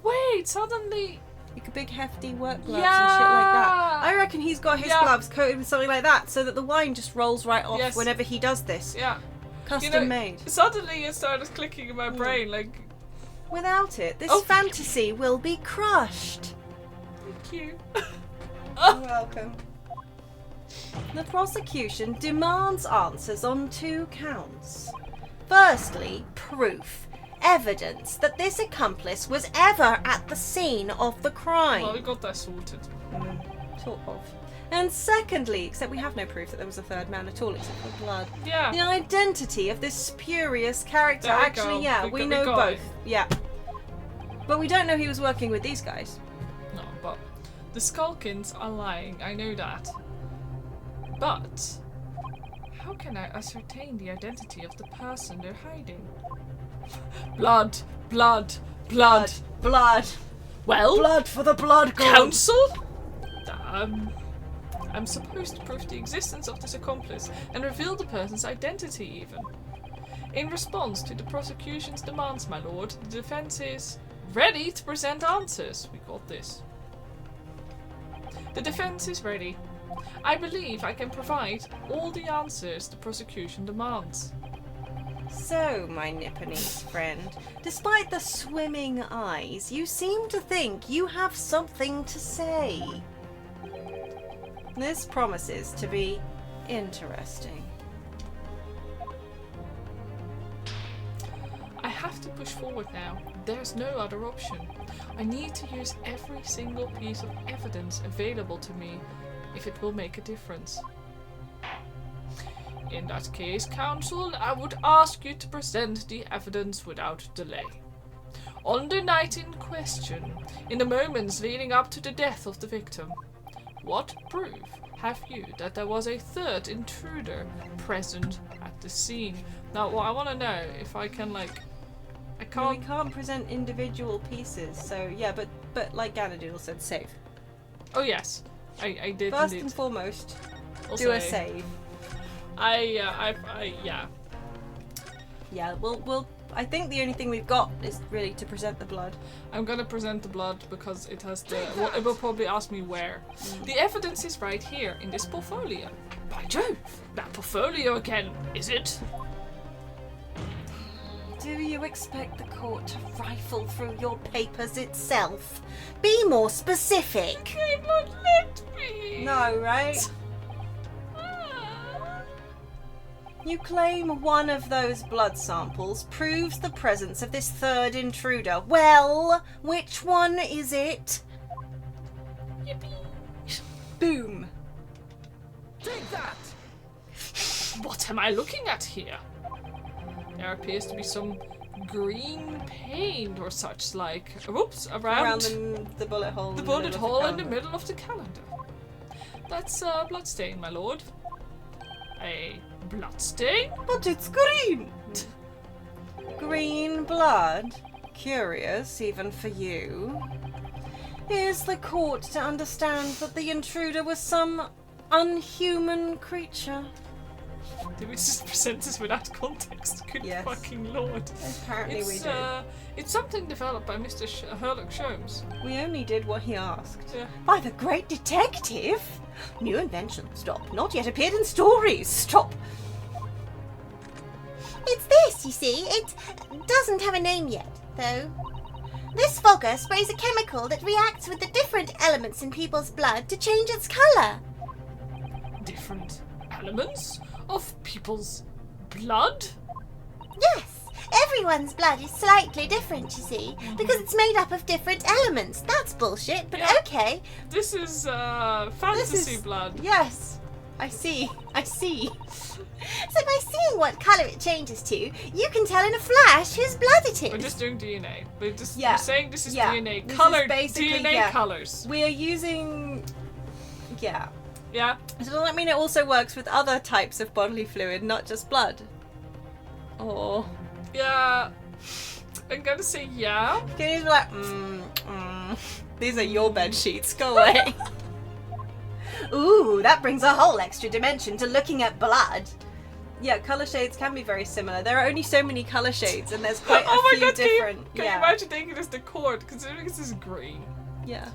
Speaker 1: Wait, suddenly...
Speaker 2: Like big hefty work gloves and shit like that. I reckon he's got his gloves coated with something like that so that the wine just rolls right off whenever he does this.
Speaker 1: Yeah.
Speaker 2: Custom made.
Speaker 1: Suddenly it started clicking in my brain like...
Speaker 2: Without it, this fantasy will be crushed.
Speaker 1: Thank you.
Speaker 2: You're welcome. The prosecution demands answers on 2 counts. Firstly, proof. Evidence that this accomplice was ever at the scene of the crime.
Speaker 1: Well, we got that sorted.
Speaker 2: Sort of. And secondly, except we have no proof that there was a 3rd man at all except for blood.
Speaker 1: Yeah.
Speaker 2: The identity of this spurious character.
Speaker 1: There we
Speaker 2: Actually,
Speaker 1: go.
Speaker 2: yeah,
Speaker 1: We
Speaker 2: we
Speaker 1: got
Speaker 2: know both.
Speaker 1: it.
Speaker 2: Yeah. But we don't know he was working with these guys.
Speaker 1: No, but the Skullkins are lying. I know that. But how can I ascertain the identity of the person they're hiding? Blood, blood, blood,
Speaker 2: blood.
Speaker 1: Well,
Speaker 2: blood for the blood god.
Speaker 1: Council. I'm supposed to prove the existence of this accomplice and reveal the person's identity, even. In response to the prosecution's demands, my lord, the defense is ready to present answers. We got this. The defense is ready. I believe I can provide all the answers the prosecution demands.
Speaker 2: So, my Nipponese friend, despite the swimming eyes, you seem to think you have something to say. This promises to be interesting.
Speaker 1: I have to push forward now. There's no other option. I need to use every single piece of evidence available to me if it will make a difference. In that case, counsel, I would ask you to present the evidence without delay. On the night in question, in the moments leading up to the death of the victim, what proof have you that there was a 3rd intruder present at the scene? Now, what I want to know if I can, like, I can't.
Speaker 2: No, we can't present individual pieces, so yeah, but like Ganadoodle said, save.
Speaker 1: Oh yes, I did.
Speaker 2: First
Speaker 1: indeed.
Speaker 2: and foremost,
Speaker 1: I'll
Speaker 2: do a
Speaker 1: say.
Speaker 2: save.
Speaker 1: Yeah.
Speaker 2: Yeah, we'll I think the only thing we've got is really to present the blood.
Speaker 1: I'm gonna present the blood because it has the... Well, it will probably ask me where. The evidence is right here in this portfolio. By Jove, that portfolio again, is it?
Speaker 3: Do you expect the court to rifle through your papers itself? Be more specific.
Speaker 1: They won't let me.
Speaker 2: No, right? You claim one of those blood samples proves the presence of this third intruder. Well, which one is it?
Speaker 1: Yippee.
Speaker 2: Boom.
Speaker 4: Take that!
Speaker 1: What am I looking at here? There appears to be some green paint or such like. Whoops, around
Speaker 2: the bullet hole.
Speaker 1: The bullet hole in the middle of the calendar. That's a bloodstain, my lord. A bloodstain?
Speaker 2: But it's green! Green blood? Curious, even for you. Is the court to understand that the intruder was some unhuman creature?
Speaker 1: Did we just present this without context? Good fucking lord.
Speaker 2: Apparently we did.
Speaker 1: It's something developed by Mr. Herlock Sholmes.
Speaker 2: We only did what he asked.
Speaker 1: Yeah.
Speaker 3: By the great detective? New invention. Stop. Not yet appeared in stories. Stop. It's this, you see. It doesn't have a name yet, though. This fogger sprays a chemical that reacts with the different elements in people's blood to change its colour.
Speaker 1: Different elements of people's blood?
Speaker 3: Yes. Everyone's blood is slightly different, you see, because it's made up of different elements. That's bullshit, but okay.
Speaker 1: This is fantasy blood.
Speaker 2: Yes. I see.
Speaker 3: So by seeing what colour it changes to, you can tell in a flash whose blood it is.
Speaker 1: We're just doing DNA. We're saying this is DNA.
Speaker 2: This
Speaker 1: Colored
Speaker 2: is basically,
Speaker 1: DNA colours.
Speaker 2: We are using... Yeah.
Speaker 1: Yeah.
Speaker 2: So does that mean it also works with other types of bodily fluid, not just blood? Or...
Speaker 1: Yeah. I'm gonna say yeah.
Speaker 2: Can you just be like, these are your bed sheets, go away.
Speaker 3: Ooh, that brings a whole extra dimension to looking at blood.
Speaker 2: Yeah, colour shades can be very similar. There are only so many colour shades and there's quite
Speaker 1: oh
Speaker 2: a
Speaker 1: my
Speaker 2: few
Speaker 1: God,
Speaker 2: different...
Speaker 1: Can you imagine taking this to court, considering this is green?
Speaker 2: Yeah.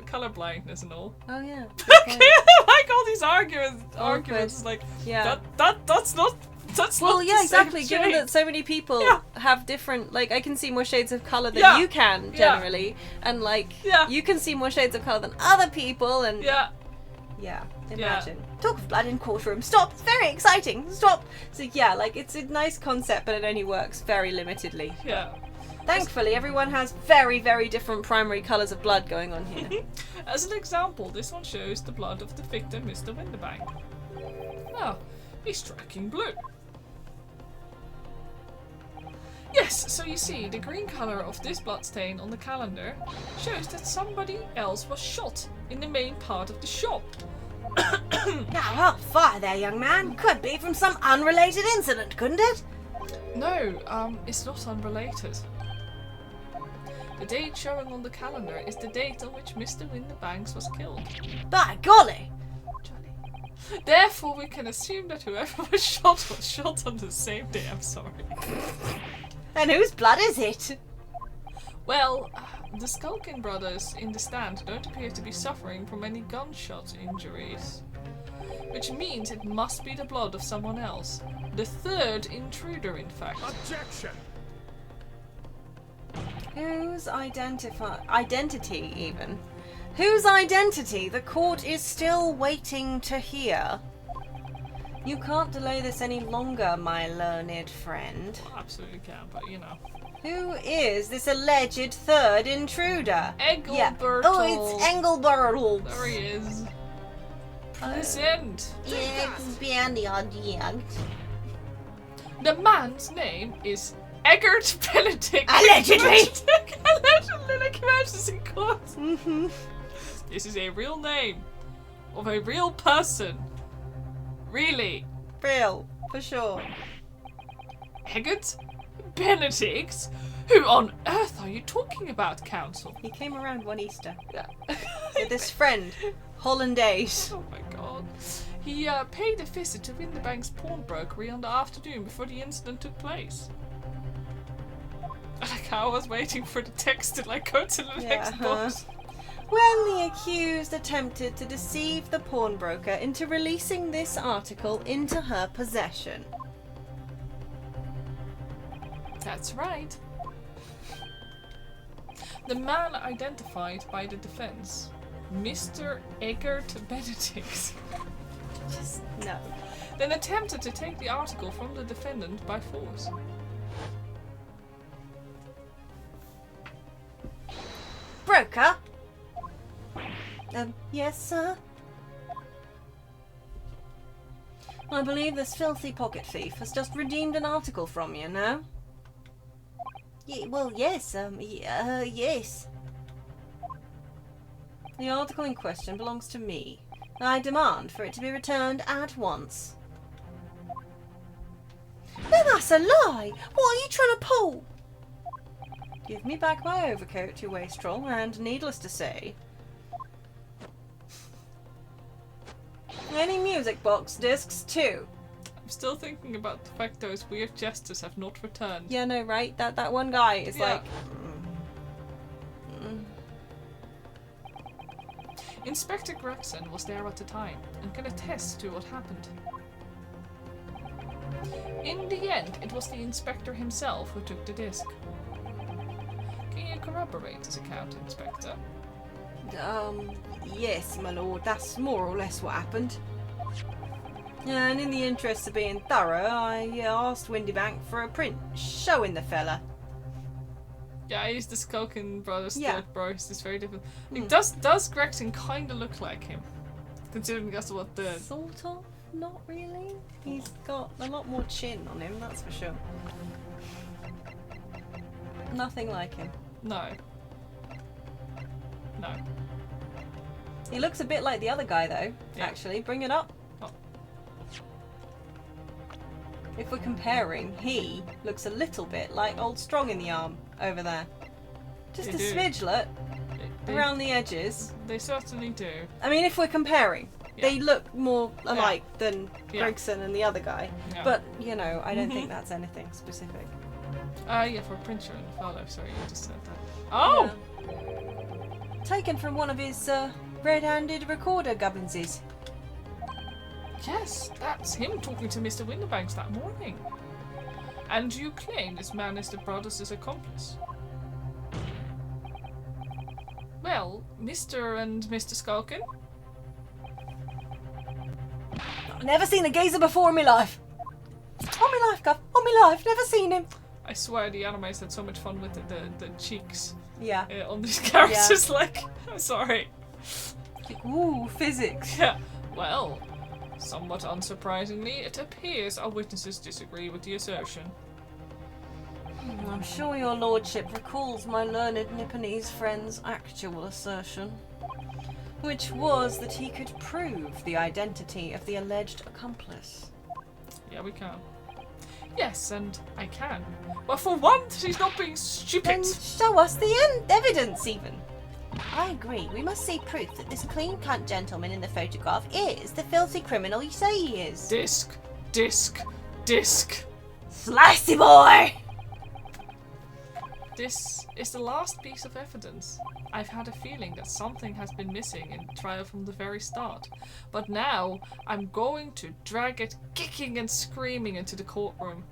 Speaker 1: Colour blindness and all.
Speaker 2: Oh yeah.
Speaker 1: Like all these arguments like,
Speaker 2: yeah.
Speaker 1: That's not
Speaker 2: well, yeah, exactly.
Speaker 1: Shade.
Speaker 2: Given that so many people have different, like, I can see more shades of colour than you can generally, and like, you can see more shades of colour than other people, and imagine.
Speaker 3: Talk of blood in courtroom. Stop. It's very exciting. Stop.
Speaker 2: So yeah, like, it's a nice concept, but it only works very limitedly.
Speaker 1: Yeah.
Speaker 2: Thankfully, everyone has very, very different primary colours of blood going on here.
Speaker 1: As an example, this one shows the blood of the victim, Mr. Winterbank. Oh, he's striking blue. Yes, so you see, the green colour of this bloodstain on the calendar shows that somebody else was shot in the main part of the shop.
Speaker 3: Now, hold fire there, young man. Could be from some unrelated incident, couldn't it?
Speaker 1: No, it's not unrelated. The date showing on the calendar is the date on which Mr. Winterbanks was killed.
Speaker 3: By golly!
Speaker 1: Therefore, we can assume that whoever was shot on the same day. I'm sorry.
Speaker 3: And whose blood is it?
Speaker 1: Well, the Skulkin brothers in the stand don't appear to be suffering from any gunshot injuries. Which means it must be the blood of someone else. The third intruder, in fact.
Speaker 4: Objection!
Speaker 2: Whose identity, even? Whose identity the court is still waiting to hear? You can't delay this any longer, my learned friend.
Speaker 1: Well, absolutely can, but you know.
Speaker 2: Who is this alleged third intruder?
Speaker 1: Engelbert.
Speaker 3: Oh, it's Engelbert.
Speaker 1: There he is. Present.
Speaker 3: Yes, beyond the audience.
Speaker 1: The man's name is Eggert Benedict.
Speaker 3: Allegedly!
Speaker 1: Allegedly, like emergency court.
Speaker 2: Mm-hmm.
Speaker 1: This is a real name of a real person. Really.
Speaker 2: Real, for sure.
Speaker 1: Eggert Benedict? Who on earth are you talking about, Counsel?
Speaker 2: He came around one Easter
Speaker 1: Yeah.
Speaker 2: with his friend, Hollandaise.
Speaker 1: Oh my god. He paid a visit to Winterbank's pawnbrokery on the afternoon before the incident took place. Like I was waiting for the text to like go to the next box.
Speaker 2: When the accused attempted to deceive the pawnbroker into releasing this article into her possession.
Speaker 1: That's right. The man identified by the defense, Mr. Eggert Benedict.
Speaker 2: Just no.
Speaker 1: Then attempted to take the article from the defendant by force.
Speaker 3: Broker?
Speaker 2: Yes, sir? I believe this filthy pocket thief has just redeemed an article from you, no?
Speaker 3: Well, yes, yes.
Speaker 2: The article in question belongs to me. I demand for it to be returned at once.
Speaker 3: Then that's a lie! What are you trying to pull?
Speaker 2: Give me back my overcoat, you wastrel, and needless to say, any music box discs too.
Speaker 1: I'm still thinking about the fact those weird jesters have not returned.
Speaker 2: Yeah, no, right? That one guy is like...
Speaker 1: Inspector Gregson was there at the time and can attest to what happened. In the end, it was the inspector himself who took the disc. Can you corroborate this account, Inspector?
Speaker 2: Yes, my lord, that's more or less what happened. And in the interest of being thorough, I asked Windybank for a print showing the fella.
Speaker 1: Yeah, he's the Skulkin brothers,
Speaker 2: Yeah.
Speaker 1: bros. It's very different. Like, does Gregson kind of look like him? Considering that's what the...
Speaker 2: Sort of? Not really. He's got a lot more chin on him, that's for sure. Nothing like him.
Speaker 1: No. No.
Speaker 2: He looks a bit like the other guy, though,
Speaker 1: Yeah.
Speaker 2: actually. Bring it up.
Speaker 1: Oh.
Speaker 2: If we're comparing, he looks a little bit like old Strong in the Arm over there. Just
Speaker 1: They
Speaker 2: a
Speaker 1: do.
Speaker 2: smidgelet
Speaker 1: They-
Speaker 2: around the edges.
Speaker 1: They certainly do.
Speaker 2: I mean, if we're comparing,
Speaker 1: Yeah.
Speaker 2: they look more alike than
Speaker 1: Yeah.
Speaker 2: Gregson and the other guy.
Speaker 1: Yeah.
Speaker 2: But, you know, I don't think that's anything specific.
Speaker 1: Yeah, for Printer and Follow. Sorry, you just said that. Oh!
Speaker 2: Yeah. Taken from one of his red-handed recorder gubbinses.
Speaker 1: Yes, that's him talking to Mr. Winterbanks that morning. And you claim this man is the brothers' accomplice. Well, Mr. and Mr. Skulkin?
Speaker 3: Never seen a geezer before in my life. On my life, Gov. On my life. Never seen him.
Speaker 1: I swear the animes had so much fun with the cheeks
Speaker 2: Yeah.
Speaker 1: on these characters. Like, I'm sorry.
Speaker 2: Like, ooh, physics.
Speaker 1: Yeah. Well, somewhat unsurprisingly, it appears our witnesses disagree with the assertion.
Speaker 2: I'm sure your lordship recalls my learned Nipponese friend's actual assertion, which was that he could prove the identity of the alleged accomplice.
Speaker 1: Yeah, we can. Yes, and I can. But for once, he's not being stupid.
Speaker 2: Then show us the evidence, even.
Speaker 3: I agree. We must see proof that this clean-cut gentleman in the photograph is the filthy criminal you say he is.
Speaker 1: Disc, disc, disc.
Speaker 3: Slicey boy!
Speaker 1: This is the last piece of evidence. I've had a feeling that something has been missing in the trial from the very start. But now, I'm going to drag it kicking and screaming into the courtroom.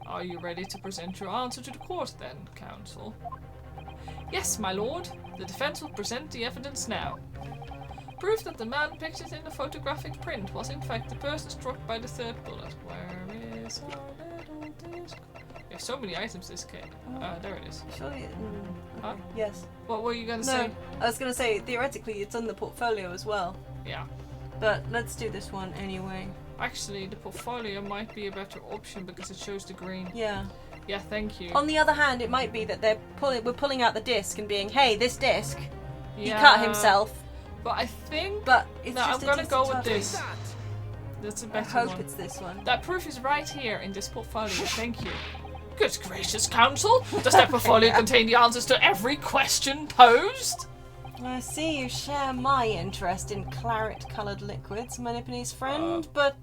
Speaker 1: Are you ready to present your answer to the court then, counsel? Yes, my lord. The defense will present the evidence now. Proof that the man pictured in the photographic print was in fact the person struck by the third bullet. Where is our little disc? We have so many items this case. There it is.
Speaker 2: Surely.
Speaker 1: Huh?
Speaker 2: Yes.
Speaker 1: What were you going to
Speaker 2: No,
Speaker 1: say?
Speaker 2: I was going to say, theoretically, it's on the portfolio as well.
Speaker 1: Yeah.
Speaker 2: But let's do this one anyway.
Speaker 1: Actually, the portfolio might be a better option because it shows the green.
Speaker 2: Yeah.
Speaker 1: Yeah, thank you.
Speaker 2: On the other hand, it might be that we're pulling out the disc and being, hey, this disc, he
Speaker 1: Yeah,
Speaker 2: cut himself.
Speaker 1: But I think...
Speaker 2: But it's
Speaker 1: No,
Speaker 2: just
Speaker 1: I'm gonna go with
Speaker 2: touch.
Speaker 1: this. That's a
Speaker 2: I
Speaker 1: better
Speaker 2: hope
Speaker 1: one.
Speaker 2: it's this one.
Speaker 1: That proof is right here in this portfolio, thank you. Good gracious, counsel! Does that portfolio
Speaker 2: Yeah.
Speaker 1: contain the answers to every question posed?
Speaker 2: I see you share my interest in claret-coloured liquids, Manipini's friend, but,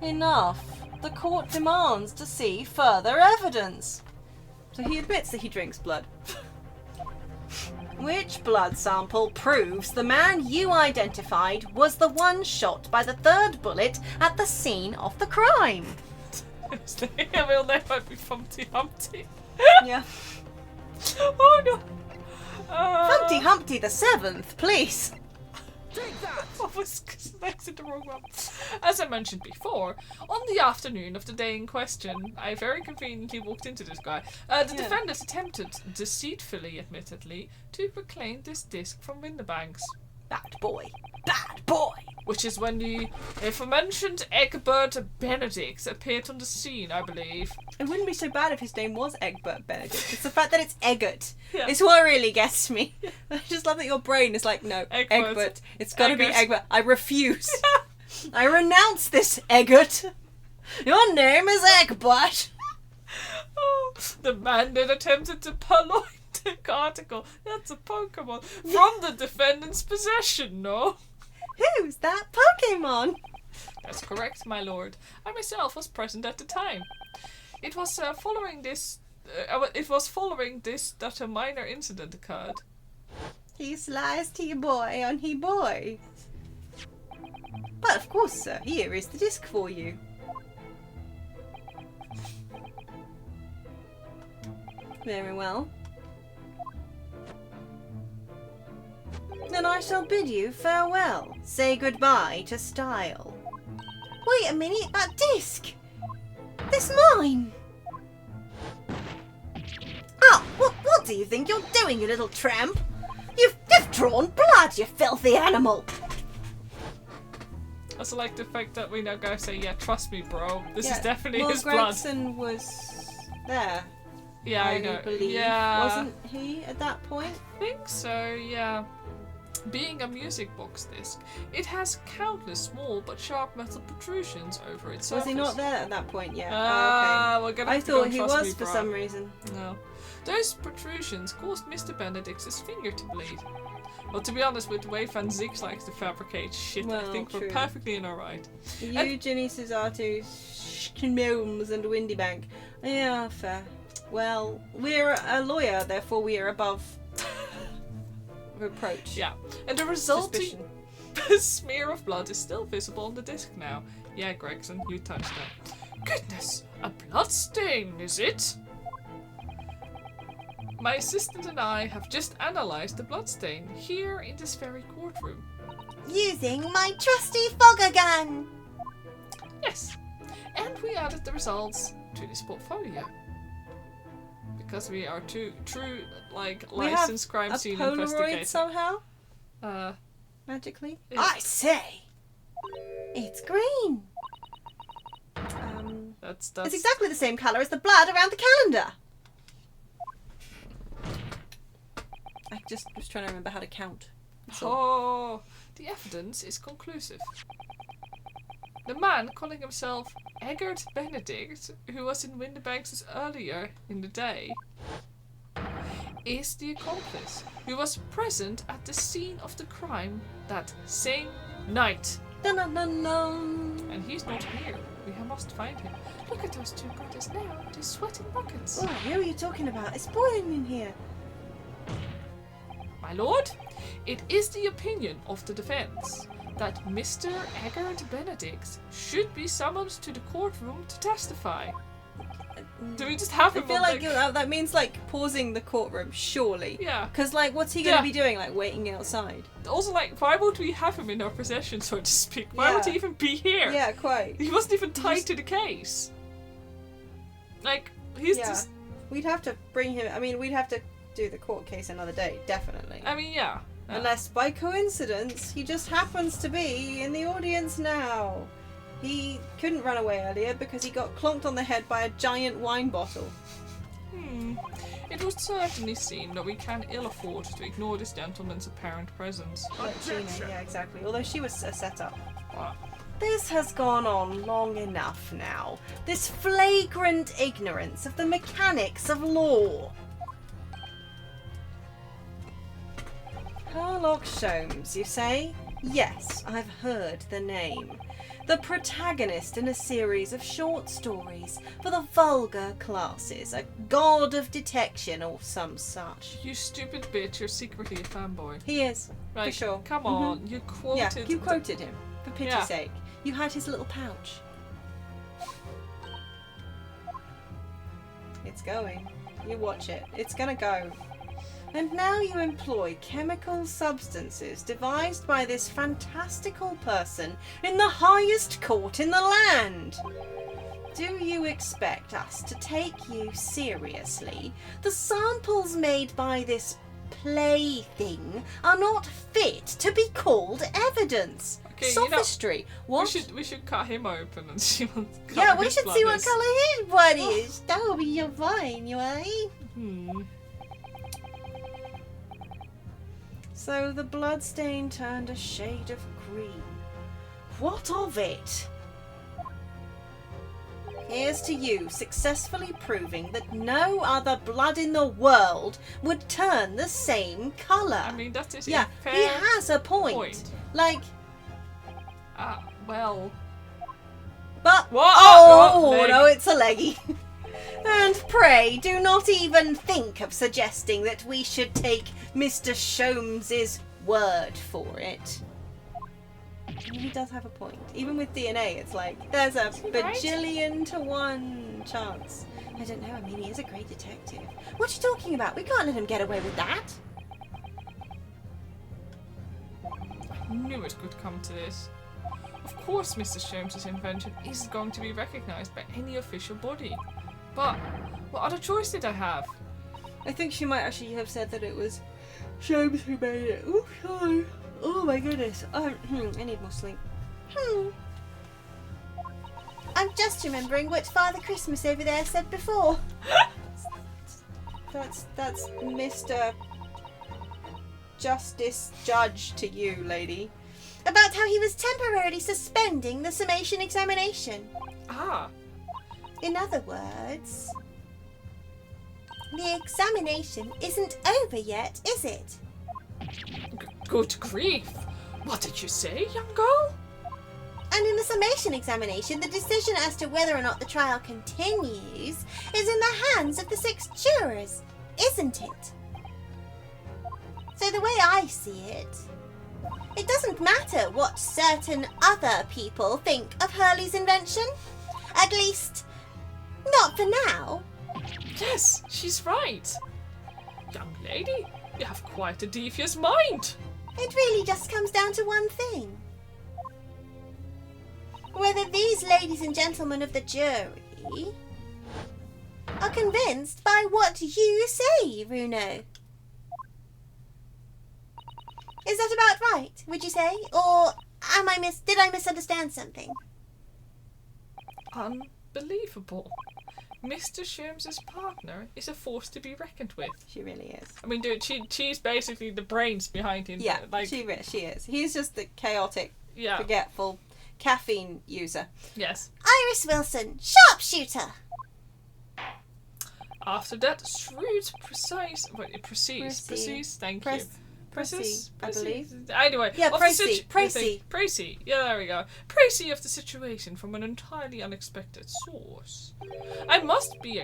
Speaker 2: enough. The court demands to see further evidence. So he admits that he drinks blood. Which blood sample proves the man you identified was the one shot by the third bullet at the scene of the crime?
Speaker 1: We'll never be Humpty Humpty.
Speaker 2: Yeah.
Speaker 1: Oh no.
Speaker 2: Humpty Humpty the seventh, please.
Speaker 4: Take that!
Speaker 1: I was selected the wrong one. As I mentioned before, on the afternoon of the day in question, I very conveniently walked into this guy. The defendant attempted, deceitfully admittedly, to reclaim this disc from Winterbanks.
Speaker 2: Bad boy. Bad boy!
Speaker 1: Which is when the aforementioned Egbert Benedict appeared on the scene, I believe.
Speaker 2: It wouldn't be so bad if his name was Egbert Benedict. It's the fact that it's Eggert.
Speaker 1: Yeah.
Speaker 2: It's what really gets me. I just love that your brain is like, no, Egbert. It's got to be Egbert. I refuse. I renounce this, Eggert. Your name is Egbert.
Speaker 1: Oh, the man that attempted to purloin the article. That's a Pokemon. From the defendant's possession, no?
Speaker 2: Who's that Pokemon?
Speaker 1: That's correct, my lord. I myself was present at the time. It was following this that a minor incident occurred.
Speaker 2: He sliced he boy on he boy. But of course, sir, here is the disc for you. Very well. Then I shall bid you farewell. Say goodbye to style. Wait a minute, that disc! This mine! Oh, what do you think you're doing, you little tramp? You've drawn blood, you filthy animal!
Speaker 1: I also like the fact that we now go say, yeah, trust me, bro. This is definitely his
Speaker 2: Gregson
Speaker 1: blood.
Speaker 2: was there.
Speaker 1: Yeah, I know.
Speaker 2: Believe.
Speaker 1: Yeah.
Speaker 2: Wasn't he at that point?
Speaker 1: I think so, yeah. Being a music box disc, it has countless small but sharp metal protrusions over its surface.
Speaker 2: Was he not there at that point yet?
Speaker 1: We're gonna
Speaker 2: I
Speaker 1: have to go
Speaker 2: thought
Speaker 1: and
Speaker 2: he
Speaker 1: trust
Speaker 2: was
Speaker 1: me,
Speaker 2: for
Speaker 1: bro.
Speaker 2: some reason.
Speaker 1: No. Those protrusions caused Mr. Benedict's finger to bleed. Well, to be honest, with the way Van Zix likes to fabricate shit, I think
Speaker 2: true.
Speaker 1: we're perfectly in our right.
Speaker 2: You, Ginny Cesatu, Gnomes, and Windybank. Yeah, fair. Well, we're a lawyer, therefore we are above reproach.
Speaker 1: Yeah. And the resulting
Speaker 2: Suspicion.
Speaker 1: smear of blood is still visible on the disc now. Yeah, Gregson, you touched that. Goodness, a blood stain, is it? My assistant and I have just analysed the bloodstain here in this very courtroom.
Speaker 3: Using my trusty fogger gun!
Speaker 1: Yes, and we added the results to this portfolio. Because we are true, licensed crime scene
Speaker 2: Polaroid
Speaker 1: investigator.
Speaker 2: somehow? Magically?
Speaker 3: I say! It's green!
Speaker 1: That's
Speaker 2: It's exactly the same colour as the blood around the calendar! I just was trying to remember how to count.
Speaker 1: Oh, the evidence is conclusive. The man calling himself Egbert Benedict, who was in Winterbanks earlier in the day, is the accomplice who was present at the scene of the crime that same night.
Speaker 2: Dun dun dun dun!
Speaker 1: And he's not here. We must find him. Look at those two brothers now. They're sweating buckets.
Speaker 2: Oh, who are you talking about? It's boiling in here.
Speaker 1: My lord, it is the opinion of the defense that Mr. Egbert Benedict should be summoned to the courtroom to testify. Do we just have him
Speaker 2: I feel
Speaker 1: on,
Speaker 2: like that means like pausing the courtroom, surely.
Speaker 1: Yeah.
Speaker 2: Because like, what's he going to be doing? Like waiting outside?
Speaker 1: Also, like, why would we have him in our possession, so to speak? Why would he even be here?
Speaker 2: Yeah, quite.
Speaker 1: He wasn't even tied to the case. Like, he's just...
Speaker 2: We'd have to bring him... I mean, we'd have to do the court case another day, definitely.
Speaker 1: I mean, yeah.
Speaker 2: Unless, by coincidence, he just happens to be in the audience now. He couldn't run away earlier because he got clonked on the head by a giant wine bottle.
Speaker 1: It would certainly seem that we can ill afford to ignore this gentleman's apparent presence.
Speaker 2: Yeah, exactly. Although she was a setup.
Speaker 1: Wow.
Speaker 2: This has gone on long enough now. This flagrant ignorance of the mechanics of law. Sherlock Sholmes, you say? Yes, I've heard the name. The protagonist in a series of short stories for the vulgar classes, a god of detection or some such.
Speaker 1: You stupid bitch, you're secretly a fanboy.
Speaker 2: He is,
Speaker 1: Right,
Speaker 2: for sure.
Speaker 1: come on, you quoted...
Speaker 2: Yeah, you quoted him, for pity's
Speaker 1: Yeah.
Speaker 2: sake. You had his little pouch. It's going. You watch it. It's gonna go. And now you employ chemical substances devised by this fantastical person in the highest court in the land. Do you expect us to take you seriously? The samples made by this plaything are not fit to be called evidence.
Speaker 1: Okay,
Speaker 2: Sophistry. What?
Speaker 1: We should cut him open and see what
Speaker 2: Yeah,
Speaker 1: colour
Speaker 2: we
Speaker 1: his
Speaker 2: should
Speaker 1: blood
Speaker 2: see what
Speaker 1: is.
Speaker 2: colour his blood is. That will be your fine, you eh? So the bloodstain turned a shade of green. What of it? Here's to you successfully proving that no other blood in the world would turn the same colour.
Speaker 1: I mean, that is
Speaker 2: yeah,
Speaker 1: a fair
Speaker 2: he has a point. Like,
Speaker 1: well...
Speaker 2: but
Speaker 1: What?
Speaker 2: oh
Speaker 1: Leg.
Speaker 2: no, it's a leggy. And pray do not even think of suggesting that we should take Mr. Sholmes's word for it. He does have a point. Even with DNA, it's like there's a bajillion to 1 chance. I don't know. I mean, he is a great detective. What are you talking about? We can't let him get away with that.
Speaker 1: I knew it could come to this. Of course Mr. Sholmes' invention isn't going to be recognised by any official body. But what other choice did I have?
Speaker 2: I think she might actually have said that it was Sholmes who made it. Oh, sorry. Oh my goodness. I need more sleep. I'm just remembering what Father Christmas over there said before. That's Mr. Justice Judge to you, lady. About how he was temporarily suspending the summation examination.
Speaker 1: Ah,
Speaker 2: In other words, the examination isn't over yet, is it?
Speaker 1: good grief. What did you say, young girl?
Speaker 2: And in the summation examination, the decision as to whether or not the trial continues is in the hands of the 6 jurors, isn't it? So the way I see it, it doesn't matter what certain other people think of Hurley's invention. At least, not for now.
Speaker 1: Yes, she's right. Young lady, you have quite a devious mind.
Speaker 2: It really just comes down to one thing. Whether these ladies and gentlemen of the jury are convinced by what you say, Runo. Is that about right, would you say? Or did I misunderstand something?
Speaker 1: Unbelievable. Mr. Sholmes' partner is a force to be reckoned with.
Speaker 2: She really is.
Speaker 1: I mean, dude, she's basically the brains behind him.
Speaker 2: Yeah,
Speaker 1: like,
Speaker 2: she is. He's just the chaotic,
Speaker 1: yeah.
Speaker 2: forgetful caffeine user.
Speaker 1: Yes.
Speaker 2: Iris Wilson, sharpshooter.
Speaker 1: After that, shrewd, precise. Thank you.
Speaker 2: Prissy, I believe.
Speaker 1: Anyway,
Speaker 2: Yeah,
Speaker 1: of the
Speaker 2: Prissy.
Speaker 1: Yeah, there we go. Prissy of the situation from an entirely unexpected source. It must be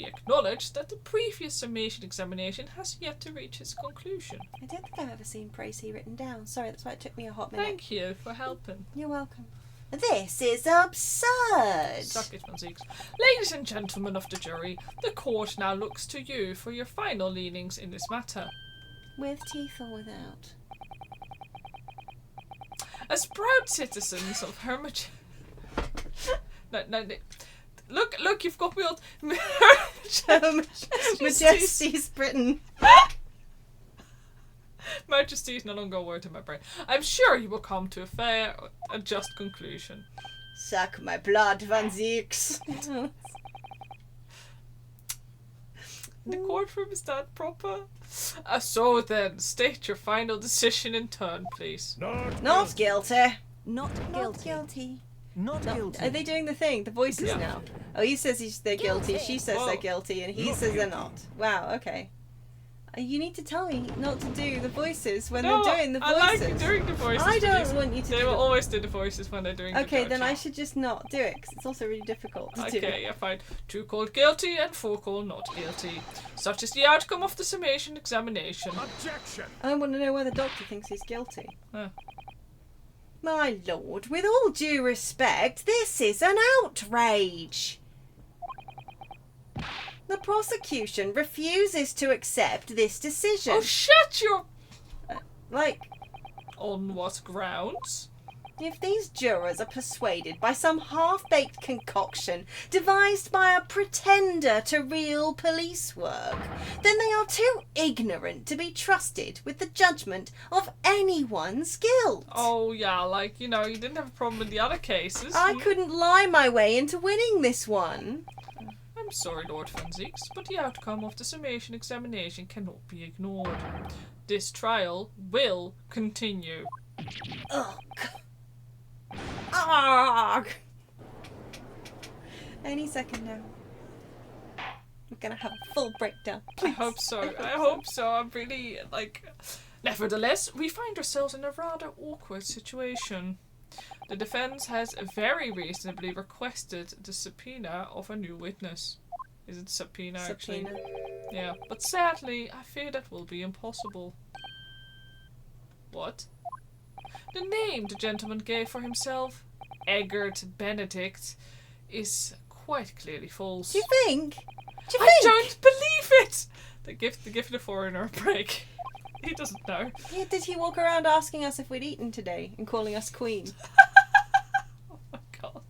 Speaker 1: acknowledged that the previous summation examination has yet to reach its conclusion.
Speaker 2: I don't think I've ever seen Prissy written down. Sorry, that's why it took me a hot minute.
Speaker 1: Thank you for helping.
Speaker 2: You're welcome. This is absurd.
Speaker 1: Suck it, Manzeeks. Ladies and gentlemen of the jury, the court now looks to you for your final leanings in this matter.
Speaker 2: With teeth or without?
Speaker 1: As proud citizens of her Look, you've got me on
Speaker 2: Majesty's Britain.
Speaker 1: Majesty is no longer a word in my brain. I'm sure you will come to a fair and just conclusion.
Speaker 2: Suck my blood, Van Zieks.
Speaker 1: The courtroom is that proper? So then, state your final decision in turn, please.
Speaker 2: Not guilty.
Speaker 3: Not guilty.
Speaker 4: Not guilty.
Speaker 2: Are they doing the thing? The voices
Speaker 1: Yeah.
Speaker 2: now. Oh, he says they're guilty. She says
Speaker 1: Whoa.
Speaker 2: they're guilty, and he
Speaker 4: Not
Speaker 2: says they're
Speaker 4: guilty.
Speaker 2: not. Wow. Okay. You need to tell me not to do the voices when they're doing the voices.
Speaker 1: I like doing the voices.
Speaker 2: I don't want you to
Speaker 1: They will always do the voices when they're doing the
Speaker 2: Okay,
Speaker 1: judge.
Speaker 2: then I should just not do it, because it's also really difficult to do.
Speaker 1: Okay, yeah, fine. 2 called guilty and 4 called not guilty. Such is the outcome of the summation examination.
Speaker 4: Objection!
Speaker 2: I want to know why the doctor thinks he's guilty.
Speaker 1: Huh.
Speaker 3: My lord, with all due respect, this is an outrage. The prosecution refuses to accept this decision.
Speaker 1: Oh, shut your...
Speaker 3: Like,
Speaker 1: On what grounds?
Speaker 3: if these jurors are persuaded by some half-baked concoction devised by a pretender to real police work, then they are too ignorant to be trusted with the judgment of anyone's guilt.
Speaker 1: Oh, yeah, like, you didn't have a problem with the other cases.
Speaker 3: I couldn't lie my way into winning this one.
Speaker 1: I'm sorry, Lord Funzeeks, but the outcome of the summation examination cannot be ignored. This trial will continue.
Speaker 3: Ugh.
Speaker 2: Arg! Any second now. We're gonna have a full breakdown.
Speaker 1: I hope so. I hope so. I'm really, Nevertheless, we find ourselves in a rather awkward situation. The defense has very reasonably requested the subpoena of a new witness. Is it subpoena, actually? Yeah, but sadly, I fear that will be impossible. What? The name the gentleman gave for himself, Eggert Benedict, is quite clearly false.
Speaker 2: Do you think?
Speaker 1: I don't believe it! They give the foreigner a break. He doesn't know.
Speaker 2: Yeah, did he walk around asking us if we'd eaten today and calling us queen?
Speaker 1: Oh my god.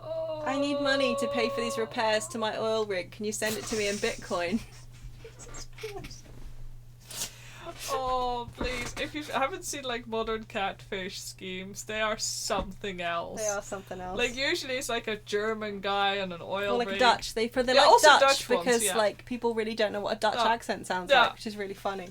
Speaker 1: Oh.
Speaker 2: I need money to pay for these repairs to my oil rig. Can you send it to me in Bitcoin?
Speaker 1: Oh, please. If you haven't seen, modern catfish schemes, they are something else.
Speaker 2: They are something else.
Speaker 1: Usually it's a German guy and an oil rig.
Speaker 2: Dutch. They're
Speaker 1: also
Speaker 2: Dutch
Speaker 1: ones,
Speaker 2: because,
Speaker 1: yeah.
Speaker 2: people really don't know what a Dutch accent sounds
Speaker 1: Yeah.
Speaker 2: like, which is really funny.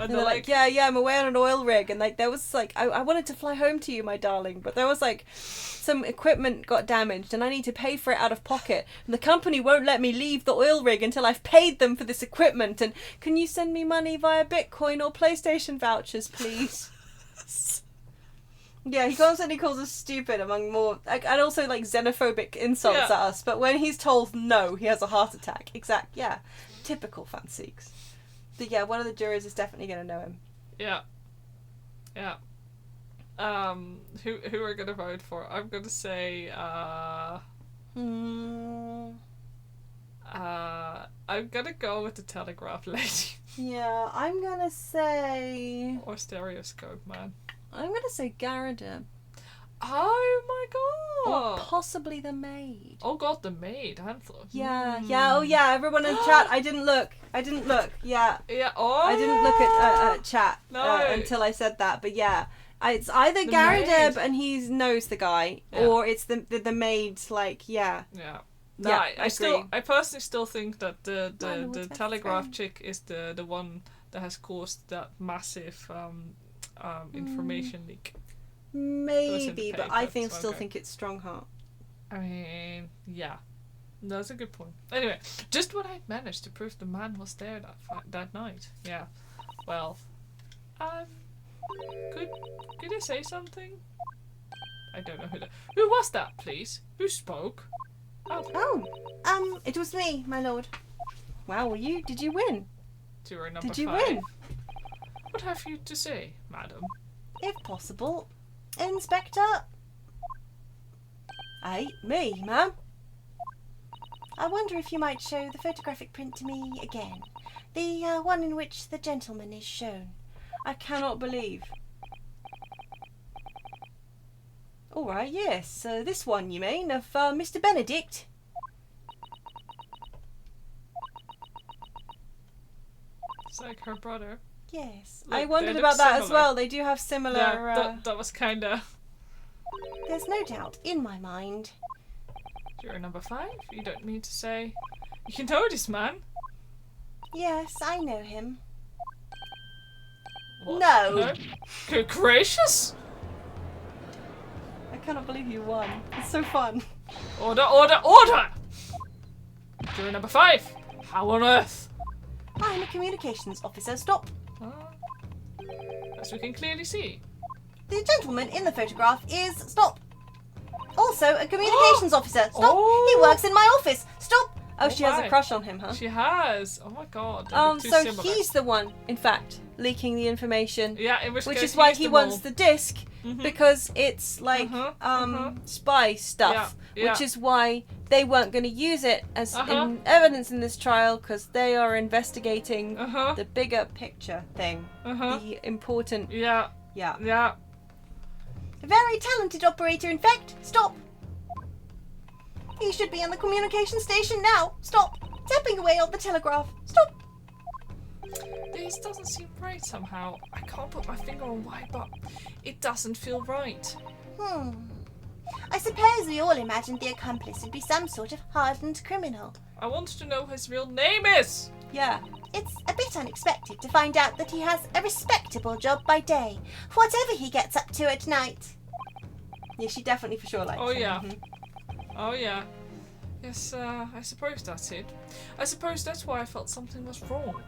Speaker 1: And
Speaker 2: They're like, yeah, I'm away on an oil rig, and there was I wanted to fly home to you, my darling, but there was some equipment got damaged, and I need to pay for it out of pocket, and the company won't let me leave the oil rig until I've paid them for this equipment. And can you send me money via Bitcoin or PlayStation vouchers, please? Yeah, he constantly calls us stupid, among more, and also xenophobic insults at us. But when he's told no, he has a heart attack. Yeah, typical Fanseeks. But yeah, one of the jurors is definitely going to know him.
Speaker 1: Yeah. Yeah. Who are gonna vote for? I'm gonna say I'm gonna go with the telegraph lady.
Speaker 2: Yeah, I'm gonna say...
Speaker 1: Or stereoscope man.
Speaker 2: I'm gonna say Garadeb.
Speaker 1: Oh my god!
Speaker 2: Or possibly the maid.
Speaker 1: Oh god, the maid, I thought.
Speaker 2: Yeah, oh yeah, everyone in chat, I didn't look, yeah.
Speaker 1: Yeah, oh
Speaker 2: I didn't look at chat
Speaker 1: No.
Speaker 2: until I said that, but yeah. It's either
Speaker 1: The
Speaker 2: Garadeb
Speaker 1: maid.
Speaker 2: and he knows the guy,
Speaker 1: Yeah.
Speaker 2: or it's the maid, yeah.
Speaker 1: Yeah.
Speaker 2: Yeah,
Speaker 1: I personally still think that
Speaker 2: I know what's
Speaker 1: the
Speaker 2: best
Speaker 1: telegraph
Speaker 2: friend.
Speaker 1: chick is the one that has caused that massive information leak.
Speaker 2: Maybe, but I
Speaker 1: paper, so
Speaker 2: still
Speaker 1: okay.
Speaker 2: think it's Strongheart.
Speaker 1: I mean, yeah, that's a good point. Anyway, just when I managed to prove the man was there that night. Yeah, well, could I say something? I don't know who was that, please? Who spoke?
Speaker 2: It was me, my lord. Wow, did you win?
Speaker 1: Juror number
Speaker 2: Did you
Speaker 1: 5.
Speaker 2: win?
Speaker 1: What have you to say, madam?
Speaker 2: If possible, Inspector. Me, ma'am.
Speaker 3: I wonder if you might show the photographic print to me again. The one in which the gentleman is shown.
Speaker 2: I cannot believe. All right, yes. This one, you mean, of Mr. Benedict?
Speaker 1: It's like her brother.
Speaker 3: Yes.
Speaker 1: Look,
Speaker 2: I
Speaker 1: they
Speaker 2: wondered
Speaker 1: look
Speaker 2: about that as
Speaker 1: similar.
Speaker 2: well. They do have similar...
Speaker 1: Yeah, that was kinda...
Speaker 3: There's no doubt in my mind.
Speaker 1: Juror number 5? You don't mean to say... You know this man?
Speaker 3: Yes, I know him.
Speaker 1: What?
Speaker 3: No.
Speaker 1: Good gracious!
Speaker 2: I cannot believe you won. It's so fun.
Speaker 1: Order, order, order! Juror number 5! How on earth?
Speaker 2: I'm a communications officer. Stop.
Speaker 1: As we can clearly see.
Speaker 2: The gentleman in the photograph is... Stop. Also a communications officer. Stop. He works in my office. Stop. Oh, she has a crush on him, huh?
Speaker 1: She has. Oh my god.
Speaker 2: So he's the one, in fact, leaking the information.
Speaker 1: Yeah, in which
Speaker 2: is why he wants the disc, because it's like spy stuff.
Speaker 1: Yeah.
Speaker 2: Which is why they weren't going to use it as in evidence in this trial, because they are investigating the bigger picture thing, the important.
Speaker 1: Yeah.
Speaker 2: A very talented operator, in fact. Stop. He should be on the communication station now. Stop. Tapping away on the telegraph. Stop.
Speaker 1: This doesn't seem right somehow. I can't put my finger on why, but it doesn't feel right.
Speaker 3: I suppose we all imagined the accomplice would be some sort of hardened criminal.
Speaker 1: I want to know what his real name is.
Speaker 2: Yeah.
Speaker 3: It's a bit unexpected to find out that he has a respectable job by day, whatever he gets up to at night.
Speaker 2: Yeah, she definitely for sure likes him.
Speaker 1: Yeah. Oh yeah. Yes, I suppose that's it. I suppose that's why I felt something was wrong.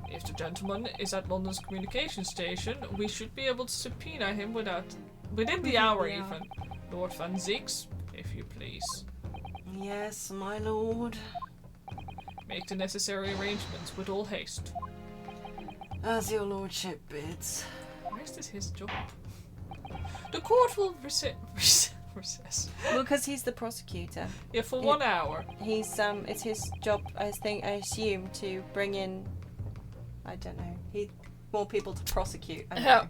Speaker 1: If the gentleman is at London's communication station, we should be able to subpoena him within the hour even. Lord Van Zieks, if you please.
Speaker 2: Yes, my lord.
Speaker 1: Make the necessary arrangements with all haste.
Speaker 2: As your lordship bids.
Speaker 1: Why is this his job? The court will recess.
Speaker 2: Well, because he's the prosecutor.
Speaker 1: Yeah, for 1 hour.
Speaker 2: He's it's his job, I assume, to bring in, I don't know, more people to prosecute. I don't know.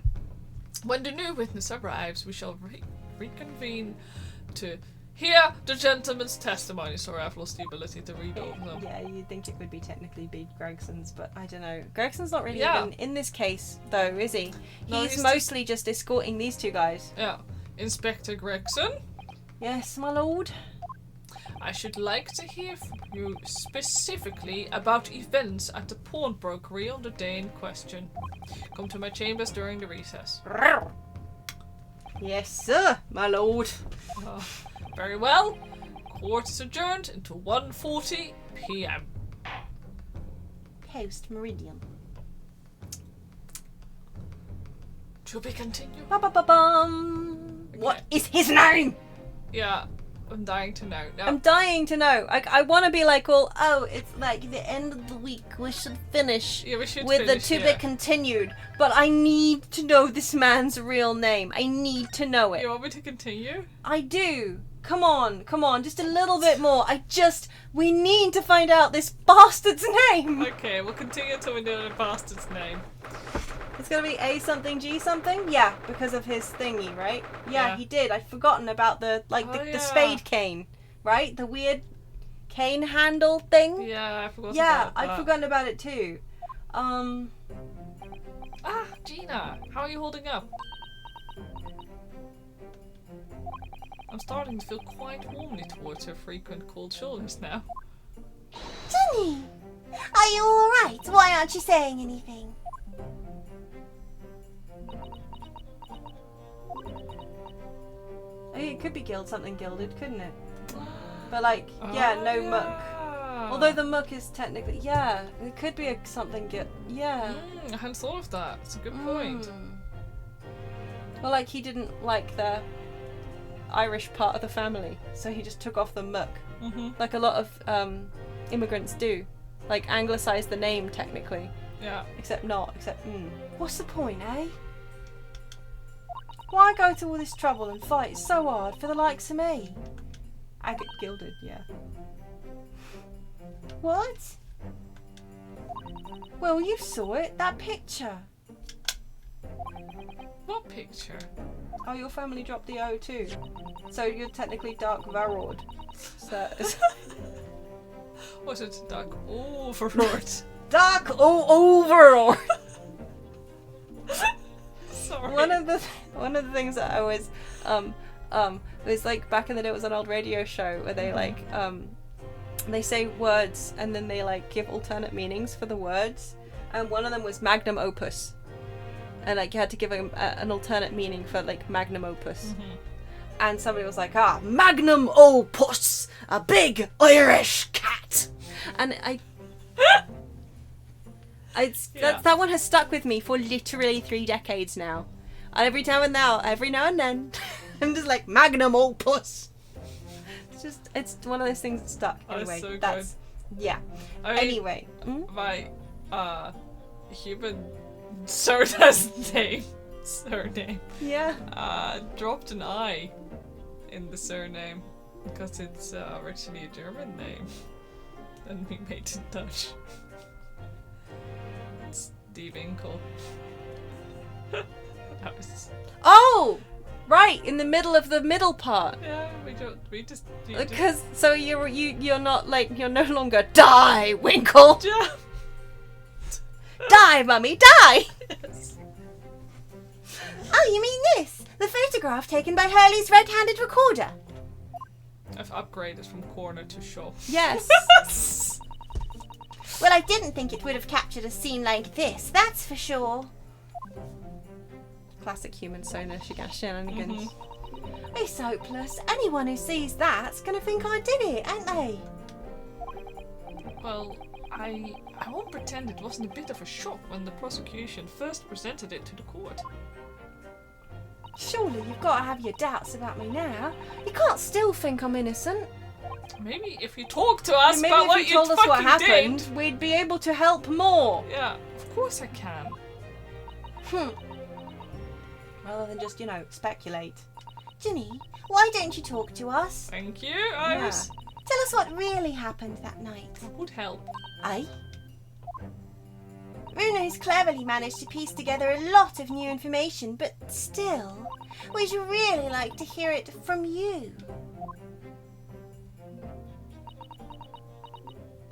Speaker 1: When the new witness arrives, we shall reconvene to hear the gentleman's testimony. Sorry, I've lost the ability to read all of them.
Speaker 2: Yeah, you'd think it would be technically be Gregson's, but I don't know. Gregson's not really even in this case, though, is he?
Speaker 1: No,
Speaker 2: he's mostly just escorting these two guys.
Speaker 1: Yeah. Inspector Gregson?
Speaker 2: Yes, my lord?
Speaker 1: I should like to hear from you specifically about events at the pawnbrokery on the day in question. Come to my chambers during the recess.
Speaker 2: Yes, sir, my lord.
Speaker 1: Very well. Court is adjourned until 1:40 p.m.
Speaker 3: Post meridian.
Speaker 1: To be continued.
Speaker 2: What is his name?
Speaker 1: Yeah, I'm dying to know. No.
Speaker 2: I'm dying to know. I want to be like, well, it's like the end of the week. We should finish with the to be continued. But I need to know this man's real name. I need to know it.
Speaker 1: You want me to continue?
Speaker 2: I do. Come on. Just a little bit more. We need to find out this bastard's name.
Speaker 1: Okay, we'll continue until we know the bastard's name.
Speaker 2: It's gonna be A something G something? Yeah, because of his thingy, right? Yeah, he did. I'd forgotten about the spade cane, right? The weird cane handle thing.
Speaker 1: Yeah, I forgot about that.
Speaker 2: Yeah, I'd forgotten about it too.
Speaker 1: Gina, how are you holding up? I'm starting to feel quite warmly towards her frequent cold shoulders now.
Speaker 3: Jenny! Are you alright? Why aren't you saying anything?
Speaker 2: It could be something gilded, couldn't it? But no muck. Although the muck is technically, it could be something
Speaker 1: I hadn't thought of that. It's a good point.
Speaker 2: Well, he didn't like the Irish part of the family, so he just took off the muck. Like a lot of immigrants do. Anglicize the name, technically.
Speaker 1: Yeah.
Speaker 2: Except. What's the point, eh? Why go to all this trouble and fight so hard for the likes of me? Agate gilded, yeah. What? Well, you saw it. That picture.
Speaker 1: What picture?
Speaker 2: Oh, your family dropped the O too. So you're technically Dark Varord. So
Speaker 1: Was it Dark Overlord?
Speaker 2: Dark Overlord!
Speaker 1: Sorry.
Speaker 2: One of the things that I always was back in the day, it was an old radio show where they they say words and then they give alternate meanings for the words, and one of them was magnum opus, and you had to give an alternate meaning for magnum opus. And somebody was like, magnum opus, a big Irish cat, and That one has stuck with me for literally 3 decades now. And every now and then, I'm just like, magnum opus. It's one of those things that stuck. Anyway,
Speaker 1: so
Speaker 2: that's
Speaker 1: good.
Speaker 2: Yeah. Anyway,
Speaker 1: my human surname, dropped an I in the surname because it's originally a German name, and we made it Dutch. It's Die Winkel.
Speaker 2: Oh, right, in the middle of the middle part.
Speaker 1: Yeah, we just.
Speaker 2: Because so you're not like, you're no longer Die Winkle.
Speaker 1: Yeah.
Speaker 2: Die, mummy, die.
Speaker 1: Yes.
Speaker 3: Oh, you mean this? The photograph taken by Hurley's red-handed recorder.
Speaker 1: I've upgraded from corner to shop.
Speaker 2: Yes.
Speaker 3: Well, I didn't think it would have captured a scene like this, that's for sure.
Speaker 2: Classic human sonar shenanigans.
Speaker 3: It's hopeless. Anyone who sees that's gonna think I did it, ain't they?
Speaker 1: Well, I won't pretend it wasn't a bit of a shock when the prosecution first presented it to the court.
Speaker 3: Surely you've got to have your doubts about me now. You can't still think I'm innocent.
Speaker 1: Maybe if you talk to us
Speaker 2: Maybe
Speaker 1: about
Speaker 2: if
Speaker 1: what
Speaker 2: you told us
Speaker 1: fucking
Speaker 2: what happened,
Speaker 1: did.
Speaker 2: we'd be able to help more.
Speaker 1: Yeah, of course I can.
Speaker 2: Rather than just, speculate.
Speaker 3: Ginny, why don't you talk to us?
Speaker 1: Thank you, Iris.
Speaker 3: Tell us what really happened that night.
Speaker 1: That would help.
Speaker 3: Aye? Runo's cleverly managed to piece together a lot of new information, but still, we'd really like to hear it from you.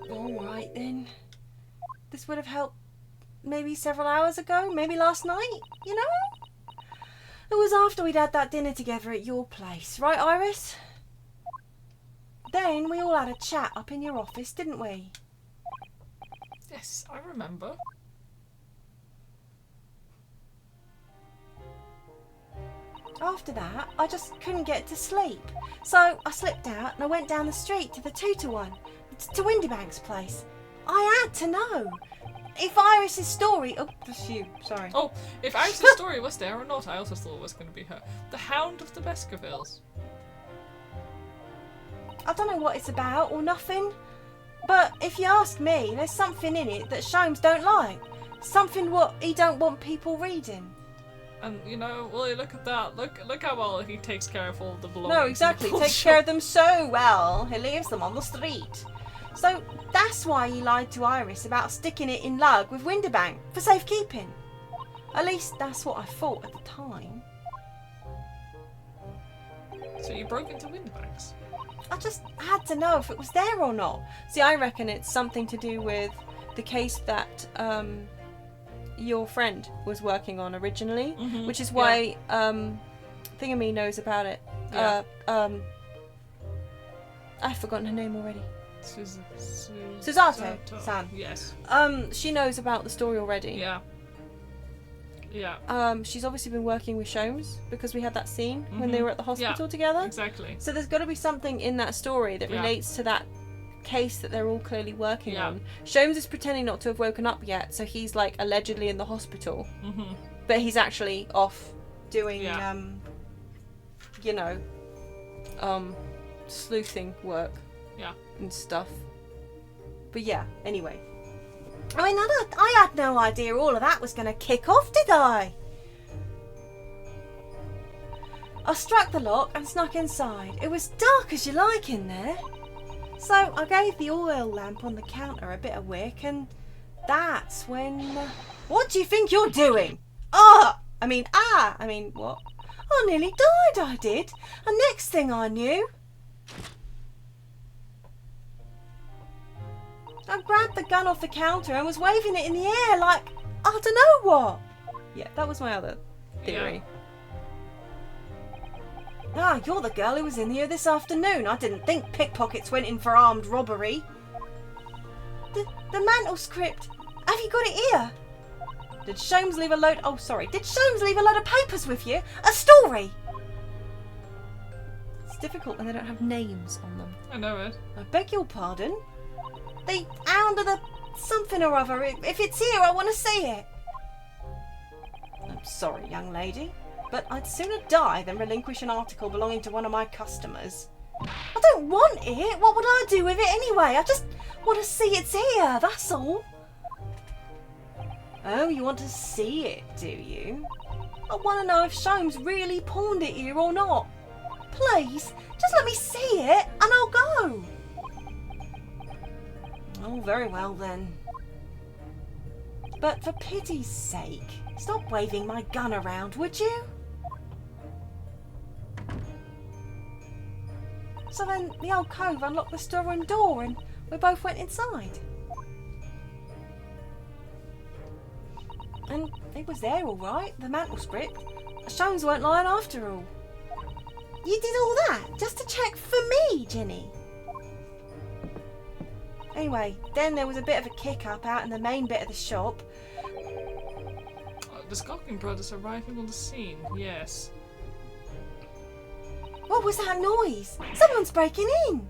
Speaker 2: Alright then. This would have helped maybe several hours ago, maybe last night, you know? It was after we'd had that dinner together at your place, right, Iris? Then we all had a chat up in your office, didn't we?
Speaker 1: Yes, I remember.
Speaker 2: After that, I just couldn't get to sleep. So I slipped out and I went down the street to the 2-to-1, to Windybank's place. I had to know. If Iris's story... Oh, that's you. Sorry.
Speaker 1: Oh, if Iris's story was there or not, I also thought it was going to be her. The Hound of the Baskervilles.
Speaker 2: I don't know what it's about or nothing. But if you ask me, there's something in it that Sholmes don't like. Something what he don't want people reading.
Speaker 1: And, well, you look at that. Look how well he takes care of all the belongings.
Speaker 2: No, exactly. He takes care of them so well. He leaves them on the street. So that's why he lied to Iris about sticking it in lug with Windybank for safekeeping. At least that's what I thought at the time.
Speaker 1: So you broke into Windybank's?
Speaker 2: I just had to know if it was there or not. See, I reckon it's something to do with the case that your friend was working on originally, which is why Thingamy knows about it.
Speaker 1: Yeah.
Speaker 2: I've forgotten her name already.
Speaker 1: Susato-san. Yes.
Speaker 2: She knows about the story already.
Speaker 1: Yeah.
Speaker 2: She's obviously been working with Sholmes because we had that scene when they were at the hospital together.
Speaker 1: Exactly.
Speaker 2: So there's got to be something in that story that relates to that case that they're all clearly working on. Sholmes is pretending not to have woken up yet, so he's like allegedly in the hospital, but he's actually off doing sleuthing work and stuff. But yeah, anyway,
Speaker 3: I mean, I had no idea all of that was going to kick off, did I?
Speaker 2: I struck the lock and snuck inside. It was dark as you like in there. So I gave the oil lamp on the counter a bit of wick, and that's when... What do you think you're doing? What? I nearly died, I did. And next thing I knew... I grabbed the gun off the counter and was waving it in the air like, I don't know what. Yeah, that was my other theory. Ah, you're the girl who was in here this afternoon. I didn't think pickpockets went in for armed robbery. The mantle script. Have you got it here? Did Sholmes leave a load... Oh, sorry. Did Sholmes leave a load of papers with you? A story? It's difficult when they don't have names on them.
Speaker 1: I know it.
Speaker 2: I beg your pardon? The Hound of the
Speaker 3: something or other. If it's here, I want to see it. I'm sorry, young lady, but I'd sooner die than relinquish an article belonging to one of my customers. I don't want it. What would I do with it anyway? I just want to see it's here, that's all. Oh, you want to see it, do you? I want to know if Sholmes really pawned it here or not. Please, just let me see it and I'll go. Oh, very well then. But for pity's sake, stop waving my gun around, would you? So then the old cove unlocked the storeroom door and we both went inside. And it was there all right, the mantelscript. Sholmes weren't lying after all. You did all that just to check for me, Ginny? Anyway, then there was a bit of a kick-up out in the main bit of the shop.
Speaker 1: The Skulking Brothers arriving on the scene, yes.
Speaker 3: What was that noise? Someone's breaking in!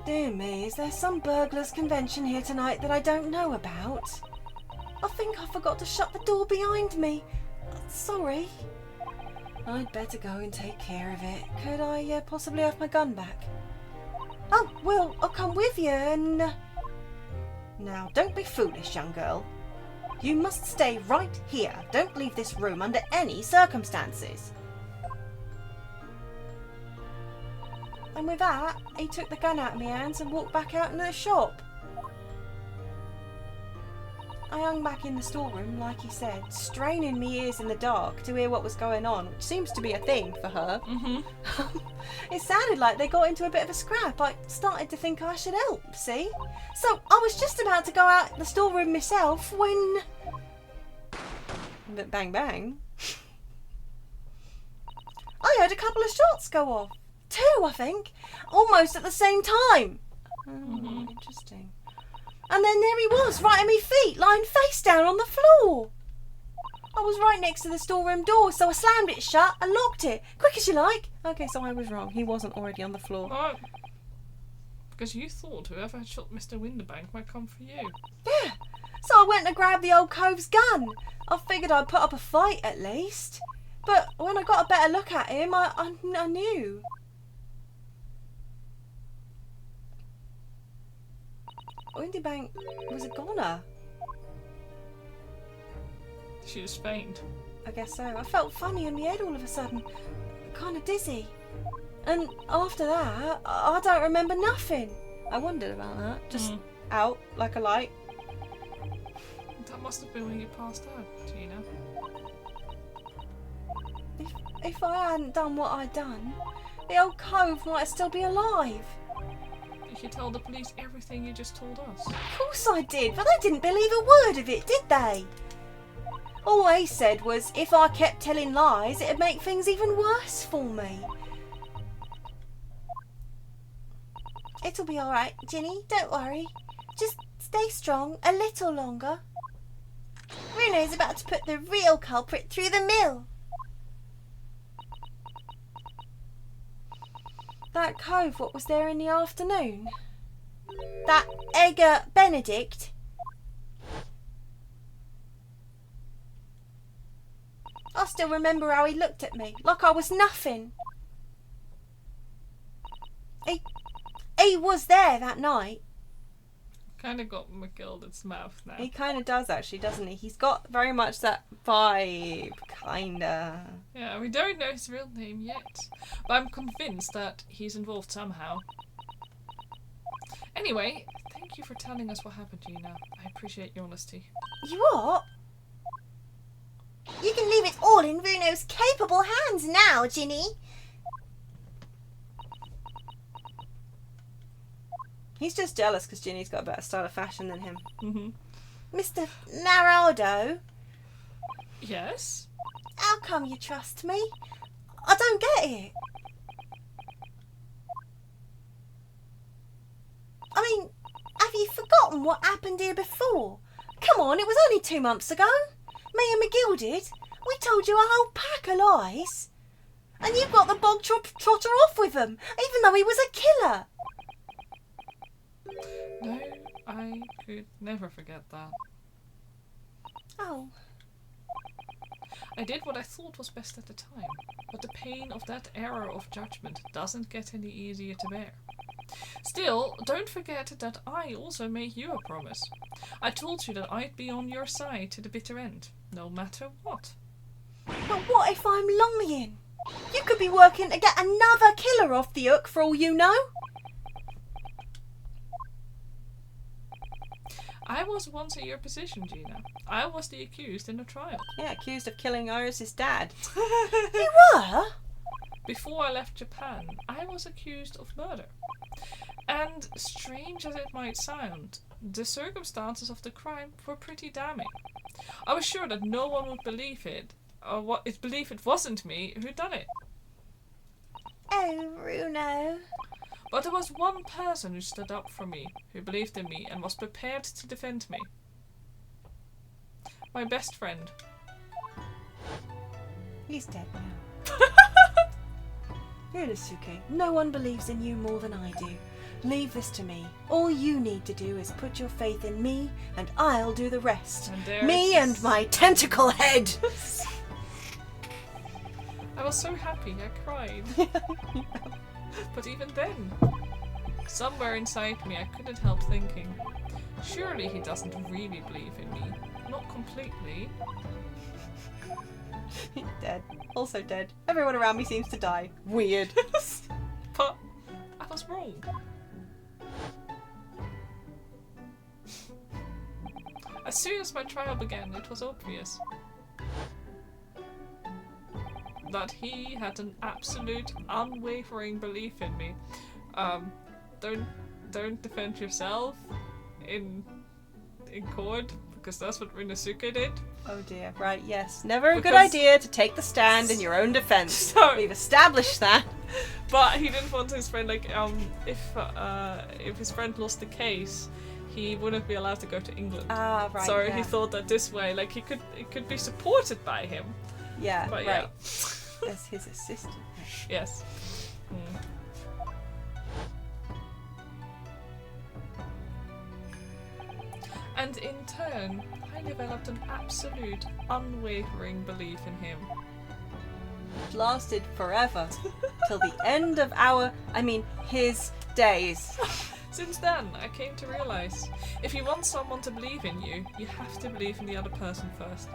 Speaker 3: Dear me, is there some burglars' convention here tonight that I don't know about? I think I forgot to shut the door behind me. Sorry. I'd better go and take care of it. Could I possibly have my gun back? Oh, well, I'll come with you and... Now, don't be foolish, young girl. You must stay right here. Don't leave this room under any circumstances. And with that, he took the gun out of my hands and walked back out into the shop. I hung back in the storeroom, like he said, straining me ears in the dark to hear what was going on, which seems to be a thing for her. It sounded like they got into a bit of a scrap. I started to think I should help, see? So I was just about to go out the storeroom myself when... But bang bang. I heard a couple of shots go off. 2, I think. Almost at the same time. Oh, interesting. And then there he was, right at my feet, lying face down on the floor. I was right next to the storeroom door, so I slammed it shut and locked it. Quick as you like. Okay, so I was wrong. He wasn't already on the floor.
Speaker 1: Oh, because you thought whoever had shot Mr. Winterbank might come for you.
Speaker 3: Yeah. So I went to grab the old cove's gun. I figured I'd put up a fight at least. But when I got a better look at him, I knew. Winterbank was a goner.
Speaker 1: She just fainted.
Speaker 3: I guess so. I felt funny in my head all of a sudden. Kind of dizzy. And after that, I don't remember nothing. I wondered about that. Just out like a light.
Speaker 1: That must have been when you passed out, Gina.
Speaker 3: If I hadn't done what I'd done, the old cove might still be alive.
Speaker 1: Did you tell the police everything you just told us?
Speaker 3: Of course I did, but they didn't believe a word of it, did they? All they said was if I kept telling lies, it'd make things even worse for me. It'll be alright, Ginny, don't worry. Just stay strong a little longer. Bruno's about to put the real culprit through the mill. That cove, what was there in the afternoon? That Edgar Benedict? I still remember how he looked at me, like I was nothing. He was there that night.
Speaker 1: Kind of got McGilder's mouth now.
Speaker 3: He kind of does actually, doesn't he? He's got very much that vibe, kinda.
Speaker 1: Yeah, we don't know his real name yet. But I'm convinced that he's involved somehow. Anyway, thank you for telling us what happened, Gina. I appreciate your honesty.
Speaker 3: You what? You can leave it all in Bruno's capable hands now, Ginny. He's just jealous because Ginny's got a better style of fashion than him. Mr. Narado?
Speaker 1: Yes?
Speaker 3: How come you trust me? I don't get it. I mean, have you forgotten what happened here before? Come on, it was only 2 months ago. Me and McGilded, we told you a whole pack of lies. And you got the bog trotter off with them, even though he was a killer.
Speaker 1: No, I could never forget that.
Speaker 2: Oh.
Speaker 1: I did what I thought was best at the time, but the pain of that error of judgment doesn't get any easier to bear. Still, don't forget that I also made you a promise. I told you that I'd be on your side to the bitter end, no matter what.
Speaker 2: But what if I'm lying? You could be working to get another killer off the hook for all you know.
Speaker 1: I was once in your position, Gina. I was the accused in the trial.
Speaker 2: Yeah, accused of killing Iris' dad.
Speaker 3: You were?
Speaker 1: Before I left Japan, I was accused of murder. And strange as it might sound, the circumstances of the crime were pretty damning. I was sure that no one would believe it, or believe it wasn't me who done it.
Speaker 3: Oh, Bruno.
Speaker 1: But there was one person who stood up for me, who believed in me and was prepared to defend me. My best friend.
Speaker 2: He's dead now. Ryunosuke, no one believes in you more than I do. Leave this to me. All you need to do is put your faith in me, and I'll do the rest. Me and my tentacle head!
Speaker 1: I was so happy, I cried. But even then, somewhere inside me I couldn't help thinking, surely he doesn't really believe in me. Not completely.
Speaker 2: Dead. Also dead. Everyone around me seems to die. Weird.
Speaker 1: But I was wrong. As soon as my trial began, it was obvious that he had an absolute, unwavering belief in me. Don't defend yourself in court, because that's what Ryunosuke did.
Speaker 2: Oh dear, right, yes. Never a good idea to take the stand in your own defense.
Speaker 1: So,
Speaker 2: we've established that.
Speaker 1: But he didn't want his friend, like, if his friend lost the case, he wouldn't be allowed to go to England.
Speaker 2: Ah, right.
Speaker 1: So he thought that this way, like, it could be supported by him.
Speaker 2: Yeah,
Speaker 1: but
Speaker 2: right. As his assistant.
Speaker 1: Yes. And in turn, I developed an absolute, unwavering belief in him.
Speaker 2: It lasted forever. Till the end of his days.
Speaker 1: Since then, I came to realise, if you want someone to believe in you, you have to believe in the other person first.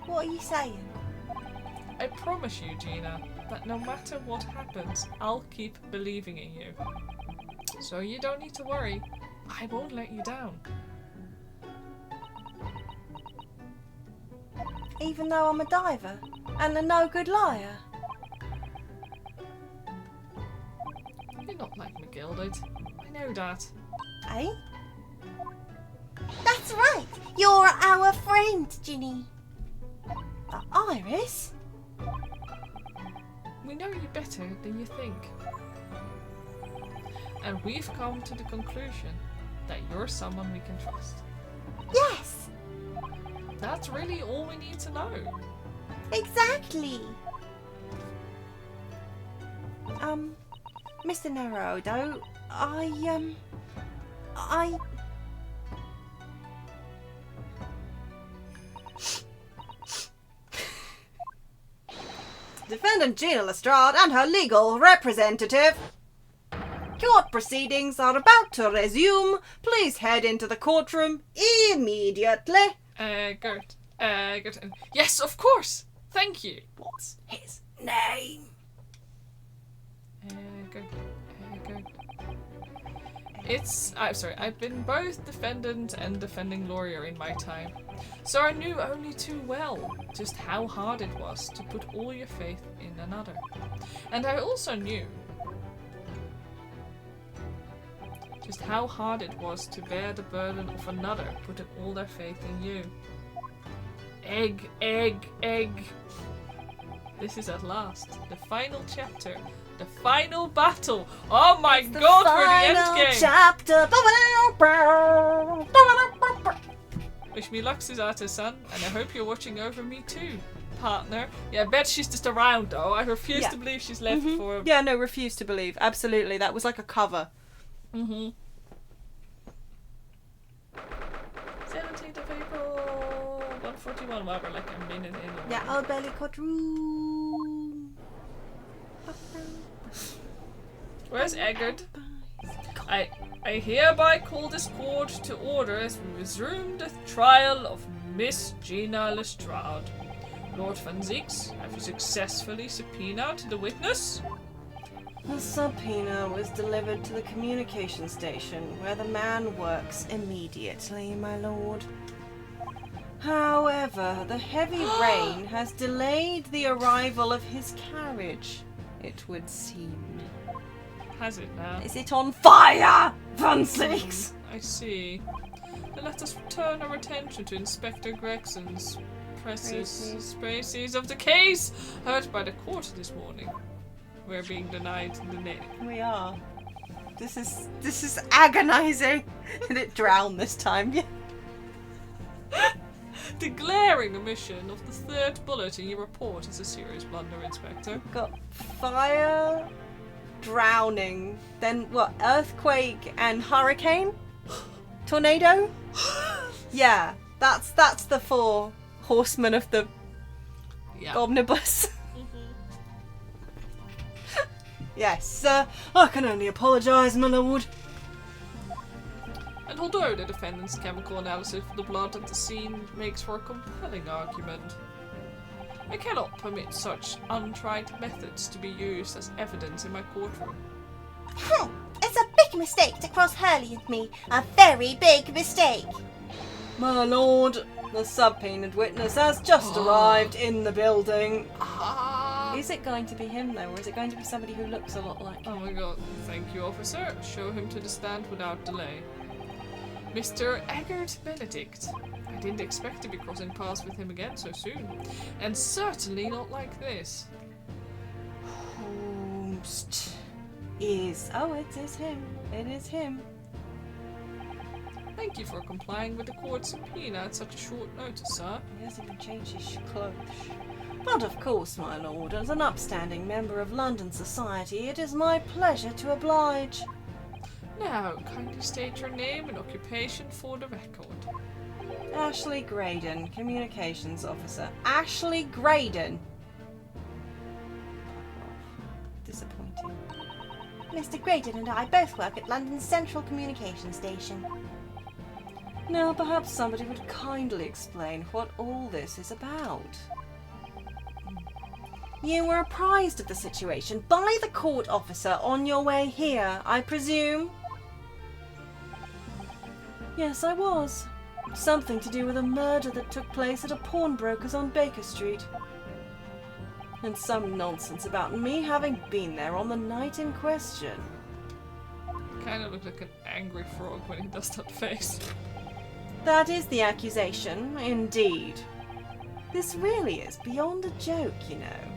Speaker 3: What are you saying?
Speaker 1: I promise you, Gina, that no matter what happens, I'll keep believing in you. So you don't need to worry. I won't let you down.
Speaker 3: Even though I'm a diver and a no good liar?
Speaker 1: You're not like McGilded. I know that.
Speaker 3: Eh? That's right! You're our friend, Ginny. But Iris?
Speaker 1: We know you better than you think. And we've come to the conclusion that you're someone we can trust.
Speaker 3: Yes!
Speaker 1: That's really all we need to know.
Speaker 3: Exactly!
Speaker 2: Mr. Naruto, I... Defendant Gina Lestrade and her legal representative. Court proceedings are about to resume. Please head into the courtroom immediately.
Speaker 1: Gert. Yes, of course! Thank you!
Speaker 3: What's his name?
Speaker 1: Gert. I've been both defendant and defending lawyer in my time, so I knew only too well just how hard it was to put all your faith in another. And I also knew just how hard it was to bear the burden of another putting all their faith in you. Egg. This is at last the final chapter. The final battle! Oh my god, we're the endgame!
Speaker 3: Chapter.
Speaker 1: Wish me luck, Susato-san, and I hope you're watching over me too, partner. Yeah, I bet she's just around though. I refuse to believe she's left for...
Speaker 2: Yeah, no, refuse to believe. Absolutely, that was like a cover.
Speaker 1: 29th of April, 1:41. Wow, we're like a minute in already.
Speaker 2: Yeah, Old Bailey courtroom.
Speaker 1: Where's Eggert? I hereby call this court to order as we resume the trial of Miss Gina Lestrade. Lord Van Zieks, have you successfully subpoenaed the witness?
Speaker 2: The subpoena was delivered to the communication station, where the man works immediately, my lord. However, the heavy rain has delayed the arrival of his carriage, it would seem.
Speaker 1: Has it now?
Speaker 2: Is it on fire, Van Zieks?
Speaker 1: I see. Then let us turn our attention to Inspector Gregson's species of the case heard by the court this morning. We're being denied the name.
Speaker 2: We are. This is agonizing. And it drowned this time. Yeah.
Speaker 1: The glaring omission of the third bullet in your report is a serious blunder, Inspector.
Speaker 2: Got fire, drowning, then what? Earthquake and hurricane? Tornado? Yeah, that's the 4 horsemen of the omnibus. Yes, I can only apologise, my lord.
Speaker 1: And although the defendant's chemical analysis of the blood at the scene makes for a compelling argument, I cannot permit such untried methods to be used as evidence in my courtroom.
Speaker 3: It's a big mistake to cross Hurley and me. A very big mistake.
Speaker 2: My lord, the subpoenaed witness has just arrived in the building. Is it going to be him, though, or is it going to be somebody who looks a lot like him?
Speaker 1: Oh my god, thank you, officer. Show him to the stand without delay. Mr. Eggert Benedict. I didn't expect to be crossing paths with him again so soon. And certainly not like this.
Speaker 2: Holmes is... Oh, it is him. It is him.
Speaker 1: Thank you for complying with the court's subpoena at such a short notice, sir.
Speaker 2: He hasn't even changed his clothes. But of course, my lord, as an upstanding member of London society, it is my pleasure to oblige.
Speaker 1: Now, kindly state your name and occupation for the record.
Speaker 2: Ashley Graydon, Communications Officer. Ashley Graydon! Disappointing.
Speaker 3: Mr. Graydon and I both work at London's Central Communication Station.
Speaker 2: Now, perhaps somebody would kindly explain what all this is about. You were apprised of the situation by the court officer on your way here, I presume? Yes, I was. Something to do with a murder that took place at a pawnbroker's on Baker Street. And some nonsense about me having been there on the night in question.
Speaker 1: Kind of looks like an angry frog when he does that face.
Speaker 2: That is the accusation, indeed. This really is beyond a joke, you know.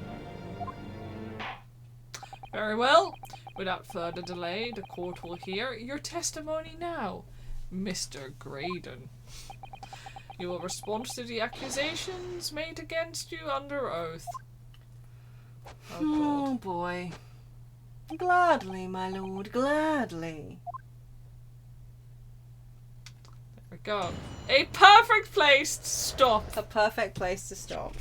Speaker 1: Very well. Without further delay, the court will hear your testimony now, Mr. Graydon. You will respond to the accusations made against you under oath.
Speaker 2: Oh boy. Gladly, my lord, gladly.
Speaker 1: There we go. A perfect place to stop.
Speaker 2: A perfect place to stop.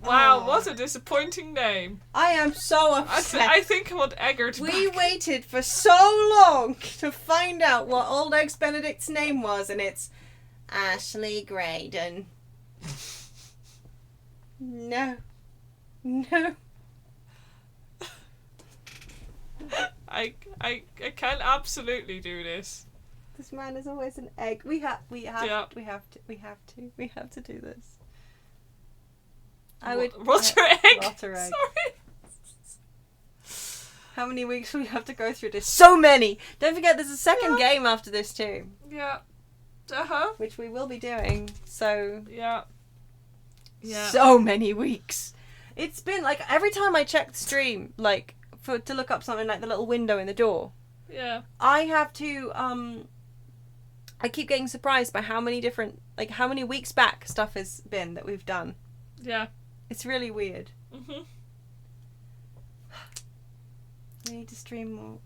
Speaker 1: Wow, what a disappointing name.
Speaker 2: I am so upset.
Speaker 1: I think I want Eggert back.
Speaker 2: We waited for so long to find out what Old Eggs Benedict's name was, and it's Ashley Graydon. No. No.
Speaker 1: I can absolutely do this.
Speaker 2: This man is always an egg. We have to do this.
Speaker 1: Rotter egg.
Speaker 2: Rotter egg.
Speaker 1: Sorry.
Speaker 2: How many weeks do we have to go through this? So many. Don't forget, there's a second game after this too.
Speaker 1: Yeah.
Speaker 2: Which we will be doing. So.
Speaker 1: Yeah.
Speaker 2: So many weeks. It's been like every time I check the stream, like to look up something like the little window in the door.
Speaker 1: Yeah.
Speaker 2: I have to I keep getting surprised by how many different, like how many weeks back stuff has been that we've done.
Speaker 1: Yeah.
Speaker 2: It's really weird.
Speaker 1: Mhm.
Speaker 2: We need to stream more.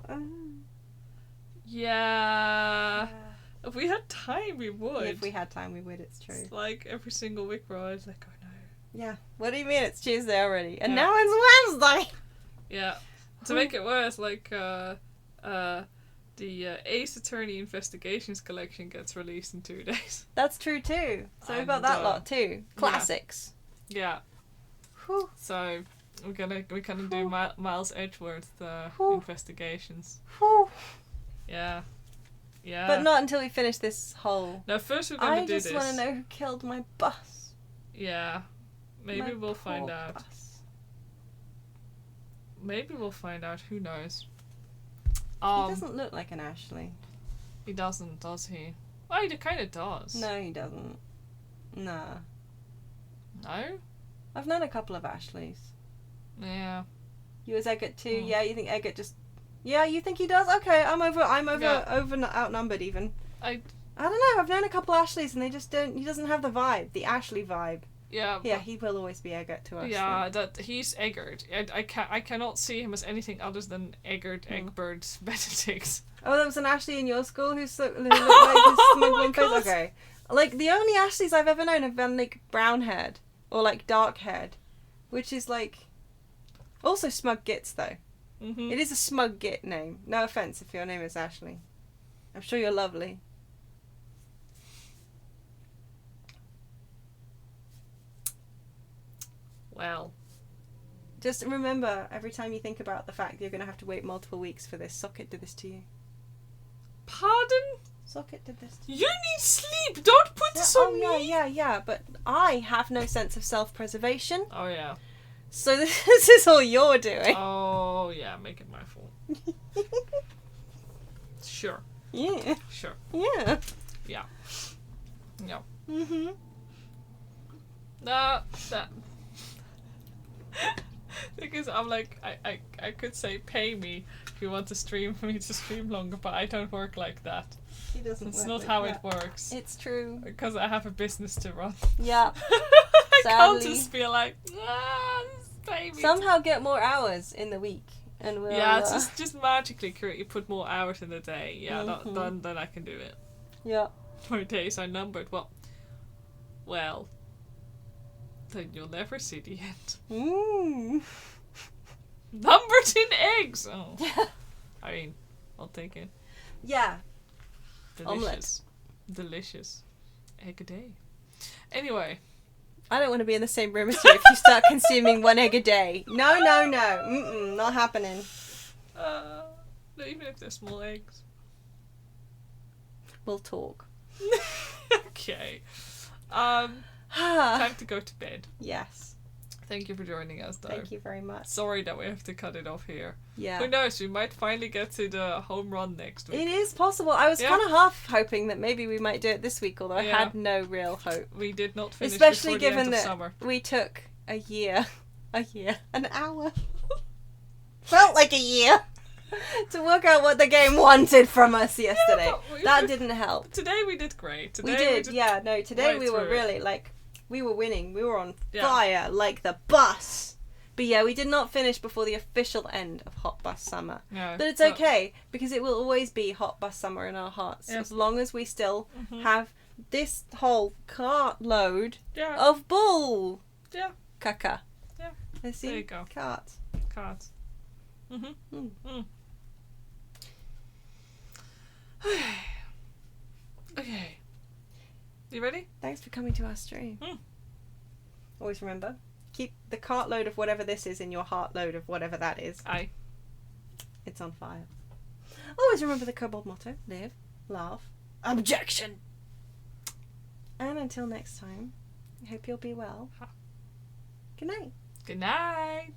Speaker 1: Yeah. If we had time, we would.
Speaker 2: If we had time, we would. It's true.
Speaker 1: It's like every single week where I was like, oh no.
Speaker 2: Yeah. What do you mean it's Tuesday already? And now it's Wednesday!
Speaker 1: Yeah. To make it worse, like, the Ace Attorney Investigations collection gets released in 2 days.
Speaker 2: That's true too. So we've got that lot too. Classics.
Speaker 1: Yeah.
Speaker 2: Whew.
Speaker 1: So we're gonna do Miles Edgeworth investigations.
Speaker 2: Whew.
Speaker 1: Yeah. Yeah.
Speaker 2: But not until we finish this whole.
Speaker 1: No, first we're gonna do this.
Speaker 2: I just want to know who killed my bus.
Speaker 1: Yeah. Maybe we'll find out.
Speaker 2: Bus.
Speaker 1: Maybe we'll find out. Who knows?
Speaker 2: He doesn't look like an Ashley.
Speaker 1: He doesn't, does he? Well, he kind of does.
Speaker 2: No, he doesn't. Nah.
Speaker 1: No?
Speaker 2: I've known a couple of Ashleys.
Speaker 1: Yeah.
Speaker 2: You as Eggert too? Yeah, you think Eggert just... Yeah, you think he does? Okay, I'm outnumbered even. I don't know, I've known a couple Ashleys and they just don't... He doesn't have the vibe, the Ashley vibe.
Speaker 1: Yeah.
Speaker 2: Yeah, he will always be Eggert to us.
Speaker 1: Yeah, he's Eggert. I cannot see him as anything other than Eggert, Egbert, Benedict.
Speaker 2: Oh, there was an Ashley in your school who looked like his smuggling face? Okay. Like, the only Ashleys I've ever known have been, like, brown-haired. Or, like, dark-haired. Which is, like... Also Smug Gits, though. Mm-hmm. It is a Smug Git name. No offence if your name is Ashley. I'm sure you're lovely.
Speaker 1: Well.
Speaker 2: Just remember, every time you think about the fact that you're going to have to wait multiple weeks for this, Socket did this to you.
Speaker 1: Pardon?
Speaker 2: Socket did this to you.
Speaker 1: You need sleep! Don't put this on me!
Speaker 2: Yeah, but I have no sense of self-preservation.
Speaker 1: Oh, yeah.
Speaker 2: So this is all you're doing.
Speaker 1: Oh, yeah, make it my fault. Sure.
Speaker 2: Yeah.
Speaker 1: Sure.
Speaker 2: Yeah.
Speaker 1: Yeah. Yeah.
Speaker 2: Mm-hmm.
Speaker 1: That... Because I'm like, I could say pay me if you want to stream for me to stream longer, but I don't work like that.
Speaker 2: He doesn't.
Speaker 1: It's not how it works.
Speaker 2: It's true.
Speaker 1: Because I have a business to run.
Speaker 2: Yeah.
Speaker 1: I can't
Speaker 2: Sadly.
Speaker 1: just be like, pay me.
Speaker 2: Somehow get more hours in the week, and we'll.
Speaker 1: Yeah, it's just magically you put more hours in the day. Yeah,
Speaker 2: Mm-hmm.
Speaker 1: then I can do it.
Speaker 2: Yeah.
Speaker 1: My days are numbered. Well. Then you'll never see the end.
Speaker 2: Ooh.
Speaker 1: Numbered in eggs! Oh. I mean, I'll take it.
Speaker 2: Yeah.
Speaker 1: Delicious. Delicious. Egg a day. Anyway.
Speaker 2: I don't want to be in the same room as you if you start consuming 1 egg a day. No. Mm-mm, not happening.
Speaker 1: Even if they're small eggs.
Speaker 2: We'll talk.
Speaker 1: Okay. Time to go to bed.
Speaker 2: Yes.
Speaker 1: Thank you for joining us, though.
Speaker 2: Thank you very much.
Speaker 1: Sorry that we have to cut it off here.
Speaker 2: Yeah.
Speaker 1: Who knows? We might finally get to the home run next week.
Speaker 2: It is possible. I was kind of half hoping that maybe we might do it this week, although I had no real hope.
Speaker 1: We did not finish
Speaker 2: especially
Speaker 1: before
Speaker 2: given
Speaker 1: the end of
Speaker 2: that
Speaker 1: summer.
Speaker 2: We took an hour. Felt like a year. To work out what the game wanted from us yesterday. That didn't help.
Speaker 1: Today we did great.
Speaker 2: Today we were really, like, we were winning. We were on fire like the bus. But yeah, we did not finish before the official end of Hot Bus Summer.
Speaker 1: No,
Speaker 2: but it's okay, because it will always be Hot Bus Summer in our hearts. As long as we still have this whole cartload of bull.
Speaker 1: Yeah.
Speaker 2: Caca.
Speaker 1: Yeah.
Speaker 2: There
Speaker 1: you go.
Speaker 2: Carts.
Speaker 1: Okay. You ready?
Speaker 2: Thanks for coming to our stream. Always remember, keep the cartload of whatever this is in your heartload of whatever that is.
Speaker 1: Aye.
Speaker 2: It's on fire. Always remember the Kobold motto: live, laugh, objection. And until next time, I hope you'll be well. Good night.
Speaker 1: Good night.